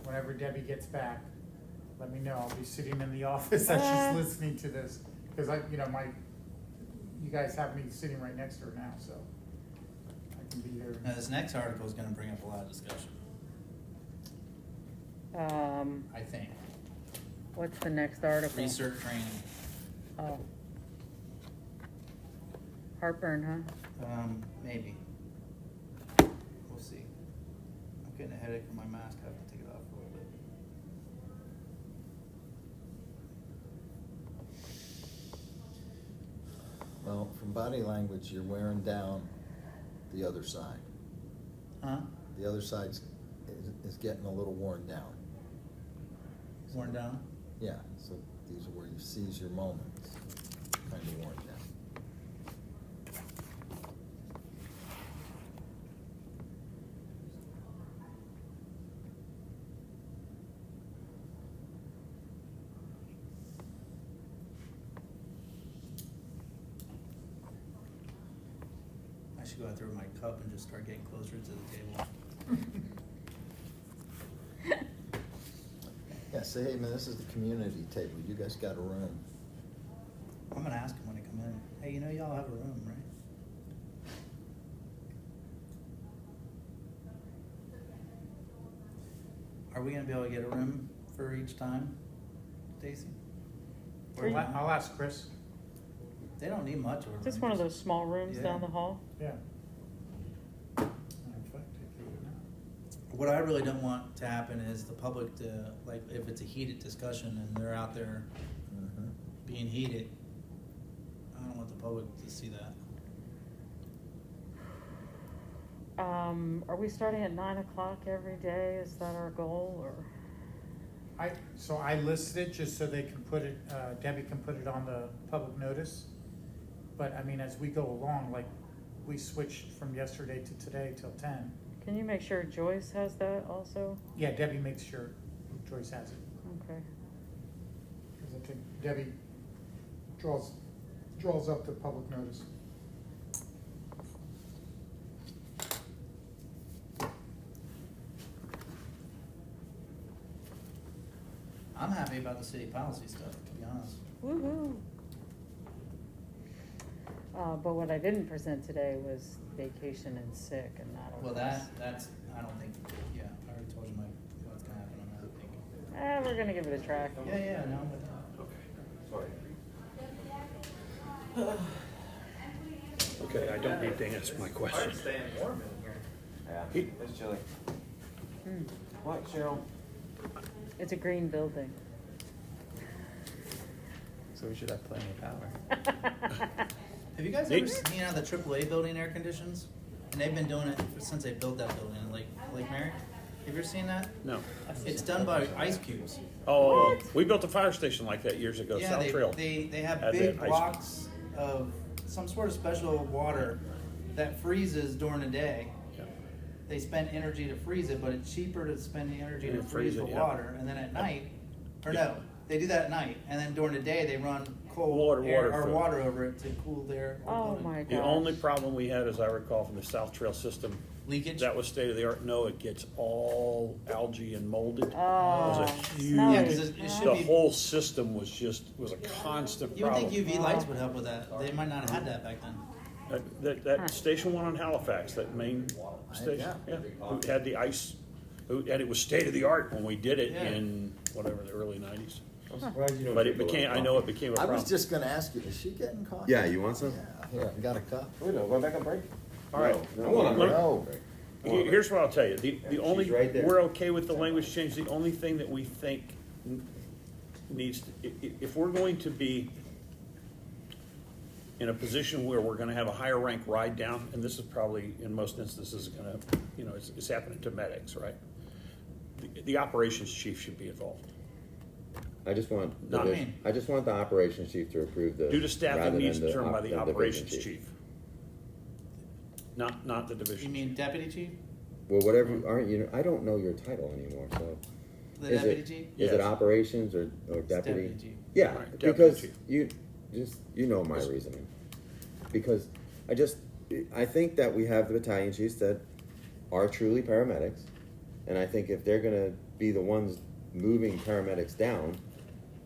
whenever Debbie gets back, let me know. I'll be sitting in the office as she's listening to this. Cause you guys have me sitting right next to her now, so I can be there. Now, this next article is gonna bring up a lot of discussion, I think. What's the next article? Research training, Oh. Heartburn, huh? maybe. We'll see. I'm getting a headache from my mask, I have to take it off a little bit. Well, from body language, you're wearing down the other side. Huh? The other side is getting a little worn down. Worn down? Yeah, so these are where you seize your moments. kind of worn down. I should go out there with my cup and just start getting closer to the table. Yeah, say, hey man, this is the community table, you guys got a room. I'm gonna ask them when they come in, hey, you know y'all have a room, right? Are we gonna be able to get a room for each time, Stacy? Or not? I'll ask Chris. They don't need much of a room. Just one of those small rooms Yeah. down the hall? Yeah. In fact, I can do it now. What I really don't want to happen is the public to, like, if it's a heated discussion and they're out there being heated, I don't want the public to see that. Are we starting at 9 o'clock every day? Is that our goal, or? So I listed it just so they can put it, Debbie can put it on the public notice. But I mean, as we go along, like, we switched from yesterday to today till 10. Can you make sure Joyce has that also? Yeah, Debbie makes sure Joyce has it. Okay. Because I think Debbie draws up the public notice. I'm happy about the city policy stuff, to be honest. Woo-hoo. But what I didn't present today was vacation and sick, and that Well, was. that's, I don't think, yeah, I already told you what's gonna happen on that, I think. We're gonna give it a try. Yeah, no, I'm with that. Sorry. Okay, I don't need to answer my question. staying warm in here. He- Yeah, it's chilly. Hmm. What, Cheryl? It's a green building. So we should have plenty of power. Have you guys Nick? ever seen how the AAA building air conditions? And they've been doing it since they built that building in Lake Merrick. Have you ever seen that? No. It's done by ice cubes. Oh, we built a fire station like that years ago, Yeah, South Trail. they have Had big that ice blocks of some sort of special water that freezes during the day. Yeah. They spend energy to freeze it, but it's cheaper to spend the energy Yeah, to freeze the freeze it, yeah. water. And then at night, or no, they do that at night. And then during the day, they run cold Water air, or through it. water over it to cool their Oh building. my gosh. The only problem we had, as I recall from the South Trail system, Leakage? that was state of the art. No, it gets all algae and molded. Oh, It was a huge, smelly. Yeah, 'cause it should the be- whole system was a constant You would problem. think UV lights would help with that. They might not have had that back then. That station one on Halifax, that main station, yeah, we had the ice, and it was state of the art when we did it Yeah. in whatever, the early nineties. I'm surprised you don't But it drink a lot became, of I know it coffee. became a I problem. was just gonna ask you, is she getting coffee? Yeah, you want some? Yeah, here, I got a cup. We don't, going back on break? All right. No, I want a break. No. Here's what I'll tell you, the only, right there. we're okay with the language change, the only thing that we think needs, if we're going to be in a position where we're gonna have a higher rank ride down, and this is probably, in most instances, gonna, it's happening to medics, right? The operations chief should be involved. I just want, Not me. I just want the operations chief to approve the. Due to staffing rather needs than determined by the division operations chief. Not the division. You mean deputy chief? Well, whatever, aren't you, I don't know your title anymore, so. The Is deputy it, chief? is it Yes. operations or deputy? deputy chief. Yeah, Right, deputy because chief. you know my reasoning. Because I think that we have the battalion chiefs that are truly paramedics. And I think if they're gonna be the ones moving paramedics down,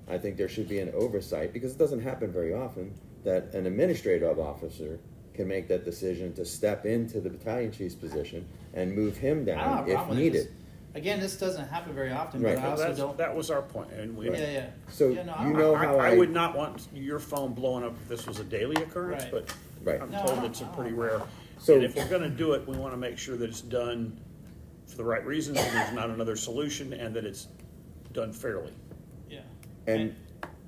I think there should be an oversight, because it doesn't happen very often, that an administrative officer can make that decision to step into the battalion chief's position and move him I don't have down a if problem with it. needed. Again, this doesn't happen very often, Right. but I also don't. That was our point, and we. Yeah. So Yeah, no, I you don't- know how I would not want your phone blowing up if this was a daily occurrence, Right. but Right. I'm No, I told don't- it's a I pretty don't- rare. So- And if we're gonna do it, we wanna make sure that it's done for the right reasons, and there's not another solution, and that it's done fairly. Yeah. And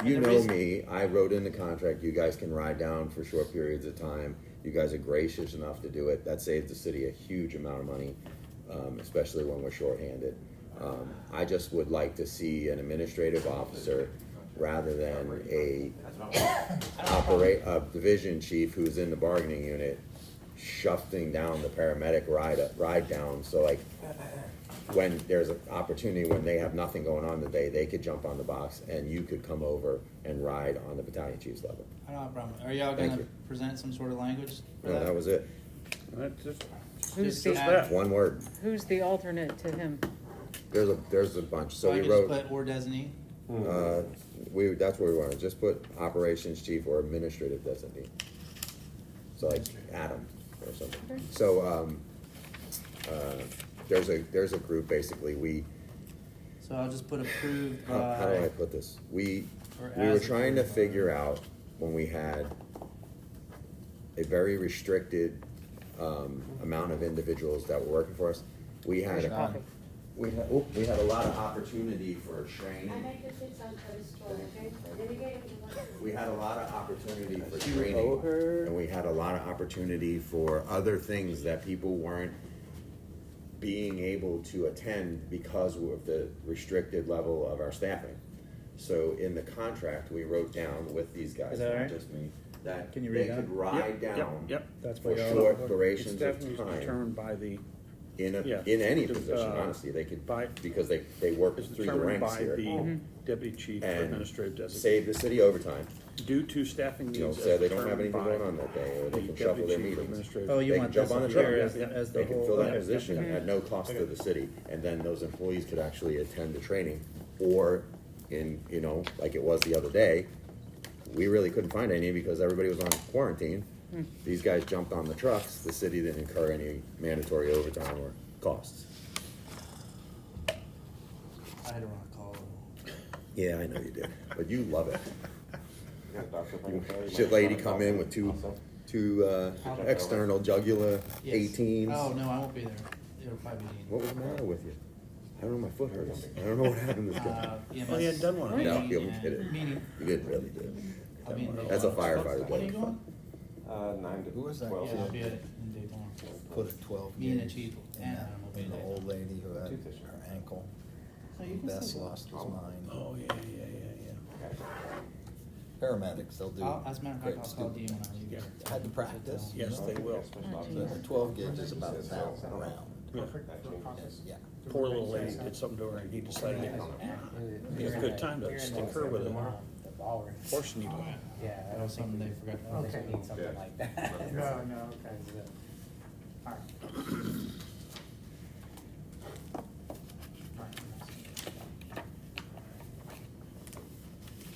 And you the know reason- me, I wrote in the contract, you guys can ride down for short periods of time. You guys are gracious enough to do it. That saves the city a huge amount of money, especially when we're shorthanded. I just would like to see an administrative officer rather than a Operate. a division chief who's in the bargaining unit shufting down the paramedic ride down. So like, when there's an opportunity, when they have nothing going on today, they could jump on the box and you could come over and ride on the battalion chief's level. I don't have a problem. Are y'all Thank gonna you. present some sort of language for No, that was it. That's just, Who's Just the, add- One word. who's the alternate to him? There's a bunch. So I we could just wrote, put or designee? that's what we wanted. Just put operations chief or administrative designee. So like Adam or something. Okay. So, there's a group, basically, So I'll just put approved how do I by, put this? We or were as trying to approved by. figure out when we had a very restricted, amount of individuals that were working for us. We had, Here's your coffee. we had a lot of opportunity for training. We had a lot of opportunity for training, and we had a lot of opportunity for other things that people weren't being able to attend because of the restricted level of our staffing. So in the contract, we wrote down with these guys, Is that not right? just me, that Can you they read could that? ride Yep, down yep. That's for what y'all. short it's durations of definitely time. determined by the, In Yeah. any The, position, honestly, they could, by- because they work it's through the determined ranks by here. the deputy chief or And administrative designee. save the city overtime, Due to staffing you know, needs say as they don't have determined anything by going on that day, or the they can shuffle deputy their chief or meetings. administrative. Oh, you They want can jump this on the up truck, here yeah. as the They can whole. fill that okay. position yeah. at no cost to the city, and then those employees could actually attend the training. Or in, you know, like it was the other day, we really couldn't find any because everybody was on quarantine. These guys jumped on the trucks, the city didn't incur any mandatory overtime or costs. I had a wrong call. Yeah, I know you did, but you love it. You got a doctor appointment there? Should lady come in with two external jugular Yes. 18s? Oh, no, I won't be there. It'll probably be. What was the matter with you? I don't know, my foot hurts. I don't know what happened to this guy. EMS. Oh, you hadn't done one. No, meeting you and- did it. Meeting. You didn't really do it. I'll be in That's a Daytona. firefighter When are you job. going? 9 to Who was that? 12. Yeah, I'll be in Daytona. Put a 12 Me and the gauge chief in and that, Adam will be and the there. old lady who had Tooth issue. her ankle. So you can Bess still go. lost his mind. Oh, yeah. Okay. Paramedics, they'll do. As a matter of fact, great I'll call scoop. Dean when I leave. Yeah. Had to practice. you Yes, know? they will. So the 12 gauge is about 1,000 around. Perfect for a caucus. Yeah. Poor little lady did something to her and he decided it was a good time to stick her with a horse needle. Yeah, That was something they forgot. I don't Okay. think we need something like that. No, okay. All right.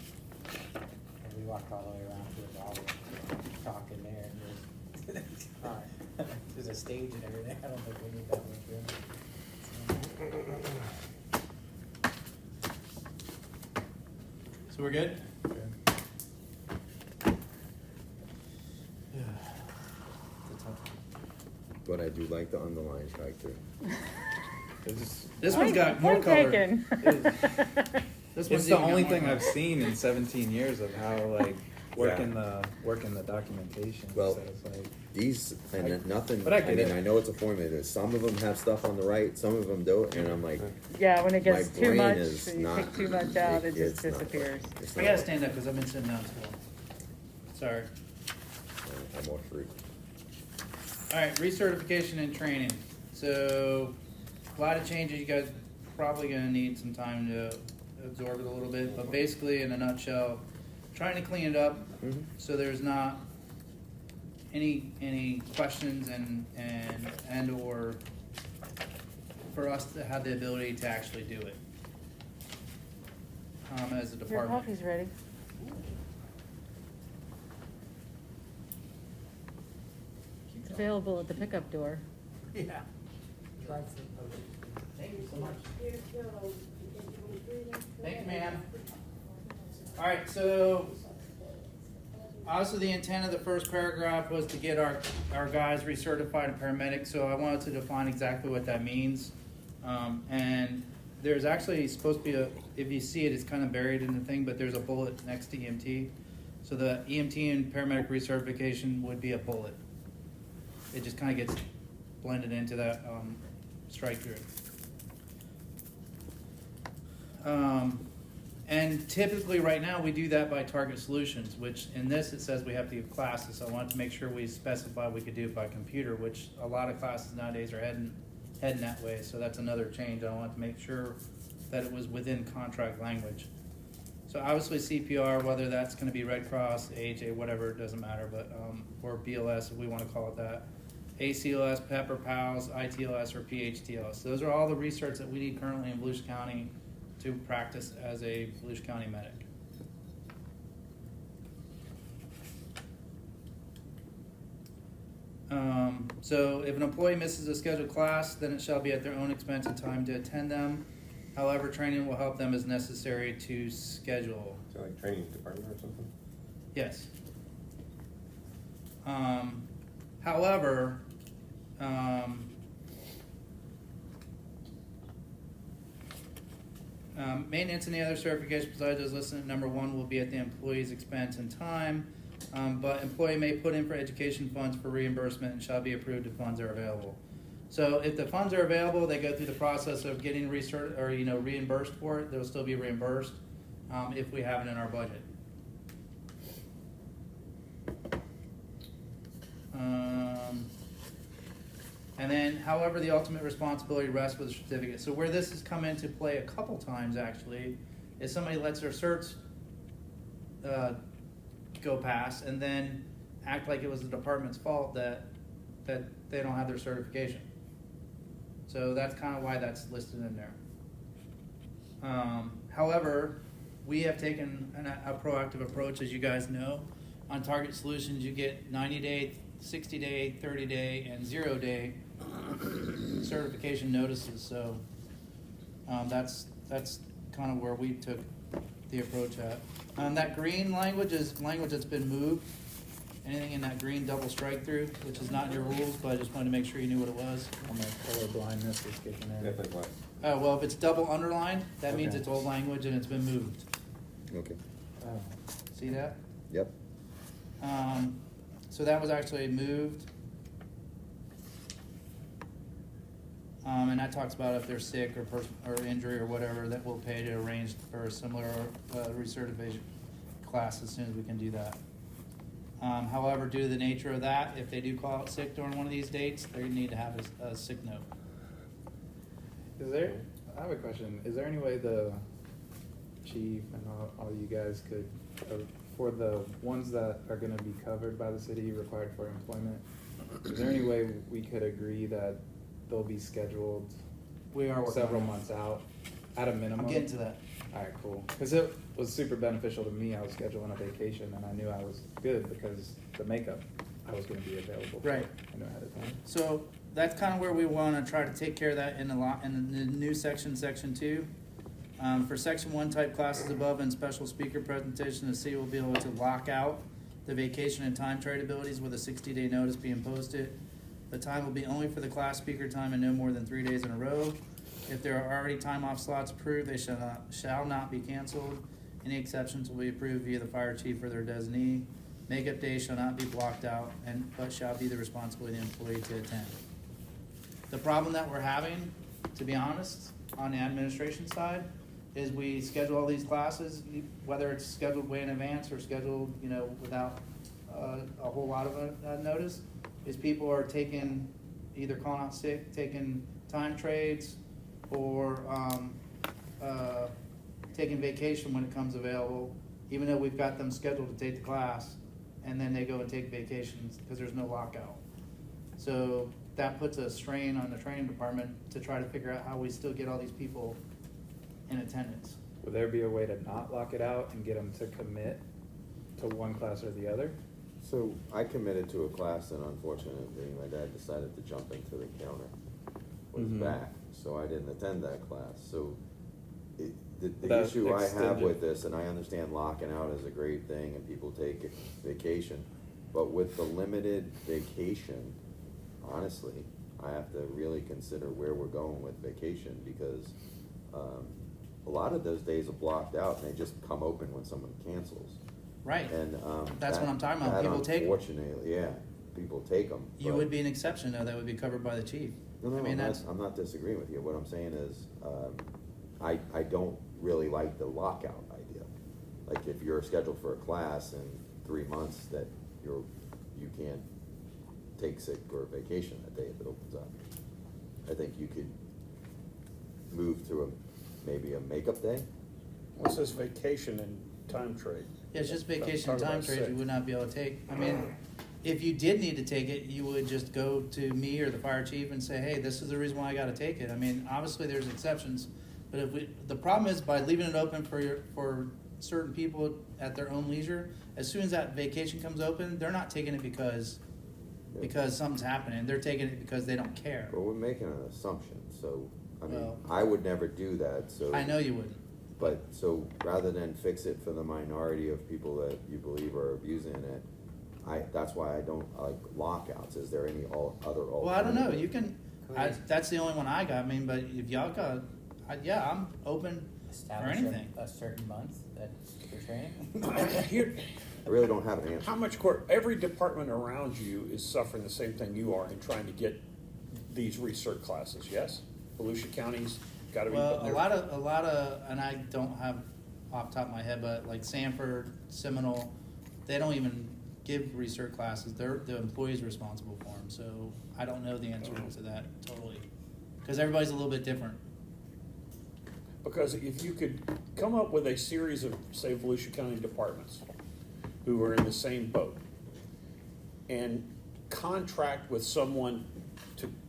And we walked all the way around to the ball, talking there, and there's, All right. there's a stage and everything, I don't think we need that much room. So we're good? But I do like the underlying strike through. This one's got more Point color. taken. This It's one's the even got only more thing color. I've seen in 17 years of how like working the documentation. Well, so it's like, These, and then nothing, But I I get mean, it. I know it's a formula, some of them have stuff on the right, some of them don't, and I'm like, Yeah, when it my gets too brain much, is when you not. take too much out, it it's just not disappears. working. It's I not gotta working. stand up because I've been sitting down too long. Sorry. I'm more free. All right, recertification and training. So, a lot of changes. You guys probably gonna need some time to absorb it a little bit, but basically, in a nutshell, trying to clean it up Mhm. so there's not any questions and or for us to have the ability to actually do it as a Your department. coffee's ready. It's available at the pickup door. Yeah. Thank you so much. Thank you, ma'am. All right, so also the intent of the first paragraph was to get our guys recertified and paramedics, so I wanted to define exactly what that means. And there's actually supposed to be if you see it, it's kind of buried in the thing, but there's a bullet next to EMT. So the EMT and paramedic recertification would be a bullet. It just kind of gets blended into that strike through. And typically, right now, we do that by target solutions, which in this, it says we have to give classes. So I wanted to make sure we specify we could do it by computer, which a lot of classes nowadays are heading that way. So that's another change. I wanted to make sure that it was within contract language. So obviously CPR, whether that's gonna be Red Cross, AHA, whatever, it doesn't matter, but, or BLS, if we wanna call it that. ACLS, Pepper, PALS, ITLS, or PHTLS. Those are all the research that we need currently in Volusia County to practice as a Volusia County medic. So if an employee misses a scheduled class, then it shall be at their own expense and time to attend them. However, training will help them as necessary to schedule. So like training department or something? Yes. However, maintenance and the other certification besides those listed at number 1 will be at the employee's expense and time, but employee may put in for education funds for reimbursement and shall be approved if funds are available. So if the funds are available, they go through the process of getting research or reimbursed for it. They'll still be reimbursed if we have it in our budget. And then, however, the ultimate responsibility rests with the certificate. So where this has come into play a couple times, actually, is somebody lets their certs go past and then act like it was the department's fault that they don't have their certification. So that's kind of why that's listed in there. However, we have taken a proactive approach, as you guys know. On Target Solutions, you get 90-day, 60-day, 30-day, and 0-day certification notices. So that's kind of where we took the approach at. That green language is language that's been moved. Anything in that green double strike through, which is not in your rules, but I just wanted to make sure you knew what it was. And the color blindness is kicking in. Definitely what? Well, if it's double underlined, that means Okay. it's old language and it's been moved. Okay. Oh. See that? Yep. So that was actually moved. And that talks about if they're sick or injury or whatever, that we'll pay to arrange for a similar recertification class as soon as we can do that. However, due to the nature of that, if they do call out sick during one of these dates, they need to have a sick note. I have a question. Is there any way the chief and all you guys could, for the ones that are gonna be covered by the city required for employment, is there any way we could agree that they'll be scheduled We are working several on that. months out at a minimum? I'm getting to that. Alright, cool. Cause it was super beneficial to me. I was scheduling a vacation and I knew I was good because the makeup I was gonna be available for. Right. I knew ahead of time. So that's kind of where we want to try to take care of that in the new section, section 2. For section 1 type classes above and special speaker presentation, the city will be able to lock out the vacation and time trade abilities with a 60-day notice being posted. The time will be only for the class speaker time and no more than 3 days in a row. If there are already time off slots approved, they shall not be canceled. Any exceptions will be approved via the fire chief or their designee. Makeup days shall not be blocked out but shall be the responsibility of the employee to attend. The problem that we're having, to be honest, on the administration side, is we schedule all these classes, whether it's scheduled way in advance or scheduled, without a whole lot of notice, is people are either calling out sick, taking time trades, or taking vacation when it comes available, even though we've got them scheduled to take the class, and then they go and take vacations because there's no lockout. So that puts a strain on the training department to try to figure out how we still get all these people in attendance. Would there be a way to not lock it out and get them to commit to one class or the other? So I committed to a class and unfortunately my dad decided to jump into the counter with his Mhm. back, so I didn't attend that class. So the That issue I have extended- with this, and I understand locking out is a great thing and people take vacation, but with the limited vacation, honestly, I have to really consider where we're going with vacation because a lot of those days are blocked out and they just come open when someone cancels. Right. And That's what I'm talking about. that People take 'em. Unfortunately, yeah, people take them. You would be an exception, though, that would be covered by the chief. No, I mean, that's, I'm not disagreeing with you. What I'm saying is, I don't really like the lockout idea. like if you're scheduled for a class in 3 months that you can't take sick or vacation that day if it opens up. I think you could move to maybe a makeup day. What's this vacation and time trade? Yeah, it's just vacation Talk time about trades sick. you would not be able to take. I mean, if you did need to take it, you would just go to me or the fire chief and say, hey, this is the reason why I gotta take it. I mean, obviously there's exceptions, but the problem is by leaving it open for certain people at their own leisure, as soon as that vacation comes open, they're not taking it because something's happening. They're taking it because they don't care. But we're making an assumption, so, I mean, Well- I would never do that, so. I know you wouldn't. But, so, rather than fix it for the minority of people that you believe are abusing it, that's why I don't like lockouts. Is there any other alternative? Well, I don't know. You can. Could we- That's the only one I got. I mean, but if y'all got, yeah, I'm open for Establish anything. a certain month that's for training. Here, I really don't have an answer. how much every department around you is suffering the same thing you are in trying to get these recert classes, yes? Volusia County's gotta be Well, putting a their. lot of, and I don't have off the top of my head, but like Sanford, Seminole, they don't even give recert classes. The employee's responsible for them. So I don't know the answer to that totally, because everybody's a little bit different. Because if you could come up with a series of, say, Volusia County departments who are in the same boat and contract with someone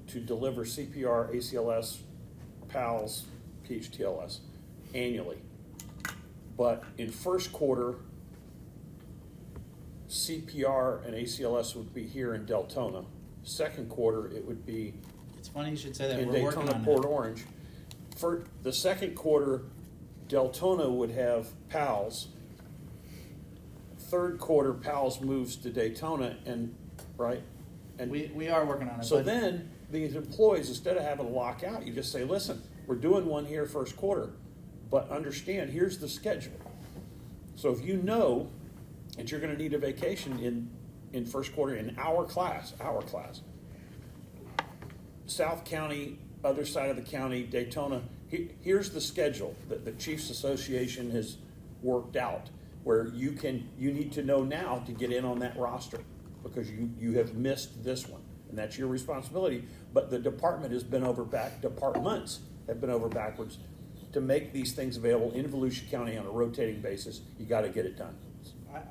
to deliver CPR, ACLS, PALS, PHTLS annually. But in first quarter, CPR and ACLS would be here in Deltona. Second quarter, it would be It's funny you should say that. in We're working Daytona, on Port that. Orange. For the second quarter, Deltona would have PALS. Third quarter, PALS moves to Daytona, and right, and We are working on it. so but then these employees, instead of having to lock out, you just say, listen, we're doing one here first quarter, but understand, here's the schedule. So if you know that you're gonna need a vacation in first quarter in our class, South County, other side of the county, Daytona, here's the schedule that the Chiefs Association has worked out, where you need to know now to get in on that roster, because you have missed this one, and that's your responsibility. But the department has been departments have been over backwards to make these things available in Volusia County on a rotating basis. You gotta get it done.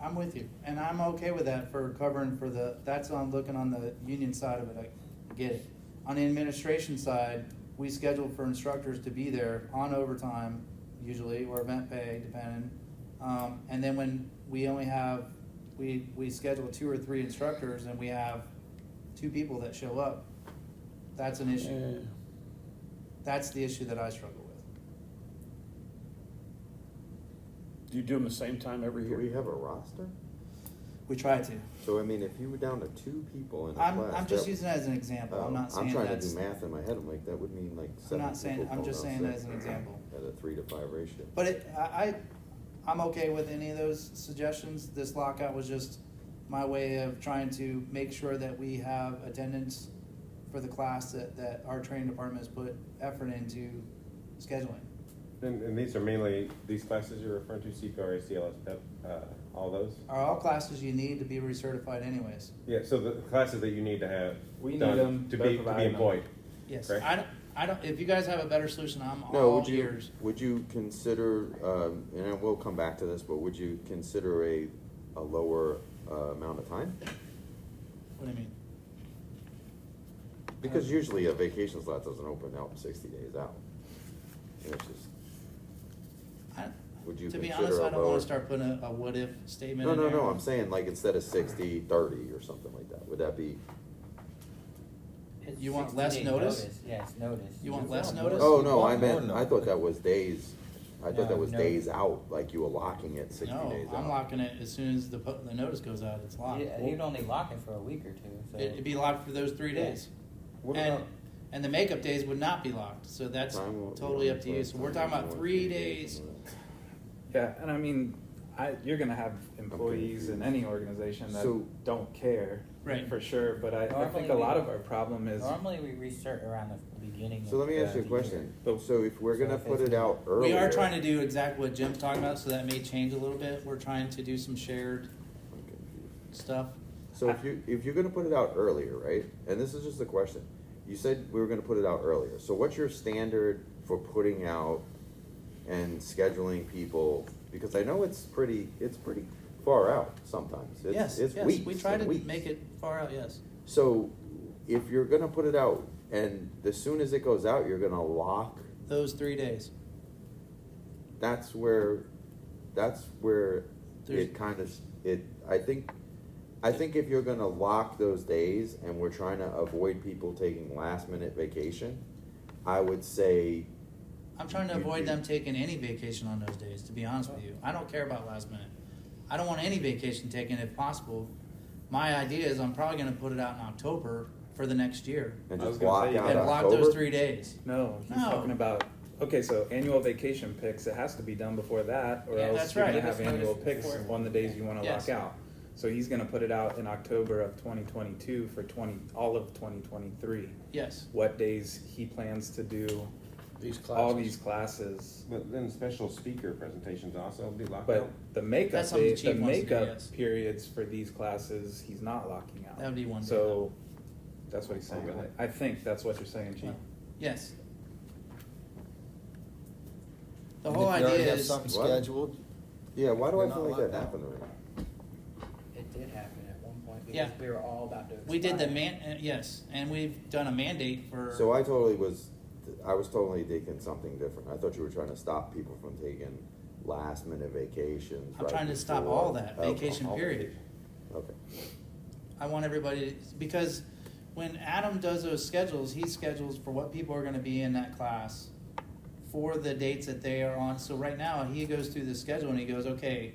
I'm with you, and I'm okay with that for covering for that's on looking on the union side of it. I get it. On the administration side, we schedule for instructors to be there on overtime, usually, or event pay, depending. And then when we only have, we schedule 2 or 3 instructors and we have 2 people that show up, that's an issue. That's the issue that I struggle with. Do you do them the same time every Do year? we have a roster? We try to. So, I mean, if you were down to 2 people in a I'm class. just that- using it as an example. I'm not saying I'm trying to that's. do math in my head. I'm like, that would mean like 7 I'm not saying, people I'm just going saying out that as an example. At a 3 to 5 ratio. But I'm okay with any of those suggestions. This lockout was just my way of trying to make sure that we have attendance for the class that our training department has put effort into scheduling. And these are mainly, these classes you're referring to, CPR, ACLS, PEP, all those? Are all classes you need to be recertified anyways? Yeah, so the classes that you need to have We need done them, to they're be providing them. employed. Yes. Correct. I don't, if you guys have a better solution, I'm No, all ears. would you consider, and we'll come back to this, but would you consider a lower amount of time? What do you mean? Because usually a vacation slot doesn't open out 60 days out. And it's just, would you To be consider honest, a I don't lower? wanna start putting a what if statement No, in no, there. no, I'm saying like instead of 60, 30 or something like that, would that be? It's You want 60 less day notice? Yeah, it's notice. You want You less want notice? Oh, You no, I want meant, more I thought that was days, I thought that No, was no. days out, like you were locking it 60 No, days out. I'm locking it as soon as the notice goes out, it's locked. You'd only lock it for a week or 2, so. It'd be locked for those 3 days. What And, about, and the makeup days would not be locked, so that's Time will- totally yeah, up to you. So we're time talking about will- 3 days. Yeah, and I mean, you're gonna have employees in any organization that So- don't care. Right. For sure, but I think a Normally lot we- of our problem is, Normally, we restart around the beginning. So let me of ask you a the question. year. So if we're gonna So if put it's- it out earlier. We are trying to do exactly what Jim's talking about, so that may change a little bit. We're trying to do some shared I'm confused. stuff. So if you're gonna put it out earlier, right? And this is just a question. You said we were gonna put it out earlier. So what's your standard for putting out and scheduling people? Because I know it's pretty far out sometimes. Yes, It's yes, weeks we try and to weeks. make it far out, yes. So if you're gonna put it out and as soon as it goes out, you're gonna lock, Those 3 days. that's where There's- it kind of, I think if you're gonna lock those days and we're trying to avoid people taking last minute vacation, I would say, I'm trying to avoid them taking any vacation on those days, to be honest with you. I don't care about last minute. I don't want any vacation taken if possible. My idea is I'm probably gonna put it out in October for the next year. and I was just gonna block say, you out gotta And block October. those 3 days. no, he's No. talking about, okay, so annual vacation picks, it has to be done before that, or Yeah, else that's you're right. gonna have Give us annual notice picks before. on the days you wanna Yes. lock out. So he's gonna put it out in October of 2022 for all of 2023. Yes. What days he plans to do These all classes. these classes. But then special speaker presentations also be locked But out? the makeup That's something day, the chief the wants to do, makeup yes. periods for these classes, he's not locking out. That would be one day, So, that's what he's saying. Oh, really? I think that's what you're saying, Chief. Well, yes. The And whole if you already idea have is, something What? scheduled, Yeah, why do I You're feel not like that locked out. happened already? It did happen at one point Yeah. because we were all about to. we did the expire. yes, and we've done a mandate for. So I was totally thinking something different. I thought you were trying to stop people from taking last minute vacations. I'm right trying to stop before- all that, Oh, vacation all period. vacation. Okay. I want everybody to, because when Adam does those schedules, he schedules for what people are going to be in that class for the dates that they are on. So right now, he goes through the schedule and he goes, okay,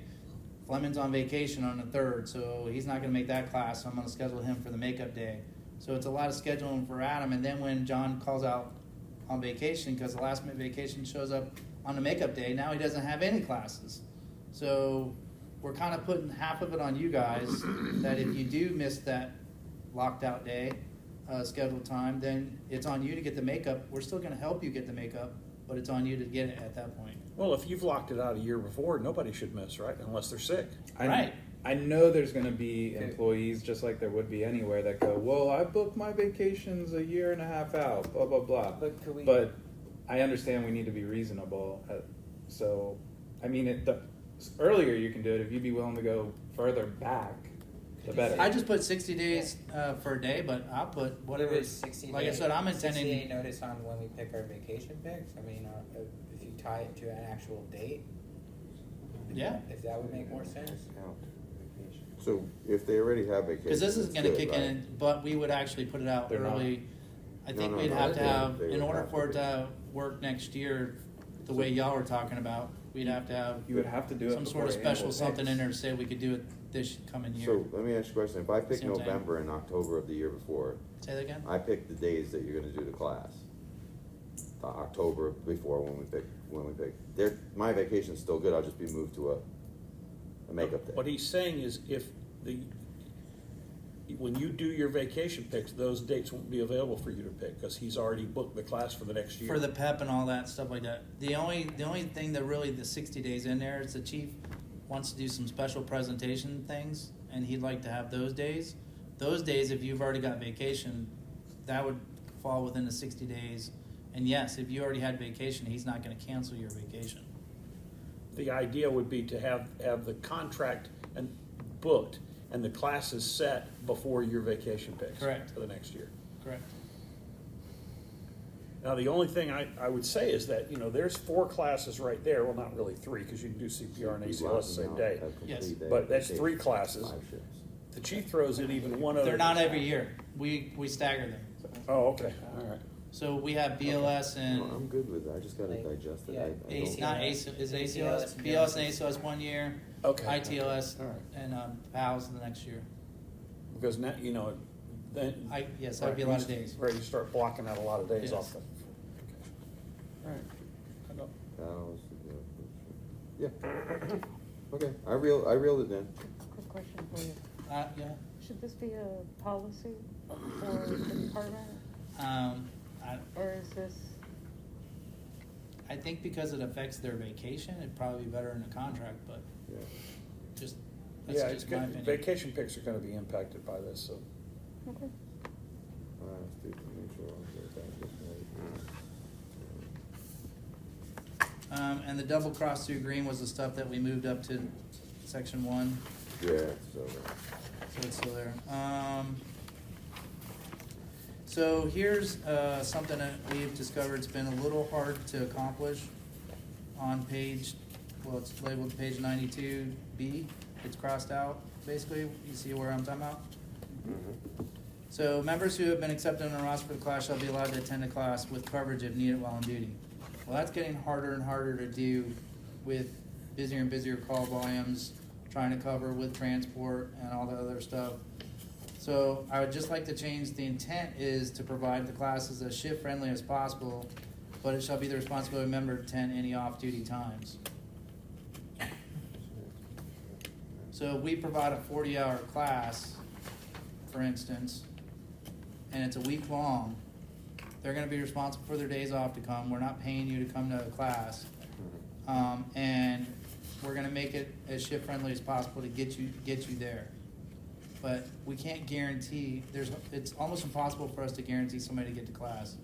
Fleming's on vacation on the 3rd, so he's not going to make that class, so I'm going to schedule him for the makeup day. So it's a lot of scheduling for Adam. And then when John calls out on vacation, because the last minute vacation shows up on the makeup day, now he doesn't have any classes. So we're kind of putting half of it on you guys, that if you do miss that locked out day, scheduled time, then it's on you to get the makeup. We're still gonna help you get the makeup, but it's on you to get it at that point. Well, if you've locked it out a year before, nobody should miss, right? Unless they're sick. Right. I know there's gonna be employees, just like there would be anywhere, that go, well, I booked my vacations a year and a half out, blah, blah, blah. But could we? But I understand we need to be reasonable, so, I mean, earlier you can do it, if you'd be willing to go further back, the better. I just put 60 days for a day, but I'll put whatever. Give it 60 Like I day- said, I'm 60 day intending. notice on when we pick our vacation picks. I mean, if you tie it to an actual date. Yeah. If that would make more sense. So if they already have vacation. Because this is it's gonna good, kick right? in, but we would actually put it out They're not. early. I think No, we'd no, have to they- have, they in would order have for to it to work next year, the way y'all were talking about, we'd have to have You would have to do it some sort of before special annual something picks. in there to say we could do it this coming year. So let me ask you a question. If I pick See what I'm saying? November and October of the year before, Say that again? I pick the days that you're gonna do the class. October before when we pick. My vacation's still good. I'll just be moved to a makeup day. What he's saying is when you do your vacation picks, those dates won't be available for you to pick because he's already booked the class for the next year. For the PEP and all that stuff like that. The only thing that really the 60 days in there is the chief wants to do some special presentation things, and he'd like to have those days. Those days, if you've already got vacation, that would fall within the 60 days. And yes, if you already had vacation, he's not going to cancel your vacation. The idea would be to have the contract and booked and the classes set before your vacation picks. Correct. For the next year. Correct. Now, the only thing I would say is that, there's 4 classes right there. Well, not really 3 because you can do CPR and We ACLS block the same them out, day. have complete Yes. day But that's vacation, 3 classes. 5 shifts. The chief throws in even one other. They're not every year. We stagger them. Oh, okay, all right. So we have BLS and No, I'm good with it. I just gotta Like, digest it. yeah, I don't- AC, not AC, is ACLS, ACLS, BLS and ACLS 1 year, Okay. ITLS All right. and PALS the next year. Because now, then. Yes, that'd be a lot of days. Right, you start blocking out a lot of days Yes. off the. All right. I know. That was- yeah. Okay, I reeled it in. Quick question for you. Yeah. Should this be a policy for the department, or is this? I think because it affects their vacation, it'd probably be better in the contract, but Yeah. just, Yeah, that's it's just my good, opinion. vacation picks are gonna be impacted by this, so. Okay. Steve, make sure I'm good with that, just And the double cross through green was the stuff that we moved up to section 1, right. Yeah, so, so it's still there. So here's something that we've discovered it's been a little hard to accomplish on page, well, it's labeled page 92B. It's crossed out, basically. You see where I'm talking about? So members who have been accepted on a roster for the class shall be allowed to attend the class with coverage if needed while on duty. Well, that's getting harder and harder to do with busier and busier call volumes, trying to cover with transport and all the other stuff. So I would just like to change, the intent is to provide the classes as shift friendly as possible, but it shall be the responsibility of a member to attend any off-duty times. So if we provide a 40-hour class, for instance, and it's a week long, they're gonna be responsible for their days off to come. We're not paying you to come to the class. And we're gonna make it as shift friendly as possible to get you there. But we can't guarantee, it's almost impossible for us to guarantee somebody to get to class.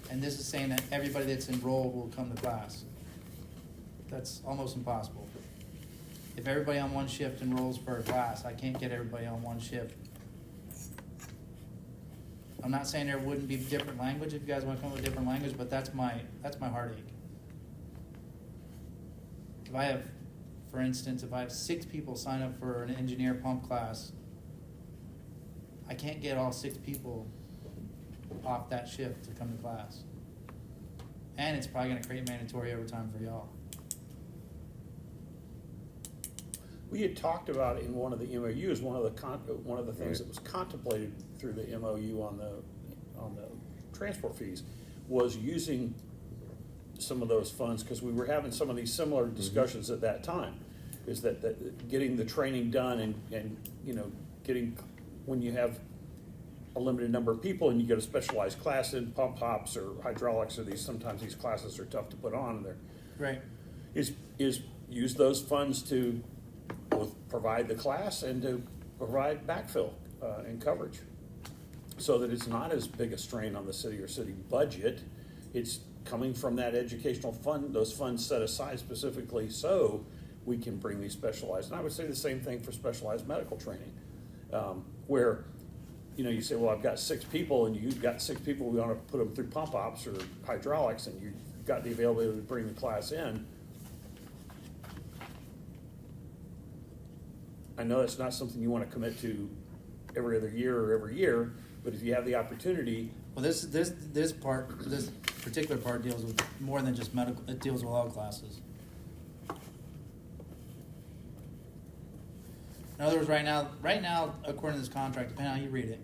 And this is saying that everybody that's enrolled will come to class. That's almost impossible. If everybody on one shift enrolls for a class, I can't get everybody on one shift. I'm not saying there wouldn't be different language if you guys want to come up with different language, but that's my heartache. If I have, for instance, if I have 6 people sign up for an engineer pump class, I can't get all 6 people off that shift to come to class. And it's probably gonna create mandatory overtime for y'all. We had talked about in one of the MOUs, one of the things that was contemplated through the MOU on the transport fees was using some of those funds, because we were having some of these similar discussions at that time, is that getting the training done and getting, when you have a limited number of people and you get a specialized class in pump hops or hydraulics, or sometimes these classes are tough to put on there. Right. Is use those funds to both provide the class and to provide backfill and coverage, so that it's not as big a strain on the city or city budget. It's coming from that educational fund, those funds set aside specifically so we can bring these specialized. And I would say the same thing for specialized medical training, where you say, well, I've got 6 people, and you've got 6 people, we want to put them through pump ops or hydraulics, and you've got the availability to bring the class in. I know that's not something you want to commit to every other year or every year, but if you have the opportunity. Well, this particular part deals with more than just medical, it deals with all classes. In other words, right now, according to this contract, depending on how you read it,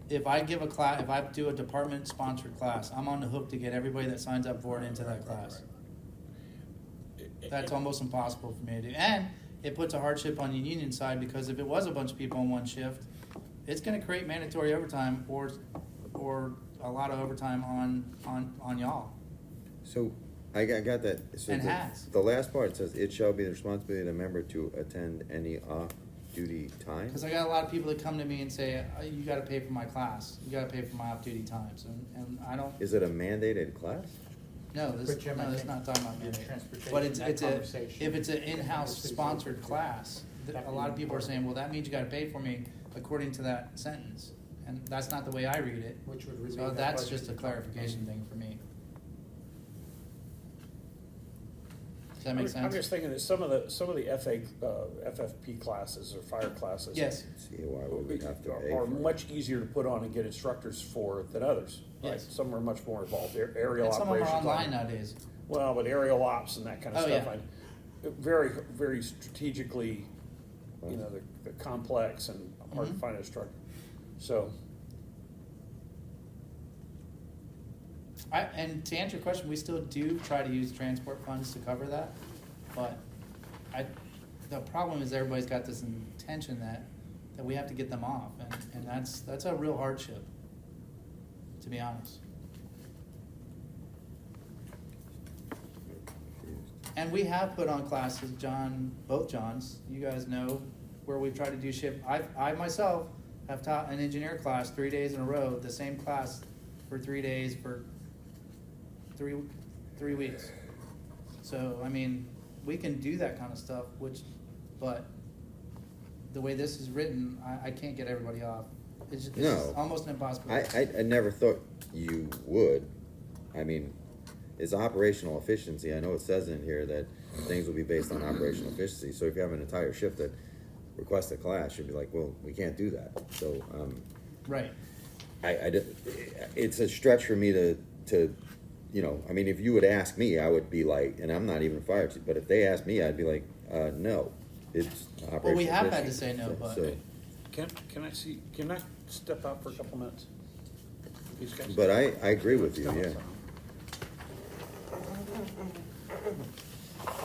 if I give a class, if I do a department-sponsored class, I'm on the hook to get everybody that signs up for it into that class. That's almost impossible for me to do. And it puts a hardship on the union side, because if it was a bunch of people on one shift, it's going to create mandatory overtime or a lot of overtime on y'all. So, I got that. So And has. The last part says, it shall be the responsibility of the member to attend any off-duty time. Because I got a lot of people that come to me and say, you got to pay for my class. You got to pay for my off-duty times. And I don't. Is it a mandated class? No, this But Jim, I is think not talking about in mandate. transportation, But it's that a, conversation- if it's an in-house sponsored class, a lot of people are saying, well, that means you got to pay for me according to that sentence. And that's not the way I read it. Which would relieve So that that's budget just a you're talking about. clarification thing for me. Does that make I'm sense? just thinking that some of the FFP classes or fire classes. Yes. See why we would have to pay Are for it. much easier to put on and get instructors for than others. Right? Yes. Some are much more involved. Aerial And some of them operations. are online nowadays. Well, but aerial ops and that kind of Oh, stuff. yeah. Very, very strategically, the complex and hard to find an instructor. So, And to answer your question, we still do try to use transport funds to cover that, but the problem is everybody's got this intention that we have to get them off, and that's a real hardship, to be honest. And we have put on classes, both Johns, you guys know, where we've tried to do shift. I myself have taught an engineer class 3 days in a row, the same class for 3 days for three weeks. So, I mean, we can do that kind of stuff, but the way this is written, I can't get everybody off. It's No. almost impossible. I never thought you would. I mean, it's operational efficiency. I know it says in here that things will be based on operational efficiency. So if you have an entire shift that requests a class, you'd be like, well, we can't do that. So, Right. it's a stretch for me to, you know, I mean, if you would ask me, I would be like, and I'm not even a fire chief, but if they asked me, I'd be like, no, it's operational. Well, we have had to efficiency. say no, but So- Can I step out for a couple minutes? These guys? But I agree with you, yeah.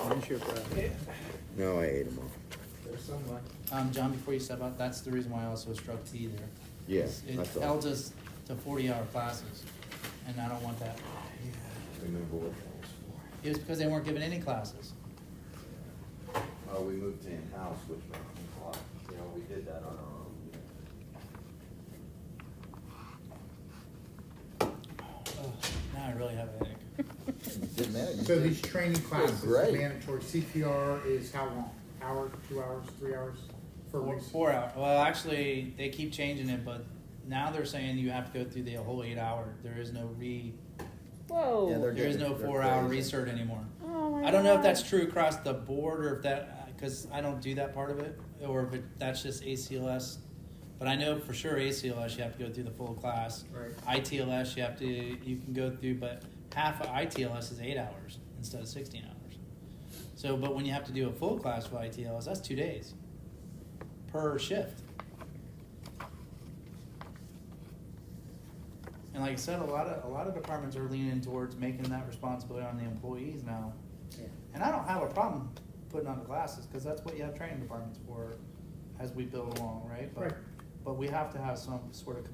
Finish your breath. No, I ate them all. There's someone. John, before you step out, that's the reason why I also struck T there. Yeah, It that's all. held us to 40-hour classes, and I don't want that. Remember what It was because they weren't given any classes. Oh, we moved to in-house, which makes me a lot, you know, we did that on our own. Now I really have a headache. Didn't matter. You So did- these training classes, great. mandatory CPR is how long? Hour, 2 hours, 3 hours? For weeks? 4 hours. Well, actually, they keep changing it, but now they're saying you have to go through the whole 8 hour. There is no Whoa. Yeah, they're there is no they're 4 hour crazy. recert anymore. Oh my I don't know if God. that's true across the board or if that, because I don't do that part of it, or if that's just ACLS. But I know for sure ACLS you have to go through the full class. Right. ITLS you can go through, but half of ITLS is 8 hours instead of 16 hours. So, but when you have to do a full class for ITLS, that's 2 days per shift. And like I said, a lot of departments are leaning towards making that responsibility on the employees now. Yeah. And I don't have a problem putting on the classes, because that's what you have training departments for as we build along, right? Right. But we have to have some sort of,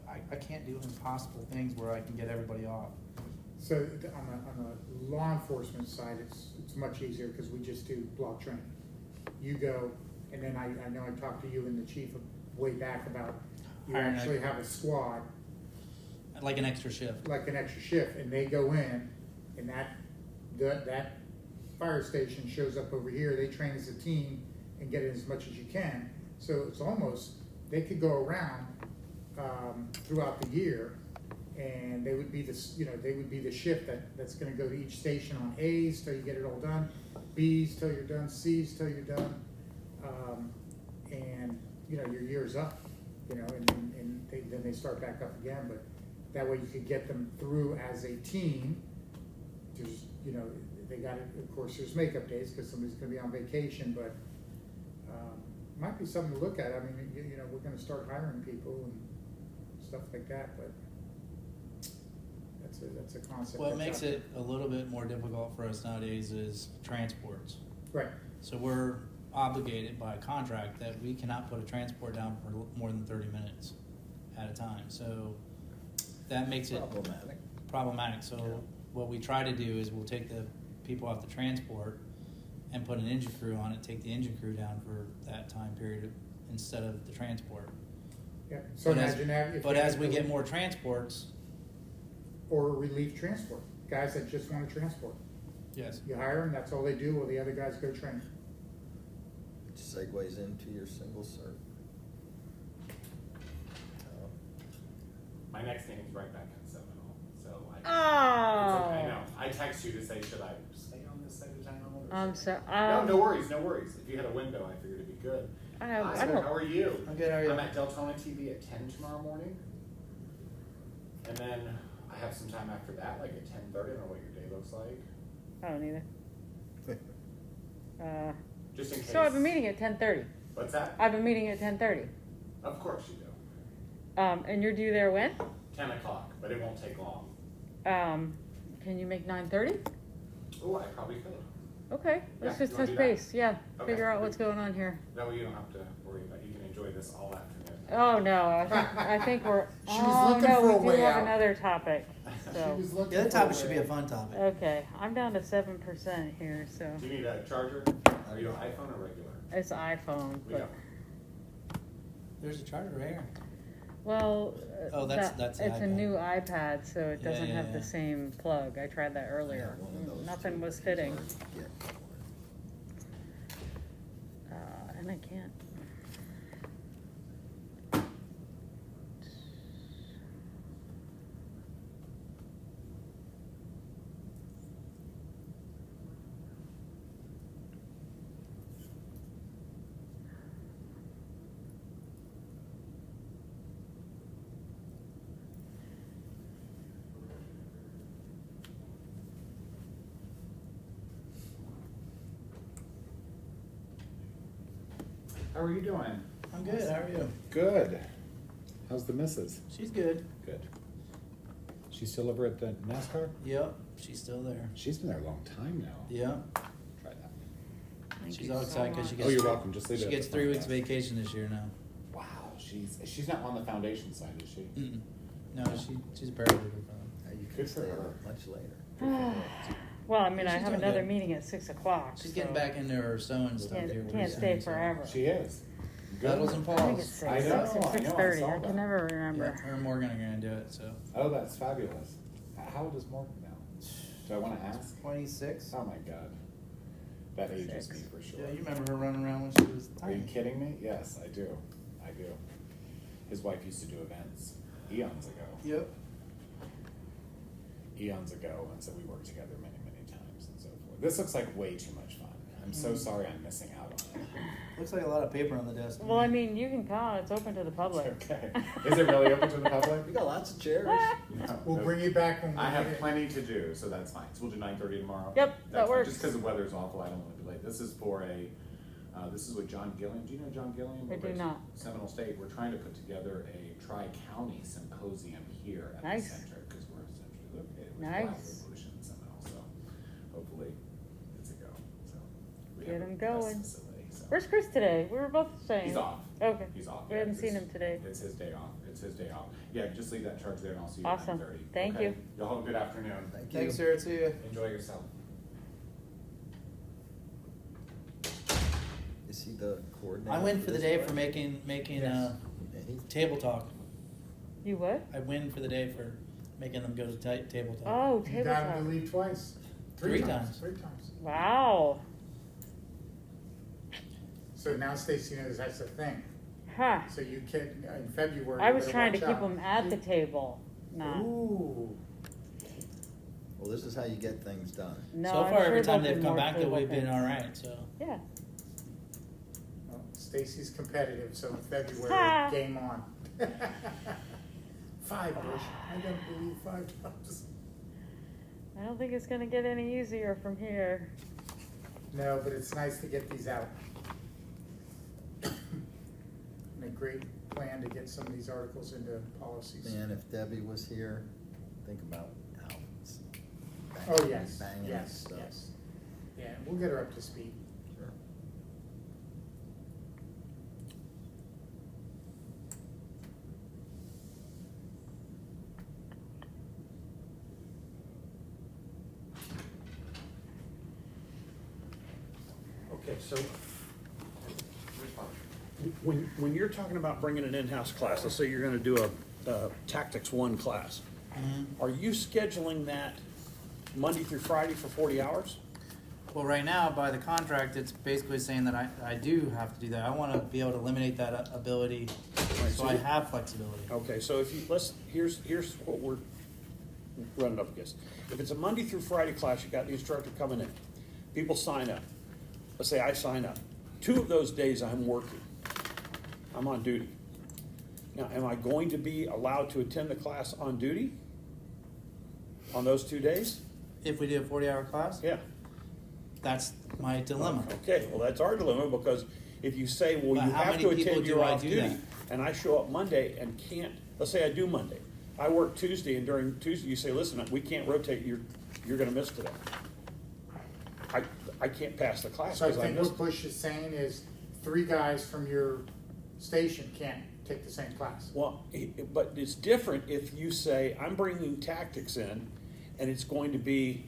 I can't do impossible things where I can get everybody off. So on the law enforcement side, it's much easier because we just do block training. You go, and then I know I talked to you and the chief way back about you Hiring a- actually have a squad, Like an extra shift. like an extra shift, and they go in, and that fire station shows up over here, they train as a team and get in as much as you can. So it's almost, they could go around throughout the year, and they would be the shift that's gonna go to each station on A's till you get it all done, B's till you're done, C's till you're done, and, you know, your year's up, you know, and then they start back up again, but that way you could get them through as a team. There's, you know, they got it, of course, there's makeup days, cause somebody's gonna be on vacation, but, might be something to look at. I mean, you know, we're gonna start hiring people and stuff like that, but that's a concept. What that's makes out there. it a little bit more difficult for us nowadays is transports. Right, So we're obligated by contract that we cannot put a transport down for more than 30 minutes at a time. So that makes it problematic. So what we try to do is we'll take the people off the transport and put an engine crew on it, take the engine crew down for that time period instead of the transport. yeah, so imagine that. if But you as had we to- get more transports, Or relief transport, guys that just wanna transport. yes. You hire them, that's all they do, while the other guys go train. Segues into your single cert. My next meeting's right back in Seminole, so I. Oh. I know. I text you to say, should I stay on this side of town? or I'm should- so, No worries, no worries. If you had a window, I figured it'd be good. I Hi, don't. how are you? I'm good, how are you? I'm at Deltona TV at 10 tomorrow morning. And then I have some time after that, like at 10:30. I don't know what your day looks like. I don't either. Just in case. So I have a meeting at 10:30. What's that? I have a meeting at 10:30. Of course you do. And you're due there when? 10 o'clock, but it won't take long. Can you make 9:30? Oh, I probably could. Okay, let's Yeah, just you wanna touch do that? base, yeah, Okay. figure out what's going on here. No, you don't have to worry about it. You can enjoy this all afternoon. Oh, no, I think we're, She was oh, looking no, for a we way do have out. another topic, She so. was looking The other for topic should be way a out. fun topic. Okay, I'm down to 7% here, so Do you need a charger? Are you an iPhone or regular? it's iPhone, We but, got There's a charger right here. well, Oh, that's the it's a iPad. new iPad, so it Yeah, doesn't yeah, have the yeah. same plug. I tried that I earlier. have one of those Nothing too. was fitting. It's hard to get for it. And I can't. How are you doing? I'm good, how are you? Good. How's the missus? She's good. Good. She's still over at the NASCAR? Yep, she's still there. She's been there a long time now. Yep. Try that. Thank She's you all so excited because she much. gets. Oh, you're welcome. Just leave She it at gets the 3 front weeks desk. vacation this year now. Wow, she's not on the foundation side, is she? Mm-mm. No, she's a paralegal for them. Now you can Good for stay her. up much later. Well, I mean, Yeah, I she's have doing another good. meeting at 6 o'clock. She's getting so back into her sewing stuff here. Can't pretty stay soon, so- forever. She is. Good. Petals and I think it's paws. 6, I know, 6 or I know, I 6:30. saw I that. can never Yeah, remember. her and Morgan are gonna do it, so. Oh, that's fabulous. How old is Morgan now? Do I want to ask? 26? Oh my God. That ages 6. me for sure. Yeah, you remember her running around when she was Are you tiny. kidding me? Yes, I do. I do. His wife used to do events eons ago. Yep. Eons ago, and so we worked together many, many times and so forth. This looks like way too much fun. I'm so sorry I'm missing out on it. Looks like a lot of paper on the desk. Well, I mean, you can come. It's open to the public. Okay. Is it really open to the public? We got lots of chairs. No, We'll no. bring you back when we I have get it. plenty to do, so that's fine. So we'll do 9:30 tomorrow? Yep, That's that fine. works. Just because the weather's awful, I don't want to be late. This is for this is with John Gilliam. Do you know John Gilliam? I do Over at not. Seminole State. We're trying to put together a tri-county symposium here at Nice. the center, because we're essentially located with Nice. Volusia and Seminole, so hopefully it's a go. So we Get have a 'em nice going. facility, so. Where's Chris today? We were both saying. He's off. Okay. He's off. We yeah, haven't it's seen his- him today. It's his day off. It's his day off. Yeah, just leave that charge there and I'll see you Awesome. at 9:30. Thank Okay? you. Y'all have a good afternoon. Thank you. Thanks, Sarah, see you. Enjoy yourself. Is he the coordinator? I win for the this day work? for making, Yes. Yeah, he- table talk. You what? I win for the day for making them go to table talk. Oh, You got him to tabletop. leave twice. Three times. 3 times. Wow. So now Stacy knows that's a thing. Huh. So you can, in February. I you was better trying to watch keep out. them at the table. Not. Ooh. Well, this is how you get things done. No, So I'm far, sure every time there'll they've be come more back, though, table we've been things. all right, so. Yeah. Well, Stacy's competitive, so in February, Ha. game on. 5, Bush. I don't believe 5 times. I don't think it's gonna get any easier from here. No, but it's nice to get these out. And a great plan to get some of these articles into policies. Man, if Debbie was here, think about how it's Oh, banging- yes, banging yes, stuff. yes. Yeah, we'll get her up to speed. Sure. Okay, so when you're talking about bringing an in-house class, let's say you're gonna do a Tactics 1 class, are you scheduling that Monday through Friday for 40 hours? Well, right now, by the contract, it's basically saying that I do have to do that. I want to be able to eliminate that ability, so I have flexibility. Okay, so if you, here's what we're running up against. If it's a Monday through Friday class, you got the instructor coming in, people sign up. Let's say I sign up. 2 of those days I'm working. I'm on duty. Now, am I going to be allowed to attend the class on duty on those 2 days? If we do a 40-hour class, Yeah. that's my dilemma. Okay, well, that's our dilemma, because if you say, well, But you how have many to people attend do your I off do duty, that? and I show up Monday and can't, let's say I do Monday, I work Tuesday, and during Tuesday, you say, listen, we can't rotate, you're gonna miss today. I can't pass the class So I because I think missed. what Bush is saying is 3 guys from your station can't take the same class. Well, but it's different if you say, I'm bringing tactics in, and it's going to be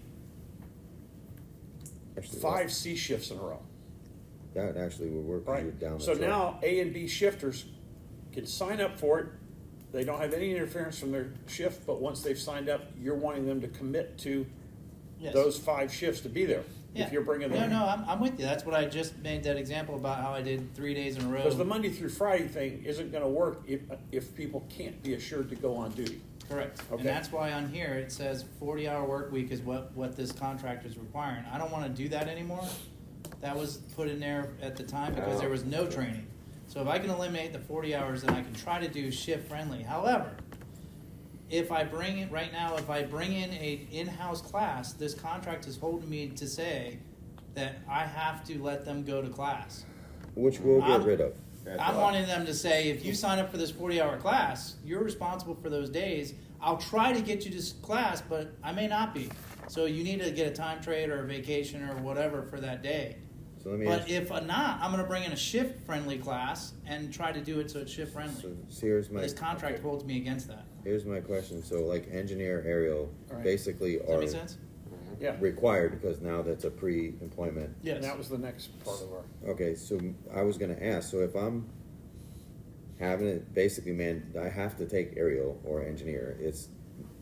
Actually, 5 C shifts in a row, That actually would work, 'cause you're right? down the So track. now A and B shifters can sign up for it. They don't have any interference from their shift, but once they've signed up, you're wanting them to commit to Yes. those 5 shifts to be there. Yeah. If you're bringing them. No, I'm with you. That's what I just made that example about how I did 3 days in a row. Because the Monday through Friday thing isn't gonna work if people can't be assured to go on duty. Correct. Okay. And that's why on here it says 40-hour work week is what this contract is requiring. I don't wanna do that anymore. That was put in there at the time because there was no training. So if I can eliminate the 40 hours, then I can try to do shift friendly. However, if I bring in a in-house class, this contract is holding me to say that I have to let them go to class. Which we'll get I'm- rid of. I'm wanting them to say, if you sign up for this 40-hour class, you're responsible for those days. I'll try to get you to class, but I may not be. So you need to get a time trade or a vacation or whatever for that day. So let me But ask, if not, I'm going to bring in a shift-friendly class and try to do it so it's shift-friendly. so here's my, This contract holds me against that. here's my question. So like engineer, aerial, All right. basically Does that are make sense? Yeah. required because now that's a pre-employment. Yes. And that was the next part of our. Okay, so I was gonna ask, so if I'm having it, basically, I have to take aerial or engineer, it's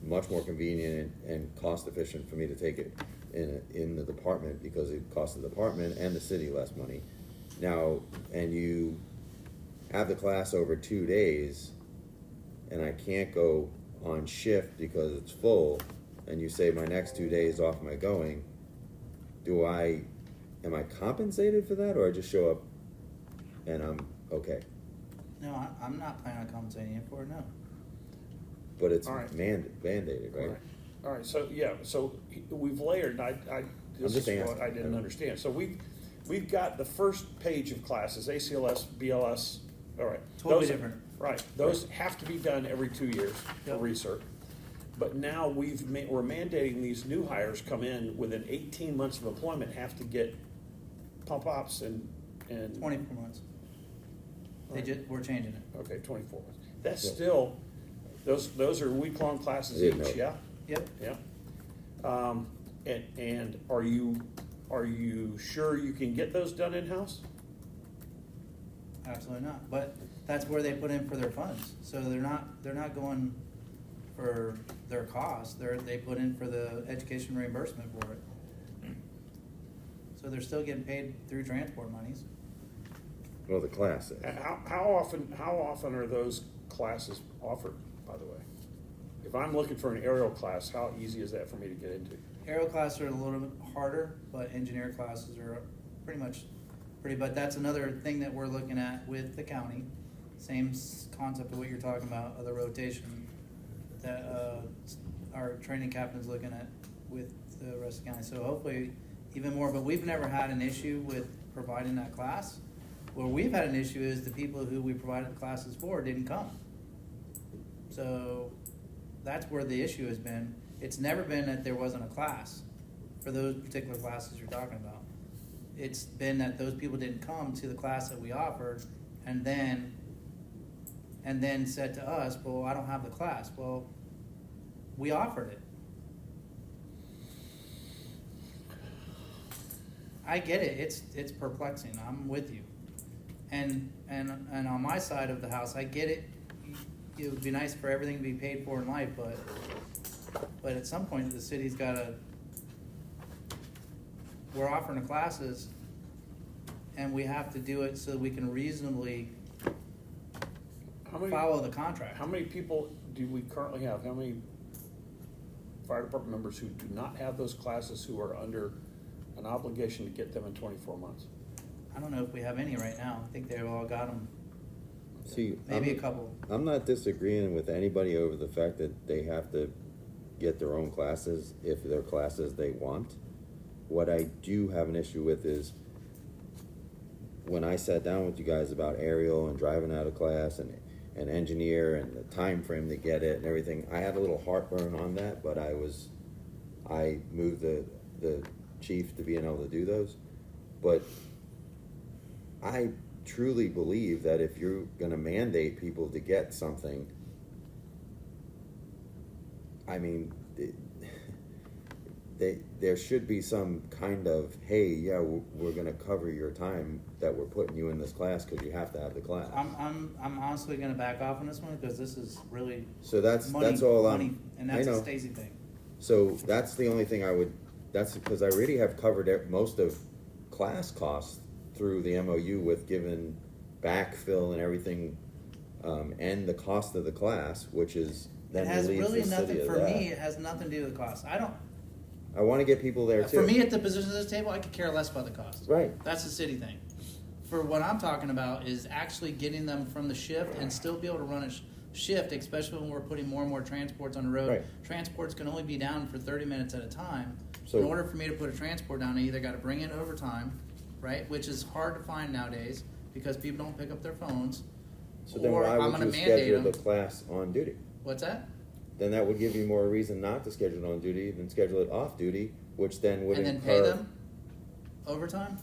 much more convenient and cost efficient for me to take it in the department because it costs the department and the city less money. Now, and you have the class over 2 days, and I can't go on shift because it's full, and you say my next 2 days off my going, am I compensated for that, or I just show up and I'm okay? No, I'm not planning on compensating you for it, no. But it's All right. mandated, right? All right, so, yeah, so we've layered, this just is what asking. I didn't understand. So we've got the first page of classes, ACLS, BLS, all right. Totally Those- different. Right, those have to be done every 2 years for Yep. research. But now we're mandating these new hires come in within 18 months of employment, have to get pump ops and. 24 months. We're changing it. Okay, 24 months. That's Yeah. still, those are week-long classes I didn't each, know. yeah? Yep. Yeah. And are you sure you can get those done in-house? Absolutely not. But that's where they put in for their funds. So they're not going for their costs. They put in for the education reimbursement for it. So they're still getting paid through transport monies. Well, the class is. How often are those classes offered, by the way? If I'm looking for an aerial class, how easy is that for me to get into? Aero classes are a little bit harder, but engineer classes are but that's another thing that we're looking at with the county. Same concept of what you're talking about, of the rotation that our training captain's looking at with the rest of the county. So hopefully even more, but we've never had an issue with providing that class. Where we've had an issue is the people who we provided classes for didn't come. So that's where the issue has been. It's never been that there wasn't a class for those particular classes you're talking about. It's been that those people didn't come to the class that we offered and then said to us, well, I don't have the class. Well, we offered it. I get it. It's perplexing. I'm with you. And on my side of the house, I get it. It would be nice for everything to be paid for in life, but at some point the city's gotta. We're offering the classes, and we have to do it so we can reasonably follow the contract. How many people do we currently have? How many fire department members who do not have those classes who are under an obligation to get them in 24 months? I don't know if we have any right now. I think they've all got them. See, Maybe a couple. I'm not disagreeing with anybody over the fact that they have to get their own classes if they're classes they want. What I do have an issue with is when I sat down with you guys about aerial and driving out of class and an engineer and the time frame to get it and everything. I had a little heartburn on that, but I moved the chief to being able to do those. But I truly believe that if you're gonna mandate people to get something, I mean, there should be some kind of, hey, yeah, we're gonna cover your time that we're putting you in this class because you have to have the class. I'm honestly gonna back off on this one because this is really So that's money, all money, and that's I a know. Stacy thing. So that's the only thing that's because I already have covered most of class costs through the MOU with given backfill and everything, and the cost of the class, which is then It has relieves really the city nothing, of for that. me, it has nothing to do with the cost. I want to get people there too. For me, at the position of this table, I could care less about the cost. Right. That's a city thing. For what I'm talking about is actually getting them from the shift and still be able to run a shift, especially when we're putting more and more transports on the road. Right. Transports can only be down for 30 minutes at a time. So- in order for me to put a transport down, I either got to bring in overtime, right, which is hard to find nowadays because people don't pick up their phones. So then or why I'm would gonna you mandate schedule them. the class on duty? What's that? Then that would give you more reason not to schedule it on duty than schedule it off duty, which then would And then incur pay them overtime?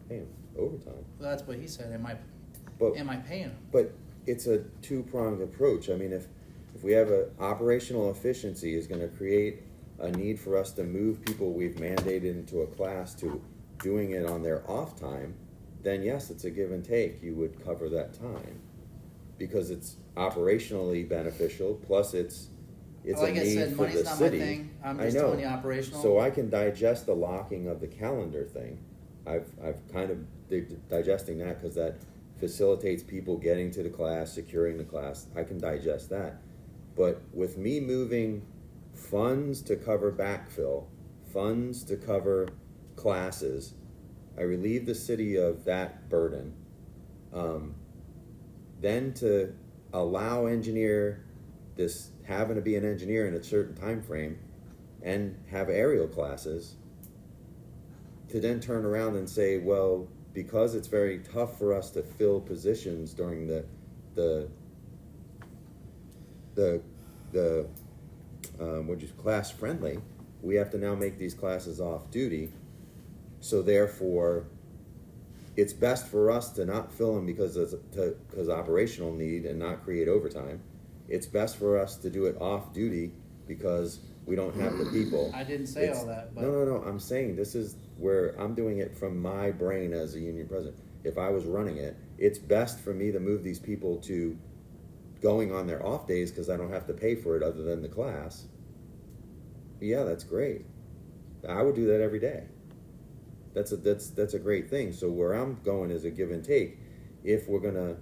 Pay 'em overtime. Well, that's what he said. Am But I paying them? But it's a two-pronged approach. I mean, if we have a operational efficiency is going to create a need for us to move people we've mandated into a class to doing it on their off time, then yes, it's a give and take. You would cover that time because it's operationally beneficial. Plus, it's Like a I need said, for money's the not my city. thing. I'm I just know. telling you operational. So I can digest the locking of the calendar thing. I've kind of digesting that because that facilitates people getting to the class, securing the class. I can digest that. But with me moving funds to cover backfill, funds to cover classes, I relieve the city of that burden. Then to allow this having to be an engineer in a certain time frame and have aerial classes, to then turn around and say, well, because it's very tough for us to fill positions during class friendly, we have to now make these classes off duty. So therefore, it's best for us to not fill them because operational need and not create overtime. It's best for us to do it off duty because we don't have the people. I didn't say all that, but No. I'm saying this is where I'm doing it from my brain as a union president. If I was running it, it's best for me to move these people to going on their off days because I don't have to pay for it other than the class. Yeah, that's great. I would do that every day. That's a great thing. So where I'm going is a give and take. If we're gonna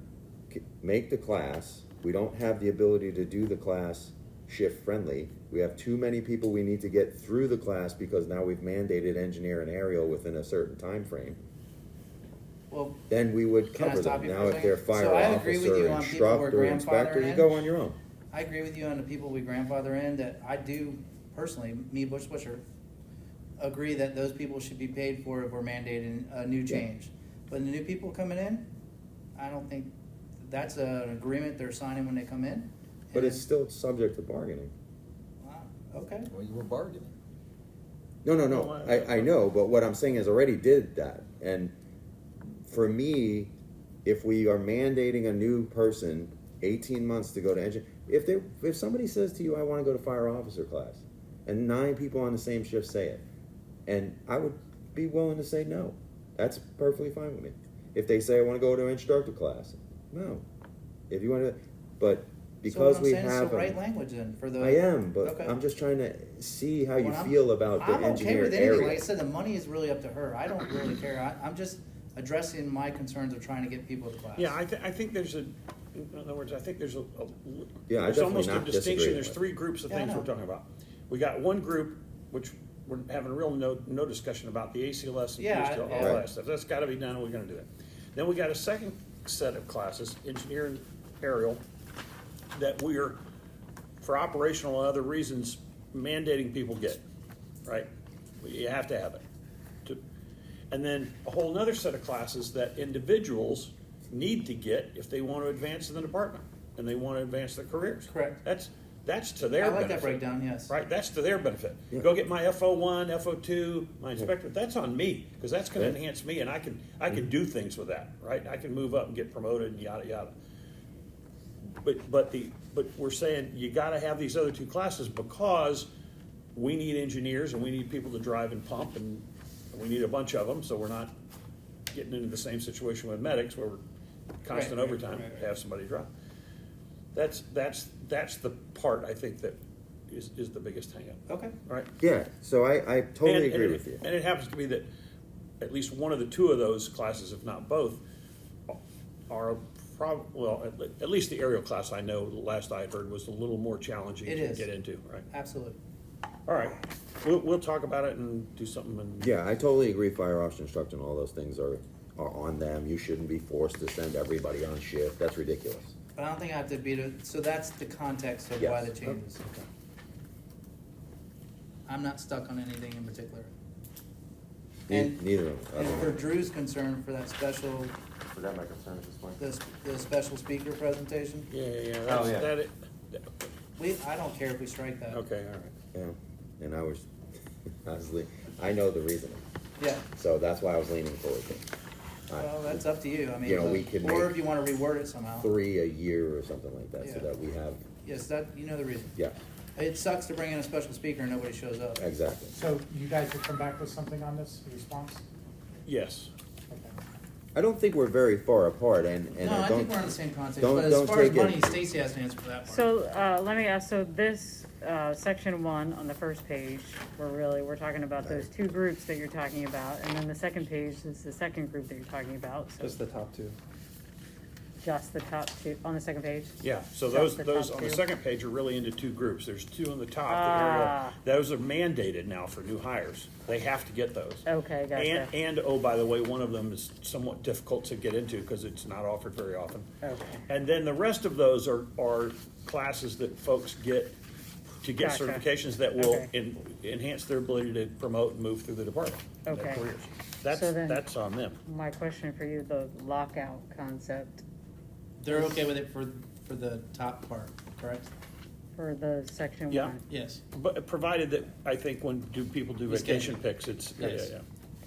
make the class, we don't have the ability to do the class shift friendly. We have too many people we need to get through the class because now we've mandated engineer and aerial within a certain time frame. well, Then we would Can I cover stop them. you for Now, a if they're second? fire So I agree with you officer, on people we're instructor, inspector, grandfathering you in. go on your own. I agree with you on the people we grandfather in. That I do personally, me Bush Busher, agree that those people should be paid for if we're mandating a new change. But the new people coming in, I don't think that's an agreement they're signing when they come in. But And- it's still subject to bargaining. Wow, okay. Well, you were bargaining. No. I know, but what I'm saying is already did that. And for me, if we are mandating a new person 18 months to go to engine, if somebody says to you, I want to go to fire officer class, and 9 people on the same shift say it, and I would be willing to say no. That's perfectly fine with me. If they say I want to go to instructor class, no. If you want to, but because so what we I'm saying have is the right them- language then for the. I am, but Okay. I'm just trying to see how you Well, feel about the I'm okay engineer with anything. area. Like I said, the money is really up to her. I don't really care. I'm just addressing my concerns of trying to get people to class. Yeah, I think there's in other words, I think there's Yeah, I there's definitely almost a not distinction. disagree There's with. 3 groups of Yeah, I things we're know. talking about. We got one group, which we're having a real no discussion about the ACLS and Yeah, PSTL, all yeah. that stuff. That's gotta be done, we're gonna do it. Then we got a second set of classes, engineering aerial, that we're, for operational and other reasons, mandating people get, right? You have to have it. And then a whole nother set of classes that individuals need to get if they want to advance in the department and they want to advance their careers. Correct. That's to their I benefit. like that breakdown, yes. Right, that's to their benefit. Yeah. Go get my FO1, FO2, my inspector. That's on me because that's going to Yeah. enhance me, and I can do things with that. Right, I can move up and get promoted and yada yada. But we're saying you got to have these other two classes because we need engineers and we need people to drive and pump, and we need a bunch of them, so we're not getting into the same situation with medics where we're constant Right, overtime right. to have somebody drive. That's the part I think that is the biggest hang-up. Okay. Right? Yeah, so I totally And agree it- with you. And it happens to be that at least one of the two of those classes, if not both, are at least the aerial class I know, the last I had heard, was a little more challenging It to is. get into, right? Absolutely. All right, we'll talk about it and do something. And Yeah, I totally agree. Fire officer instruction, all those things are on them. You shouldn't be forced to send everybody on shift. That's ridiculous. But I don't think I have to beat it, so that's the context of Yes. why the changes. I'm not stuck on anything in particular. And- Neither of them. And for Drew's concern for that special, I forgot my concern at this point. the special speaker presentation, yeah. Oh, yeah. I don't care if we strike that. Okay, all right. Yeah, and I was I know the reasoning, Yeah, so that's why I was leaning forward to well, that's up to you, I mean, You know, we can or make if you wanna reword it somehow. 3 a year or something like that, so Yeah. that we have, Yes, that, you know the reason. yeah, It sucks to bring in a special speaker and nobody shows up. exactly. So you guys will come back with something on this response? Yes. Okay. I don't think we're very far apart, and No, I I don't. think we're on the same context, don't- but as don't far as take it- money, Stacy has to answer for that part. So, let me ask, so this, section 1 on the first page, we're talking about those two groups that you're talking about, and then the second page is the second group that you're talking about, so Just the top two. just the top two, on the second page? Yeah, so Just those the top on the two? second page are really into two groups. There's two on the top, Ah. the aerial. Those are mandated now for new hires. They have to get those. Okay, gotcha. And oh, by the way, one of them is somewhat difficult to get into because it's not offered very often. Okay. And then the rest of those are classes that folks get to get Gotcha. certifications that will Okay. enhance their ability to promote and move through the department. and their Okay. careers. So then- That's on them. My question for you, the lockout concept They're okay with it for the top part, correct? for the section 1? Yeah. Yes. But provided that, I think when people do We vacation schedule. picks, it's, yeah. Yes.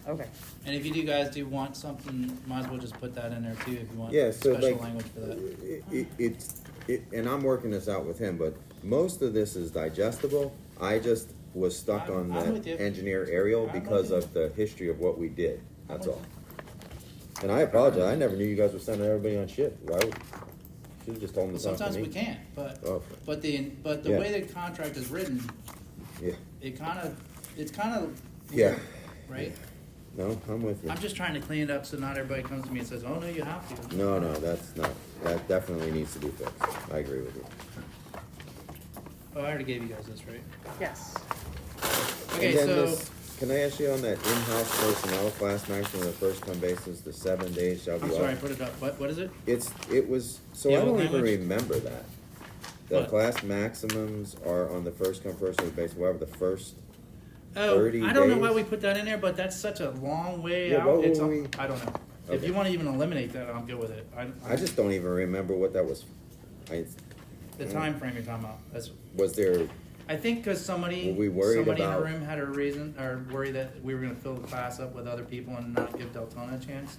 Okay. And if you guys do want something, might as well just put that in there too, if you want Yeah, so special like, language for that. and I'm working this out with him, but most of this is digestible. I just was stuck on I'm with you. the engineer aerial I'm with because you. of the history of what we did, I'm that's with all. And I apologize, I never knew you guys were sending everybody on shift. Why would, should've just told them Well, to talk to sometimes me. we can't, but, Oh. but the Yeah. way the contract is written, Yeah, it's kind of yeah, weird, right? no, I'm with you. I'm just trying to clean it up so not everybody comes to me and says, oh, no, you have to. No, that's not, that definitely needs to be fixed. I agree with you. Oh, I already gave you guys this, right? Yes. Okay, And then so, this- Can I ask you on that in-house personnel class maximum on the first come basis, the 7 days shall be I'm off? sorry, I put it up, what is it? It was, so Yeah, I don't what even language? remember that. The What? class maximums are on the first come, first served basis, whatever the first, Oh, 30 I don't know why days? we put that in there, but that's such a long way Yeah, out, what it's, were we- I don't know. If Okay. you wanna even eliminate that, I'm good with it. I just don't even remember what that was. The time frame you're talking about, that's, Was there, I think because somebody, Were we worried somebody in about- the room had a reason, or worry that we were gonna fill the class up with other people and not give Deltona a chance?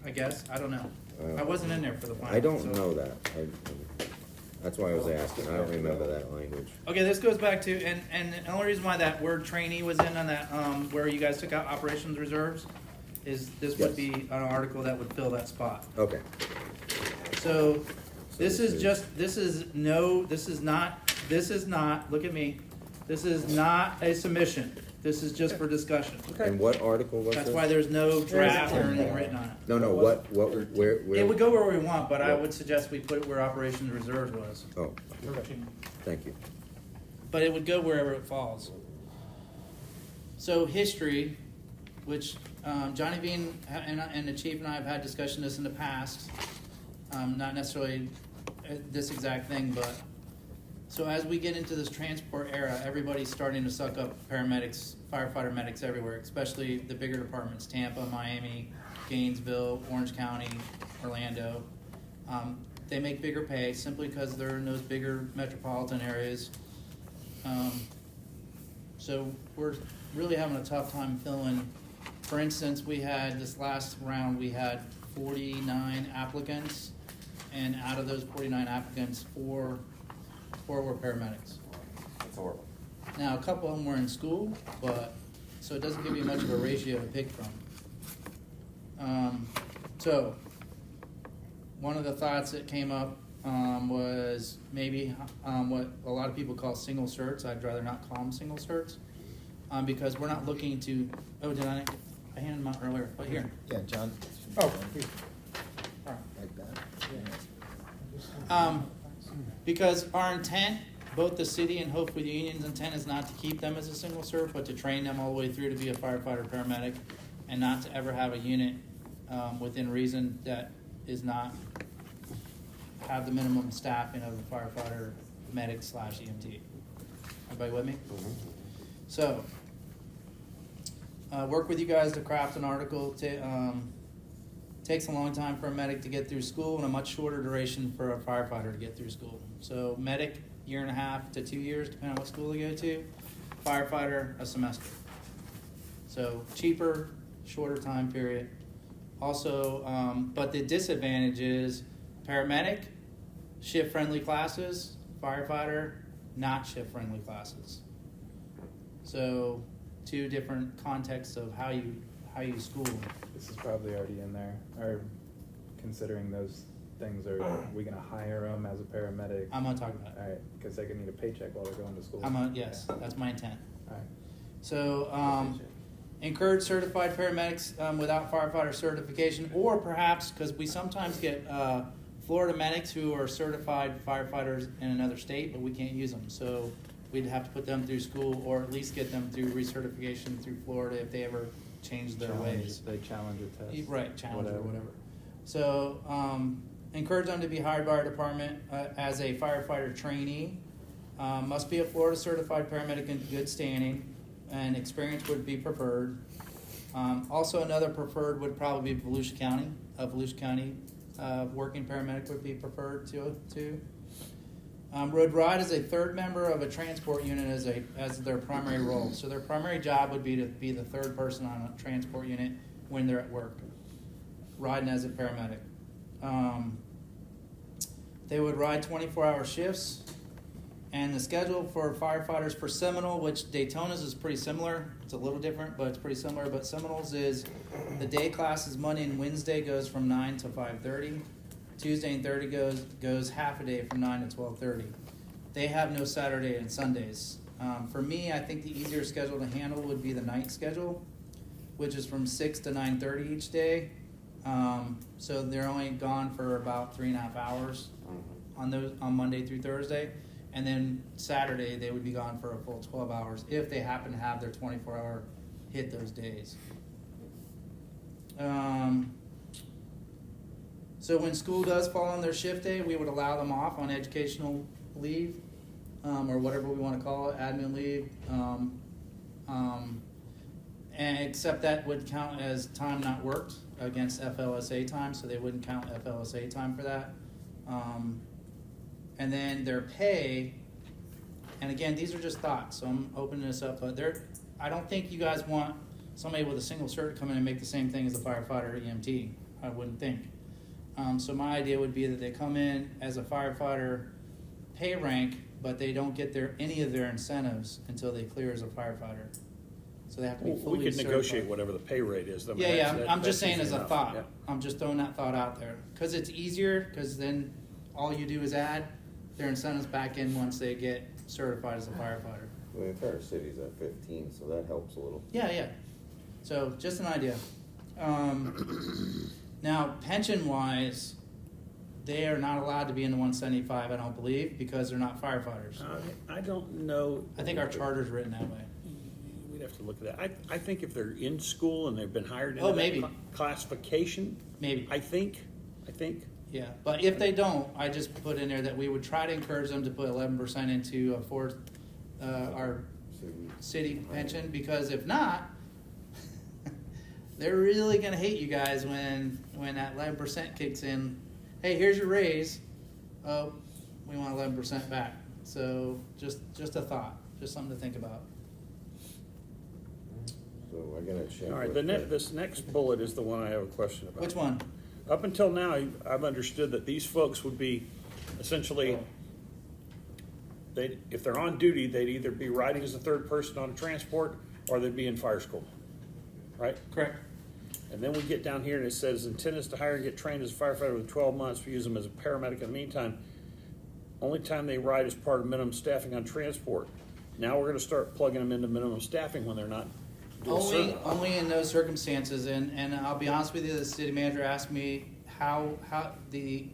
I guess, I don't know. I wasn't in there for the final. I don't so- know that. That's why I was asking, I don't remember that language. Okay, this goes back to, and the only reason why that word trainee was in on that, where you guys took out operations reserves, is this would Yes. be an article that would fill that spot. Okay, So, this this is is- just, this is not, look at me, this is not a submission, this is just for discussion. and what article was this? That's why there's no draft or anything written on it. No, where, It would go where we want, but I would suggest we put it where operations reserves was, Oh, 13. thank you. but it would go wherever it falls. So history, which Johnny Bean and the chief and I have had discussion this in the past, not necessarily this exact thing, but so as we get into this transport era, everybody's starting to suck up paramedics, firefighter medics everywhere, especially the bigger departments, Tampa, Miami, Gainesville, Orange County, Orlando. They make bigger pay simply because they're in those bigger metropolitan areas. So we're really having a tough time filling. For instance, we had this last round, we had 49 applicants, and out of those 49 applicants, four were paramedics. That's horrible. Now, a couple of them were in school, but, so it doesn't give you much of a ratio to pick from. So, one of the thoughts that came up was maybe what a lot of people call single certs. I'd rather not call them single certs because we're not looking to, oh, did I handed them out earlier, but here. Yeah, John. Oh, please. All right. Like that. Because our intent, both the city and hopefully the union's intent, is not to keep them as a single cert, but to train them all the way through to be a firefighter paramedic, and not to ever have a unit within reason that is not have the minimum staffing of a firefighter medic / EMT. Everybody with me? So, work with you guys to craft an article. Takes a long time for a medic to get through school and a much shorter duration for a firefighter to get through school. So medic, 1.5 to 2 years, depending on what school you go to. Firefighter, a semester. So cheaper, shorter time period. Also, but the disadvantage is paramedic, shift-friendly classes, firefighter, not shift-friendly classes. So 2 different contexts of how you school. This is probably already in there, or considering those things, are we gonna hire them as a paramedic? I'm gonna talk about it. Alright, because they could need a paycheck while they're going to school. Yes, that's my intent. Alright. So, encourage certified paramedics without firefighter certification, or perhaps, because we sometimes get Florida medics who are certified firefighters in another state, but we can't use them. So we'd have to put them through school, or at least get them through recertification through Florida if they ever change their ways. They challenge a test. Right, challenge or whatever. So, encourage them to be hired by our department as a firefighter trainee. Must be a Florida certified paramedic in good standing, and experience would be preferred. Also, another preferred would probably be Volusia County. Volusia County working paramedic would be preferred too. Would ride as a third member of a transport unit as their primary role. So their primary job would be to be the third person on a transport unit when they're at work, riding as a paramedic. They would ride 24-hour shifts, and the schedule for firefighters for Seminole, which Daytona's is pretty similar. It's a little different, but it's pretty similar. But Seminole's is the day class is Monday and Wednesday goes from 9 to 5:30. Tuesday and Thursday goes half a day from 9 to 12:30. They have no Saturday and Sundays. For me, I think the easier schedule to handle would be the night schedule, which is from 6 to 9:30 each day. So they're only gone for about 3.5 hours on Monday through Thursday, and then Saturday they would be gone for a full 12 hours if they happen to have their 24-hour hit those days. So when school does fall on their shift day, we would allow them off on educational leave, or whatever we want to call it, admin leave, and except that would count as time not worked against FLSA time, so they wouldn't count FLSA time for that. And then their pay, and again, these are just thoughts, so I'm opening this up, but I don't think you guys want somebody with a single cert to come in and make the same thing as a firefighter or EMT. I wouldn't think. So my idea would be that they come in as a firefighter pay rank, but they don't get any of their incentives until they clear as a firefighter. So they have to be fully We could certified. negotiate whatever the pay rate is. I mean, Yeah, I'm just that's saying easy as a enough. thought. Yeah. I'm just throwing that thought out there. Because it's easier, because then all you do is add their incentives back in once they get certified as a firefighter. The entire city's at 15, so that helps a little. Yeah. So just an idea. Now, pension-wise, they are not allowed to be in the 175, I don't believe, because they're not firefighters. I don't know. I think our charter's written that way. We'd have to look at that. I think if they're in school and they've been hired Oh, into maybe. that classification, Maybe. I think. Yeah, but if they don't, I just put in there that we would try to encourage them to put 11% into our city pension, because if not, they're really gonna hate you guys when that 11% kicks in. Hey, here's your raise. Oh, we want 11% back. So just a thought, just something to think about. So I gotta check. All right, with this next bullet is the one I have a question about. Which one? Up until now, I've understood that these folks would be essentially, if they're on duty, they'd either be riding as a third person on a transport or they'd be in fire school, right? Correct. And then we get down here and it says, intent is to hire and get trained as a firefighter within 12 months. We use them as a paramedic in the meantime. Only time they ride is part of minimum staffing on transport. Now we're gonna start plugging them into minimum staffing when they're not doing service. Only in those circumstances, and I'll be honest with you, the city manager asked me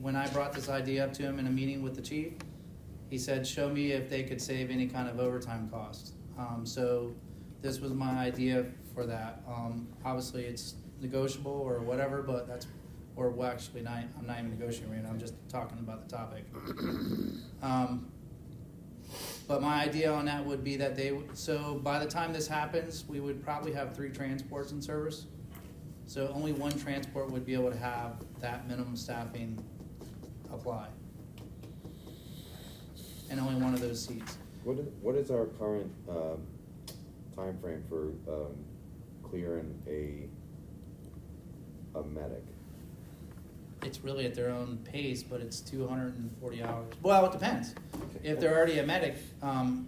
when I brought this idea up to him in a meeting with the chief, he said, show me if they could save any kind of overtime cost. So this was my idea for that. Obviously it's negotiable or whatever, but I'm not even negotiating right now, I'm just talking about the topic. But my idea on that would be that so by the time this happens, we would probably have 3 transports in service. So only 1 transport would be able to have that minimum staffing apply. And only 1 of those seats. What is our current time frame for clearing a medic? It's really at their own pace, but it's 240 hours. Well, it depends. If they're already a medic, if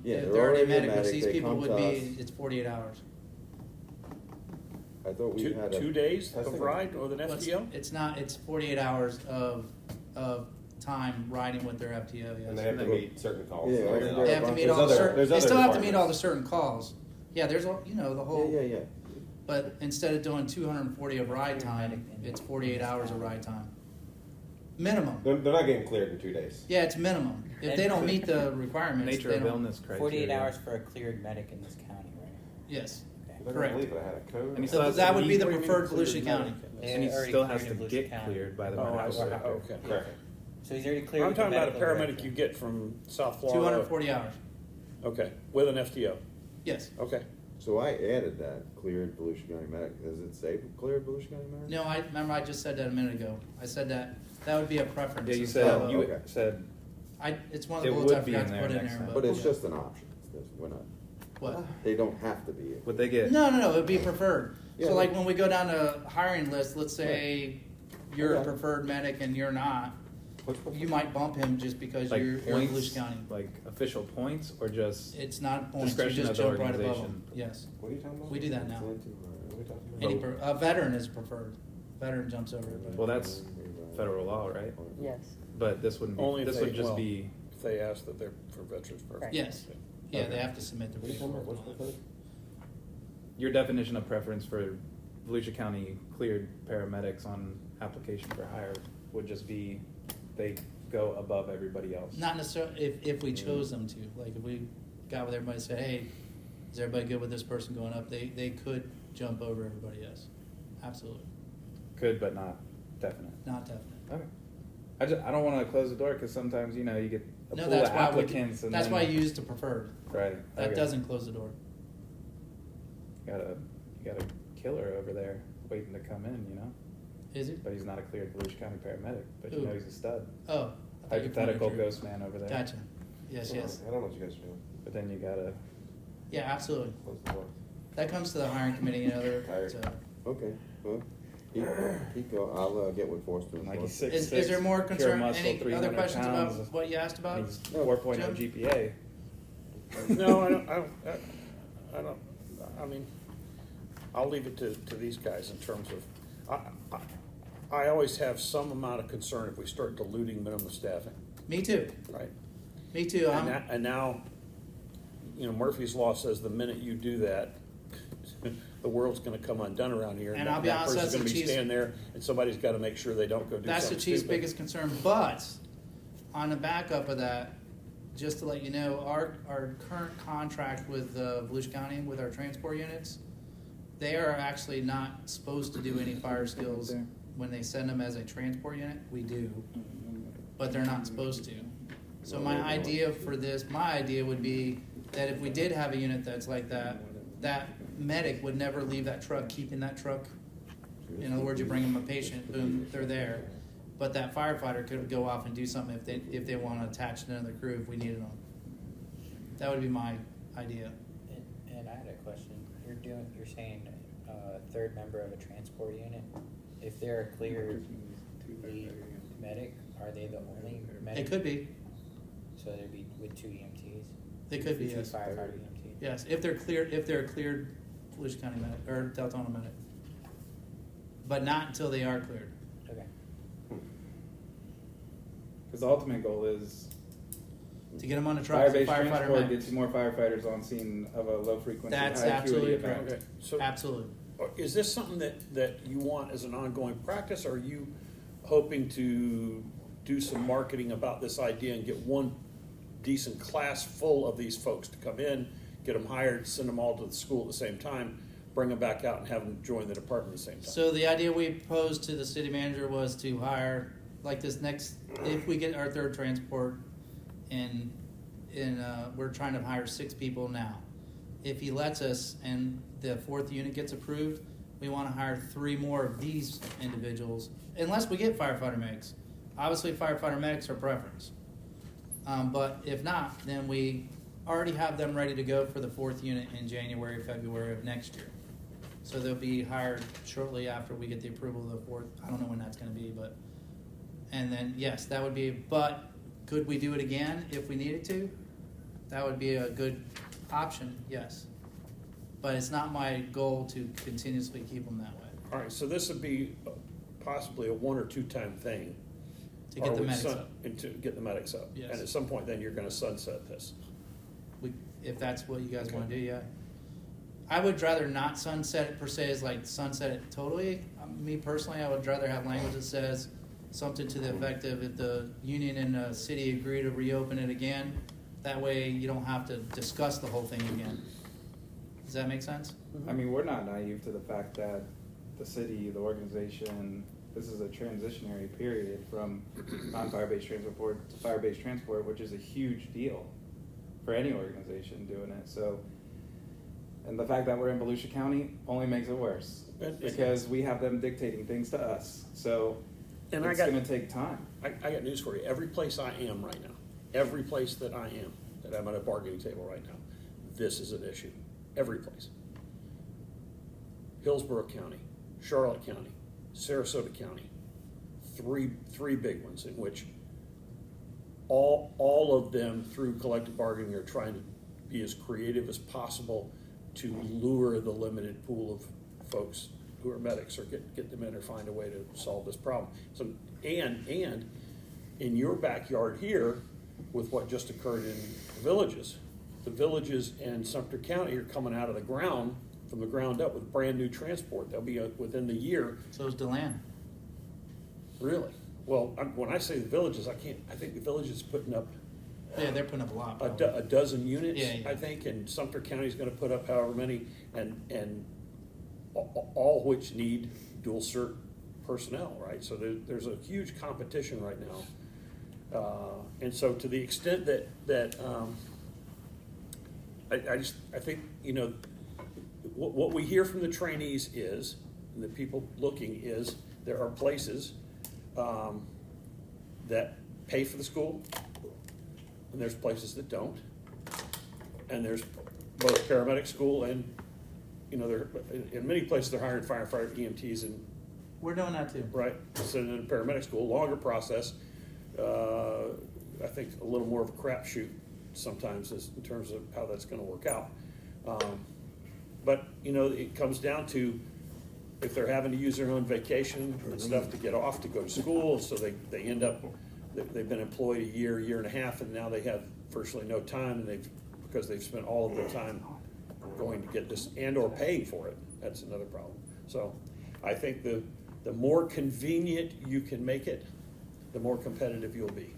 they're already a medic, which these they people come would to be, us. it's 48 hours. I thought we had 2 days of ride with an Well, FTO? it's 48 hours of time riding with their FTO, yes. And they have to meet certain calls. Yeah, Like, they They have to meet there's all the other- there's they other still have to meet all the requirements. certain calls. Yeah, there's, the whole. Yeah. But instead of doing 240 of ride time, it's 48 hours of ride time. Minimum. They're not getting cleared in 2 days. Yeah, it's minimum. If they don't meet the requirements, Nature they of don't. illness criteria. 48 hours for a cleared medic in this county, right? Yes, I don't correct. believe it. I had a code. And he still has That to would be meet- the what do you mean preferred cleared Volusia medic? County. And he Already still has cleared to in get Volusia County. cleared by the Oh, I medical see. director. Okay. Correct. So he's already cleared. I'm with the talking about a medical paramedic director. you get from South Florida. 240 hours. Okay, with an FTO. Yes. Okay. So I added that, cleared Volusia County medic. Does it say cleared Volusia County medic? No, I remember I just said that a minute ago. I said that would be a preference. Yeah, you instead said, of a- you okay. said, it's one of the It bullets I would be forgot in to there put in next there. time. But it's yeah. just an option. We're not. What? They don't have to be. would they get? No, it'd be preferred. Yeah. So like when we go down to hiring list, let's say you're a Okay. preferred medic and you're not, you might bump him just because Like you're in points, Volusia County. like official points, or just? It's not points, you Discretion just of the jump right above organization. them. Yes. What are you talking about? We do that now. What are we talking about? A veteran is preferred. Veteran jumps over everybody. Well, that's federal law, right? Yes. But this wouldn't Only be. if This would they, just well, be. if they ask that they're for veterans purposes. Yes. Yeah, Okay. they have to submit the What are you talking about? paperwork. What's the code? Your definition of preference for Volusia County cleared paramedics on application for hire would just be they go above everybody else. Not necessarily if we chose them to. Like if we got with everybody and said, hey, is everybody good with this person going up? They could jump over everybody else. Absolutely. Could, but not definite. Not definite. Okay. I don't want to close the door because sometimes you get a No, pool that's of why applicants and that's then, why you use the preferred. right. That okay. doesn't close the door. You got a killer over there waiting to come in, Is it? But he's not a cleared Volusia County paramedic, but Who? he's a stud. Oh. I thought you Hypothetical pointed ghost man over there. Gotcha. Yes, yes. I don't know what you guys are doing. But then you gotta. Yeah, absolutely. Close the door. That comes to the hiring committee, Tired. so. Okay. Well, keep going. I'll get with Forster. Like he's Forster. 6'6", Is there more pure concern, muscle, any other 300 questions pounds, about what you asked about? and he's 4.0 Jim? GPA. No, I don't, I mean, I'll leave it to these guys in terms of, I always have some amount of concern if we start diluting minimum staffing, Me too. right? Me too. And now, Murphy's Law says the minute you do that, the world's gonna come undone around here. And I'll be honest, that's That person's gonna the be chief's- standing there, and somebody's gotta make sure they don't go do something That's the chief's stupid. biggest concern, but on the backup of that, just to let you know, our current contract with Volusia County, with our transport units, they are actually not supposed to do any fire skills when they send them as a transport unit. We do, but they're not supposed to. So my idea would be that if we did have a unit that's like that, that medic would never leave that truck, keeping that truck In other words, you bring them a patient, boom, they're there. But that firefighter could go off and do something if they want to attach another crew if we needed them. That would be my idea. And I had a question. You're saying third member of a transport unit. If they're a clear lead medic, are they the only medic? It could be. So they'd be with 2 EMTs. They could be, Two yes. firefighter EMTs. Yes, if they're cleared Volusia County medic or Deltona medic. But not until they are cleared. Okay. Because the ultimate goal is To get them on the truck, fire-based firefighter transport medic. gets you more firefighters on scene of a low frequency, That's high acuity absolutely event. correct. Okay, so Absolutely. is this something that you want as an ongoing practice, or are you hoping to do some marketing about this idea and get one decent class full of these folks to come in, get them hired, send them all to the school at the same time, bring them back out and have them join the department at the same time? So the idea we posed to the city manager was to hire, like this next, if we get our third transport, and we're trying to hire 6 people now. If he lets us and the 4th unit gets approved, we want to hire 3 more of these individuals, unless we get firefighter medics. Obviously, firefighter medics are preference. But if not, then we already have them ready to go for the 4th unit in January, February of next year. So they'll be hired shortly after we get the approval of the 4th. I don't know when that's going to be, but, and then, yes, that would be, but could we do it again if we needed to? That would be a good option, yes. But it's not my goal to continuously keep them that way. All right, so this would be possibly a 1 or 2 time thing. To get Or the we medics sun- up. And to get the medics up. Yes. And at some point then you're gonna sunset this. If that's what you guys Okay. want to do, yeah. I would rather not sunset it per se, as like sunset it totally. Me personally, I would rather have language that says something to the effect of if the union and the city agree to reopen it again, that way you don't have to discuss the whole thing again. Does that make sense? I mean, we're not naive to the fact that the city, the organization, this is a transitionary period from non-fire-based transport to fire-based transport, which is a huge deal for any organization doing it. So, and the fact that we're in Volusia County only makes it worse because we have them dictating things to us. So And I it's got- going to take time. I got news for you. Every place I am right now, every place that I am, that I'm at a bargaining table right now, this is an issue. Every place. Hillsborough County, Charlotte County, Sarasota County, three big ones in which all of them through collective bargaining are trying to be as creative as possible to lure the limited pool of folks who are medics or get them in or find a way to solve this problem. So and in your backyard here, with what just occurred in the villages in Sumter County are coming out of the ground, from the ground up with brand new transport. They'll be within the year. So is DeLand. Really? Well, when I say the villages, I think the village is putting up Yeah, they're putting up a lot. a probably. dozen units, Yeah, yeah. I think, and Sumter County's gonna put up however many, and all which need dual cert personnel, right? So there's a huge competition right now. And so to the extent that I think, you know, what we hear from the trainees is, and the people looking is, there are places that pay for the school, and there's places that don't. And there's both paramedic school and, you know, in many places they're hiring firefighter EMTs and, We're doing that too. right, so in a paramedic school, longer process, I think a little more of a crapshoot sometimes in terms of how that's gonna work out. But, you know, it comes down to if they're having to use their own vacation and stuff to get off to go to school, so they end up, they've been employed a year and a half, and now they have virtually no time, and because they've spent all of their time going to get this and or paying for it. That's another problem. So I think the more convenient you can make it, the more competitive you'll be.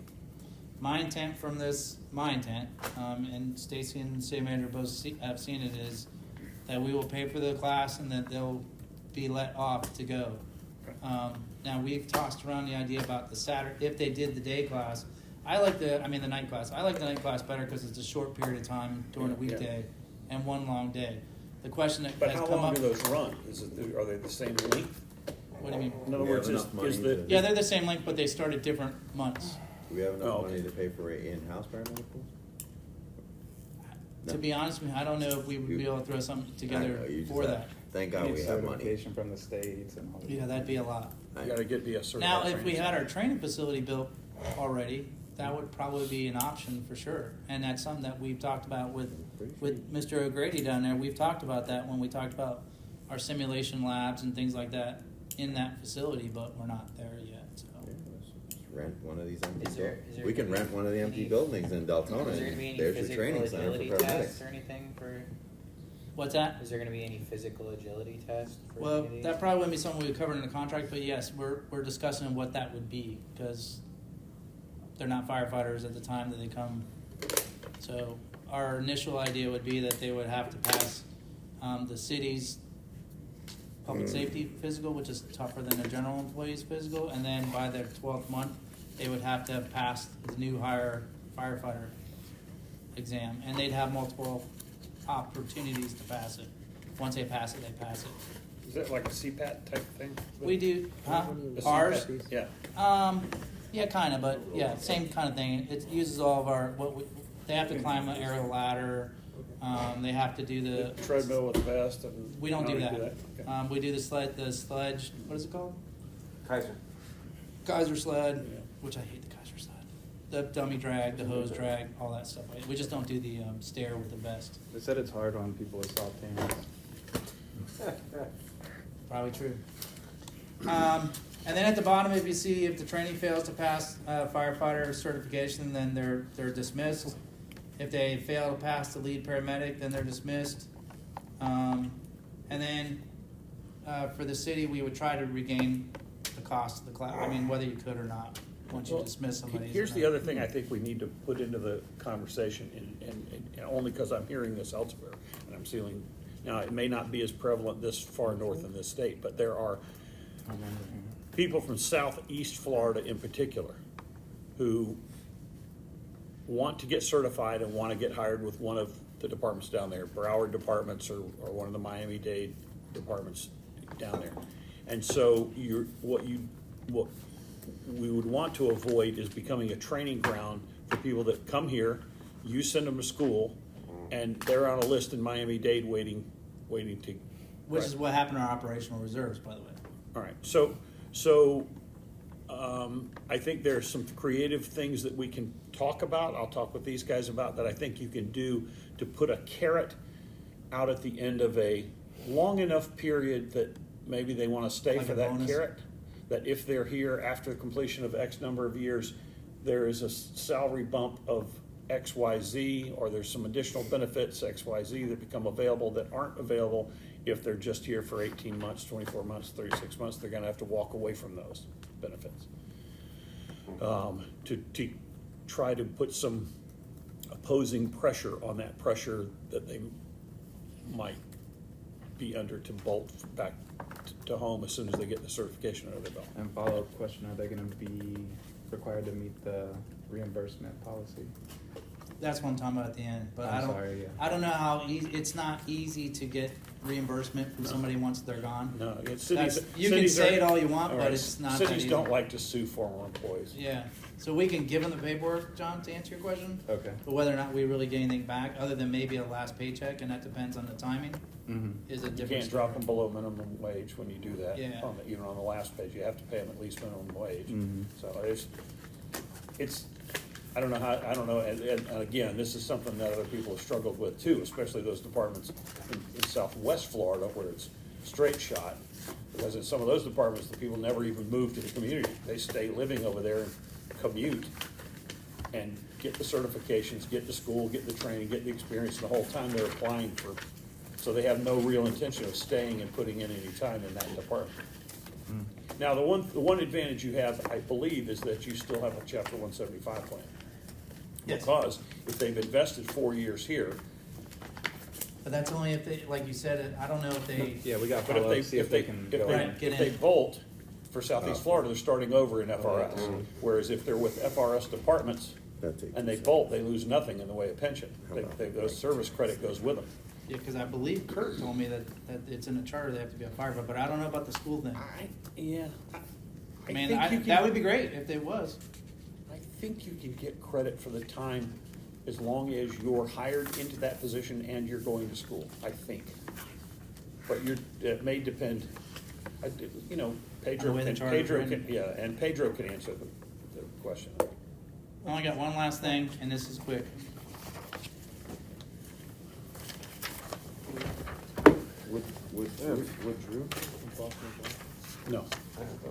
My intent from this, and Stacy and the city manager both have seen it, is that we will pay for the class and that they'll be let off to go. Now we've tossed around the idea about the Saturday, if they did the day class. The night class. I like the night class better because it's a short period of time during a weekday and one long day. The question that But has how come long up. do those run? Are they the same length? mean, In other We words, have is enough money the. to- yeah, they're the same length, but they start at different months. Do we have enough Oh, okay. money to pay for an in-house paramedic pool? To be honest with you, I don't know if we would be able to throw something I together know, you just for have- that. Thank You God need we have money. certification from the states and all that. Yeah, that'd be a lot. You gotta be a certified Now, if we training had our training facility built already, that would probably be an option for sure. And that's something that we've talked about with Mr. O'Grady down there. We've talked about that when we talked about our simulation labs and things like that in that facility, but we're not there yet, so. Yeah, let's rent one of these empty Is there we can gonna rent be one of the empty any- buildings in Deltona, Is there gonna be and any there's your physical training center for agility tests paramedics. or anything for? What's that? Is there gonna be any physical agility test for Well, any of these? that probably wouldn't be something we would cover in the contract, but yes, we're discussing what that would be, because they're not firefighters at the time that they come. So our initial idea would be that they would have to pass the city's public safety physical, which is tougher than the general employee's physical, and then by their 12th month, they would have to have passed the new hire firefighter exam, and they'd have multiple opportunities to pass it. Once they pass it, they pass it. Is that like a CPAT type thing? We do, huh? A Ours? CPAT? Yeah. Yeah, kind of, but yeah, same kind of thing. It uses all of our, they have to climb an aerial ladder, they have to do the. Treadmill with a vest and. We don't do that. Okay. We do the sledge, what is it called? Kaiser. Geyser sled, Yeah. which I hate the Geyser sled. The dummy drag, the hose drag, all that stuff. We just don't do the stair with the vest. They said it's hard on people with soft hands. Probably true. And then at the bottom, if you see if the training fails to pass firefighter certification, then they're dismissed. If they fail to pass the lead paramedic, then they're dismissed. And then for the city, we would try to regain the cost of the class. I mean, whether you could or not, once you Well, dismiss somebody. Here's the other thing I think we need to put into the conversation, and only because I'm hearing this elsewhere, and I'm seeing, now, it may not be as prevalent this far north in this state, but there are people from southeast Florida in particular who want to get certified and want to get hired with one of the departments down there, Broward departments or one of the Miami-Dade departments down there. And so what we would want to avoid is becoming a training ground for people that come here, you send them to school, and they're on a list in Miami-Dade waiting to. Which is what happened to our operational reserves, by the way. All right, so I think there's some creative things that we can talk about. I'll talk with these guys about that I think you can do to put a carrot out at the end of a long enough period that maybe they want to stay Like for a that bonus? carrot. That if they're here after the completion of X number of years, there is a salary bump of XYZ, or there's some additional benefits XYZ that become available that aren't available if they're just here for 18 months, 24 months, 36 months. They're going to have to walk away from those benefits. To try to put some opposing pressure on that pressure that they might be under to bolt back to home as soon as they get the certification under their belt. And follow-up question, are they gonna be required to meet the reimbursement policy? That's what I'm talking about at the end, but I'm sorry, yeah. I don't know how easy, it's not easy to get reimbursement from somebody once they're gone. No, it's That's- cities. you can cities say are- it all you want, all but right, it's not that Cities easy. don't like to sue former employees. Yeah, so we can give them the paperwork, John, to answer your question. Okay. But whether or not we really get anything back, other than maybe a last paycheck, and that depends on the timing, Mm-hmm. is a You different can't story. drop them below minimum wage when you do that. Yeah. Even on the last page, you have to pay them at least minimum wage. Mhm. So it's, I don't know, and again, this is something that other people have struggled with too, especially those departments in southwest Florida where it's straight shot. Because in some of those departments, the people never even move to the community. They stay living over there and commute and get the certifications, get to school, get the training, get the experience, the whole time they're applying for, so they have no real intention of staying and putting in any time in that department. Now, the one advantage you have, I believe, is that you still have a Chapter 175 plan. Yes. Because if they've invested 4 years here, But that's only if they, like you said, I don't know if they, Yeah, we got but if follow they, up, see if they can go Right, in. get if they in. bolt for Southeast Florida, they're starting over in FRS. Whereas if they're with FRS departments That takes and they us- bolt, they lose nothing in the way of pension. How about Those right. service credit goes with them. Yeah, because I believe Kurt told me that it's in the charter, they have to be a firefighter, but I don't know about the school thing. I Man, think you can- that would be great if it was. I think you can get credit for the time as long as you're hired into that position and you're going to school, I think. But it may depend, you know, Pedro On the way the can, charter Pedro written. can, yeah, and Pedro can answer the question. I only got one last thing, and this is quick. With Drew? No.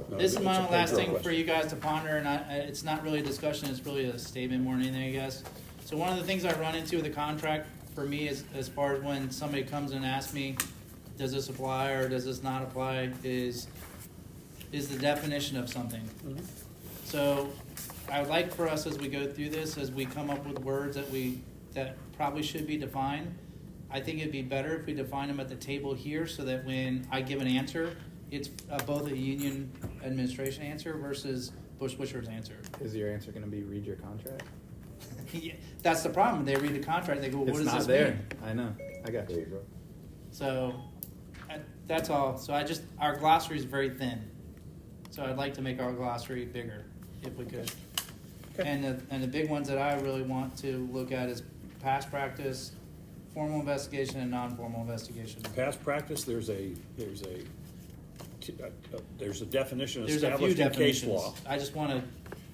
No, This is it's my a last Pedro thing for question. you guys to ponder, and it's not really a discussion, it's really a statement more than anything, I guess. So one of the things I run into with the contract for me is, as far as when somebody comes and asks me, does this apply or does this not apply, is the definition of something. Mhm. So I would like for us, as we go through this, as we come up with words that probably should be defined, I think it'd be better if we define them at the table here, so that when I give an answer, it's both a union administration answer versus Bush Wishard's answer. Is your answer gonna be read your contract? Yeah, that's the problem. They read the contract, they go, what It's does not this there. mean? I know. I got There you you. go. So that's all. So our glossary is very thin. So I'd like to make our glossary bigger, if we could. And the big ones that I really want to look at is past practice, formal investigation, and non-formal investigation. Past practice, there's a definition There's a few established in case definitions. law. I just want to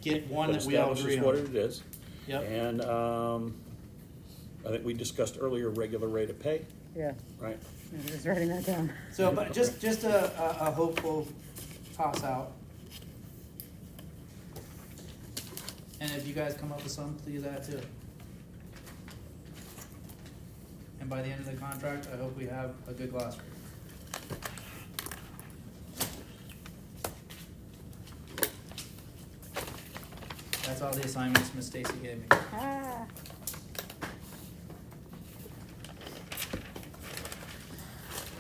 get one That that we all establishes agree what on. it is. Yep. And I think we discussed earlier regular rate of pay, Yeah, right? I'm just writing that down. So, but just a hopeful toss out. And if you guys come up with some, please add to it. And by the end of the contract, I hope we have a good glossary. That's all the assignments Miss Stacy gave me. Ah.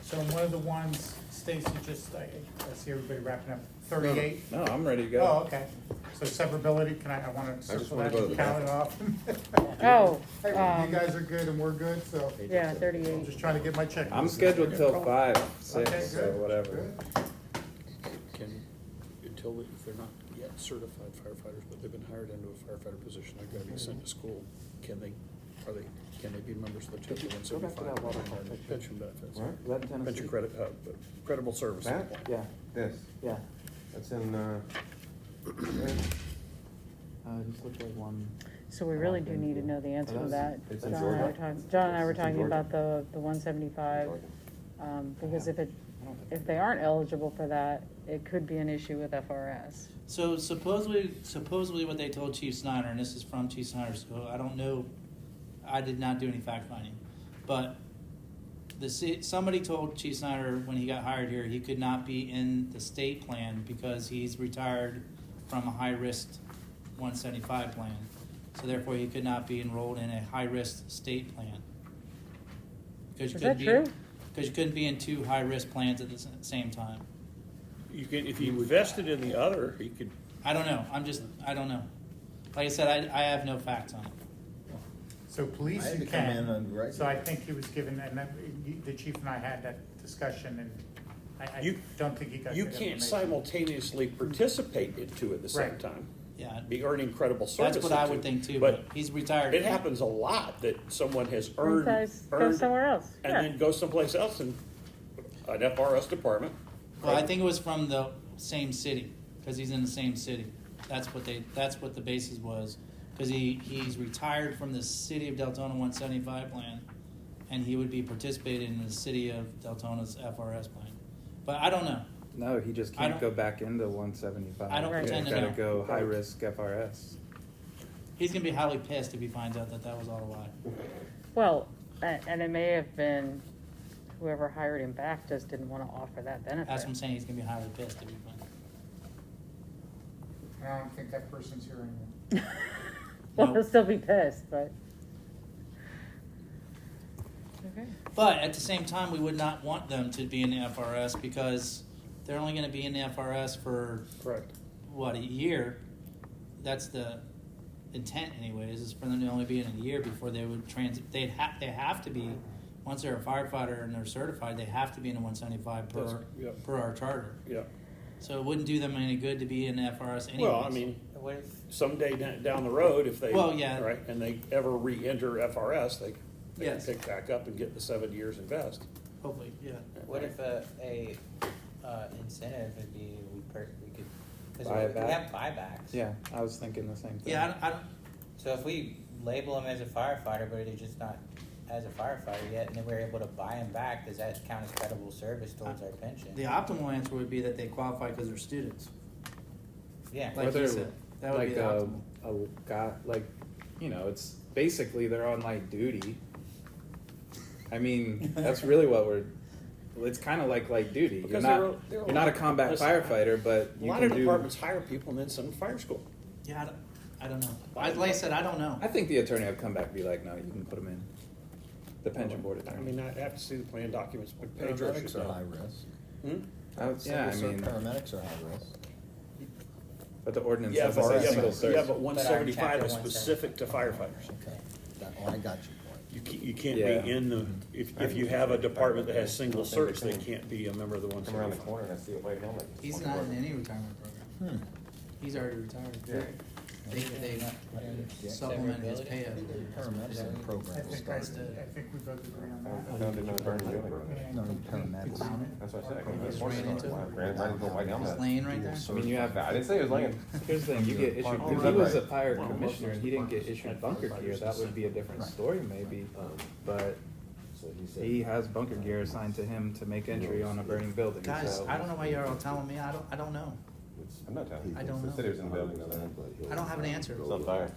So one of the ones, Stacy, I see everybody wrapping up, 38? No, I'm ready to go. Oh, okay. So severability, I want to just circle wanna that go to and the count it off. Oh, Hey, you guys are good and we're good, so yeah, I'm 38. just trying to get my check. I'm scheduled till 5, Okay, 6, or good, whatever. good. If they're not yet certified firefighters, but they've been hired into a firefighter position, they're gonna be sent to school, can they be members of the chapter one Go back to that water pump picture. pension benefits? Where? Is that in Tennessee? Pension credit, credible service. That? Yeah, This, yeah. that's in, Just looked like one. So we really do need to know the answer to that. It's in John and I were Georgia? talking, John and I were It's in talking Georgia. about the 175, because if I don't think- if they aren't eligible for that, it could be an issue with FRS. So supposedly what they told Chief Snyder, and this is from Chief Snyder, so I don't know, I did not do any fact finding, but somebody told Chief Snyder when he got hired here, he could not be in the state plan because he's retired from a high-risk 175 plan. So therefore, he could not be enrolled in a high-risk state plan. Because you Is that couldn't be, true? because you couldn't be in two high-risk plans at the same time. You can, if you invested in the other, you could, I don't know. I don't know. Like I said, I have no facts on it. So police I had you to come in can, on regular. so I think he was given, the chief and I had that discussion, and I You- don't think he got you good can't information. simultaneously participate in two at the same Right. time. Yeah, Be earning credible service. that's what I in two. would think too. But he's retired. It happens a lot that someone has earned, Guys, go somewhere else. and Yeah. then go someplace else in an FRS department. Well, I think it was from the same city because he's in the same city. That's what the basis was, because he's retired from the city of Deltona 175 plan, and he would be participating in the city of Deltona's FRS plan. But I don't know. No, he just I can't don't- go back into 175. I don't pretend to Gotta know. go high risk FRS. He's gonna be highly pissed if he finds out that was all a lie. Well, and it may have been whoever hired him back just didn't want to offer that benefit. That's what I'm saying. He's gonna be highly pissed if he finds out. I don't think that person's here anymore. Well, Nope. he'll still be pissed, but. Okay. But at the same time, we would not want them to be in the FRS because they're only going to be in the FRS for Correct. a year. That's the intent, anyways, is for them to only be in a year before they would they have to be once they're a firefighter and they're certified, they have to be in a 175 Yep. per our charter. Yeah. So it wouldn't do them any good to be in FRS anyways. Well, I mean, What if, someday down the road, if they, Well, yeah. right, and they ever re-enter FRS, they can Yes. pick back up and get the 7 years and vest. Hopefully, yeah. what if a incentive would be, we could, cause Buy it we back? have buybacks. Yeah, I was thinking the same thing. Yeah, I don't, So if we label them as a firefighter, but they're just not as a firefighter yet, and then we're able to buy them back, does that count as credible service towards our pension? the optimal answer would be that they qualify because they're students. Yeah. Like Whether, you said, that would like be the optimal. a guy, like, you know, it's basically they're on like duty. I mean, that's really what it's kind of like light duty. Because You're not a combat listen, firefighter, but A you lot can of do. departments hire people and then send them to fire school. Yeah, I don't know. Like I said, I don't know. I think the attorney would come back and be like, no, you can put them in. The pension board I attorney. mean, I have to see the plan documents, but Pedro should Paramedics are know. high risk. Yeah, I mean, Paramedics are high risk. but the ordinance Yeah, says it's a single but search. 175 is Chapter specific to firefighters. Okay, I got your point. You can't Yeah. be in the, if you have a department that has single search, they can't be a member of the Come around the 175. corner and I see a white helmet. He's not in any retirement program. He's already retired. They supplement his pay up. Paramedics in I program think, started. I think we both agree on that. I found another burning building. And- No, paramedics. That's what I said. I couldn't Just afford ran it. into it? Ran into a white He's helmet. laying right there. I mean, you have. I didn't say it was laying. Here's the thing: you get issued. Oh, If he right. was a fire Well, most commissioner of and those he didn't get departments issued had bunker firefighters gear, that would be a different story, maybe. But he has bunker gear assigned to him to make entry on a burning building. Guys, so. I don't know why you're all telling me. I don't know. I'm not telling you. I don't The know. city was in the building. I don't have an answer. It's on fire.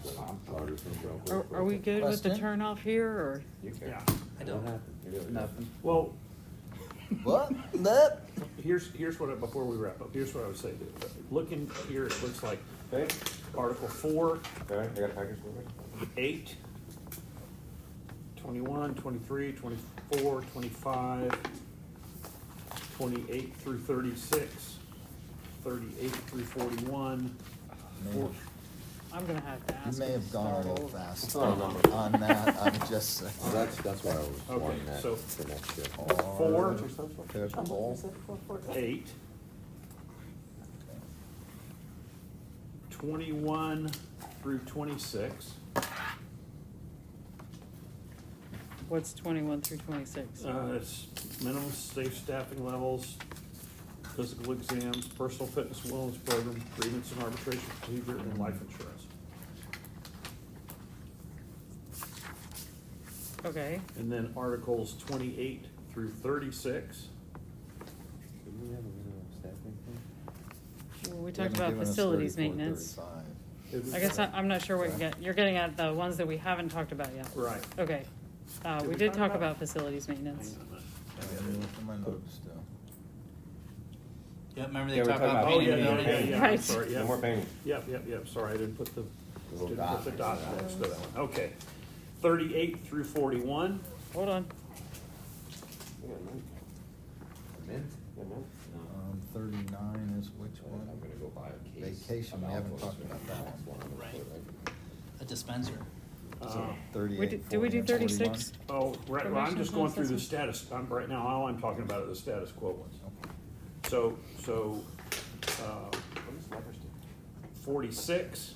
Are we good with the Question? turn off here, or? You care. Yeah. I don't. Nothing. Well, What? That? here's what, before we wrap up, here's what I would say. Looking here, it looks like Okay, Article 4, okay, I got a package for you. 8, 21, 23, 24, 25, 28 through 36, 38 through 41, Man, I'm gonna have to You ask. may him have to gone a start little over. fast It's not a number. on that, I'm just saying. Well, that's why I was Okay, wanting that so- for next year. 4, Pickleball. 8, 21 through 26, What's 21 through 26? it's minimum safe staffing levels, physical exams, personal fitness and wellness program, grievance and arbitration procedure, and life insurance. Okay, And then Articles 28 through 36. Do we have a minimum staffing thing? well, we They talked haven't about given us facilities 34, maintenance. 35. I guess I'm not sure what you're getting at, the ones that we haven't talked about yet. Right. Okay, Did we we did talk talk about- about facilities maintenance. Hang on a minute. Yeah, look at my notes still. Yeah, remember Yeah, they we're talked talking about about Oh, painting yeah, the yeah, building? yeah, I'm Right. sorry, No yeah. more painting. Yep, sorry, I didn't put the Little dot dot. next to that one. Okay. 38 through 41. Hold on. Yeah, man. Mint? Yeah, man. 39 is which I'm one? gonna go buy a case. Vacation, we of haven't Alpos talked for about the that next one. I'm gonna Right. put, A dispenser. 38, Did we do 40, and 36? Oh, right, well, I'm just going through the Probation status, right now, all I'm talking about are the status quo ones. So, What is letters do? 46,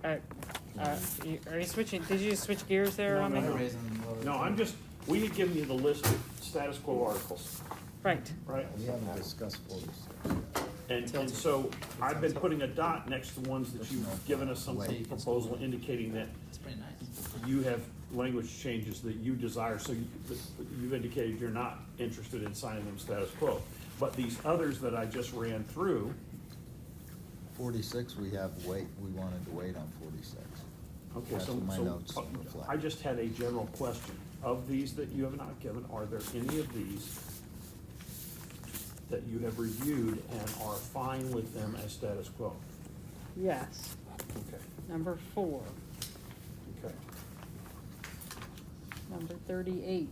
Are you switching, did you switch gears there No, on no, me? no. Raising the lower- no, I'm just, we had given you the list of status quo articles, Right, right? We haven't discussed 46 yet. And so I've been putting a dot next to ones that you've given us some proposal indicating that It's pretty nice. you have language changes that you desire, so you've indicated you're not interested in signing them status quo. But these others that I just ran through, 46, we wanted to wait on 46. okay, That's so, what my notes reflect. I just had a general question. Of these that you have not given, are there any of these that you have reviewed and are fine with them as status quo? yes. Okay, Number 4, okay. number 38,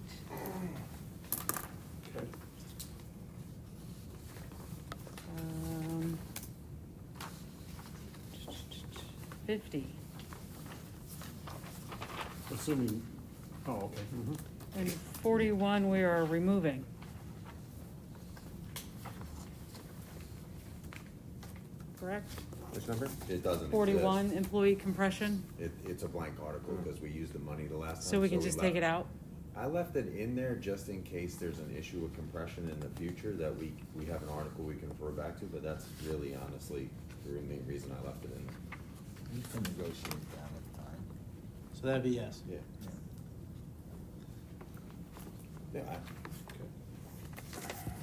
Okay. 50. Assuming Oh, okay. And 41, we are removing. Correct? Which number? It doesn't exist. 41, employee compression, It's a blank article because we used the money the last time. so we can just take it left- out? I left it in there just in case there's an issue with compression in the future, that we have an article we can refer back to, but that's really honestly the main reason I left it in there. You can negotiate down at the time. So that'd be yes. Yeah. Yeah,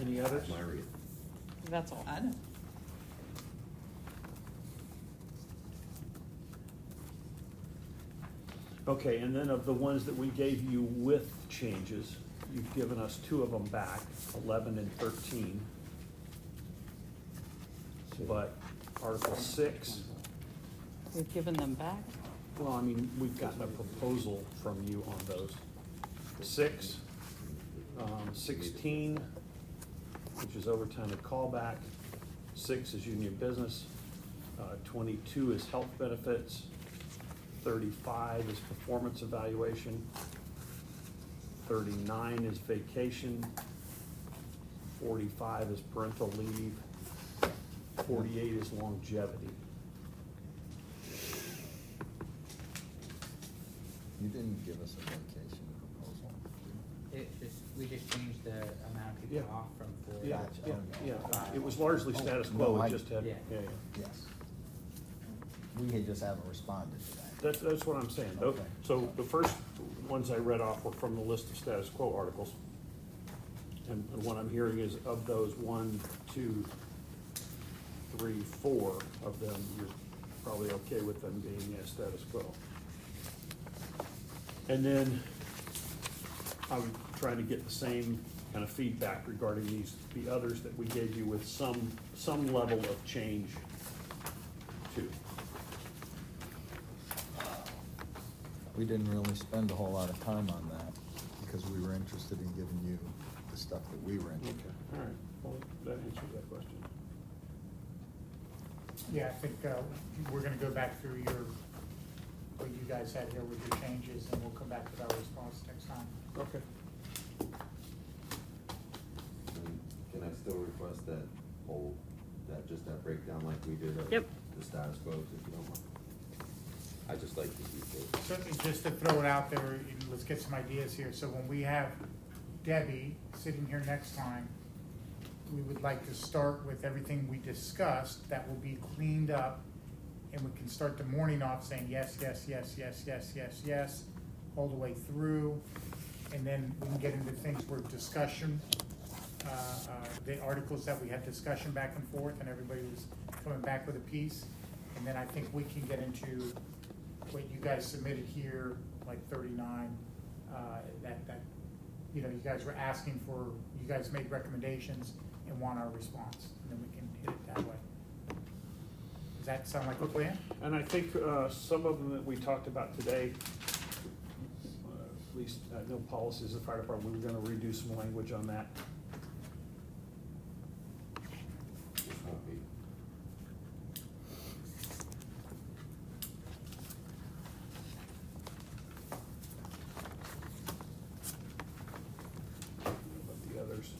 Any others? that's my read. That's all. I know. Okay, and then of the ones that we gave you with changes, you've given us two of them back, 11 and 13. But Article 6, We've given them back? well, I mean, we've gotten a proposal from you on those. 6, 16, which is overtime and callback. 6 is union business. 22 is health benefits. 35 is performance evaluation. 39 is vacation. 45 is parental leave. 48 is longevity. You didn't give us a vacation proposal. We just changed the amount of people Yeah. off from 4 Yeah, to yeah, 5. yeah. It was largely status No, quo, I- it just had, Yeah. yeah. Yes. We just haven't responded to that. That's what I'm saying. Okay. So the first ones I read off were from the list of status quo articles. And what I'm hearing is of those 1, 2, 3, 4 of them, you're probably okay with them being status quo. And then I'm trying to get the same kind of feedback regarding the others that we gave you with some level of change to. We didn't really spend a whole lot of time on that because we were interested in giving you the stuff that we were interested Okay, in. all right, well, that answers that question. Yeah, I think, we're gonna go back through what you guys had here with your changes, and we'll come back with our response next time. Okay. And can I still request just that breakdown like we did of Yep. the status quo, if you don't mind? I just like to keep it. So just to throw it out there, let's get some ideas here. So when we have Debbie sitting here next time, we would like to start with everything we discussed that will be cleaned up, and we can start the morning off saying yes, yes, yes, yes, yes, yes, yes, all the way through. And then we can get into things where discussion, the articles that we had discussion back and forth, and everybody was coming back with a piece. And then I think we can get into what you guys submitted here, like 39, that, you guys were asking for, you guys made recommendations and want our response, and then we can hit it that way. Does that sound like a plan? And I think some of them that we talked about today, at least I know policies of the fire department, we were gonna redo some language on that. Copy. But the others,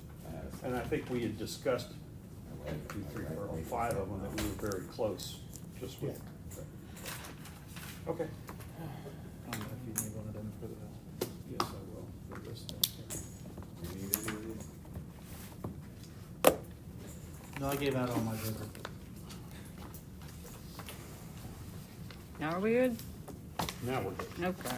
and I think we had discussed 1, 2, 3, 4, 5 of them that we were very close, just with. Okay. I don't know if you need one of them for the. Yes, I will, for this thing. You need any of these? No, I gave out all my paper. Now are we good? Now we're good. Okay.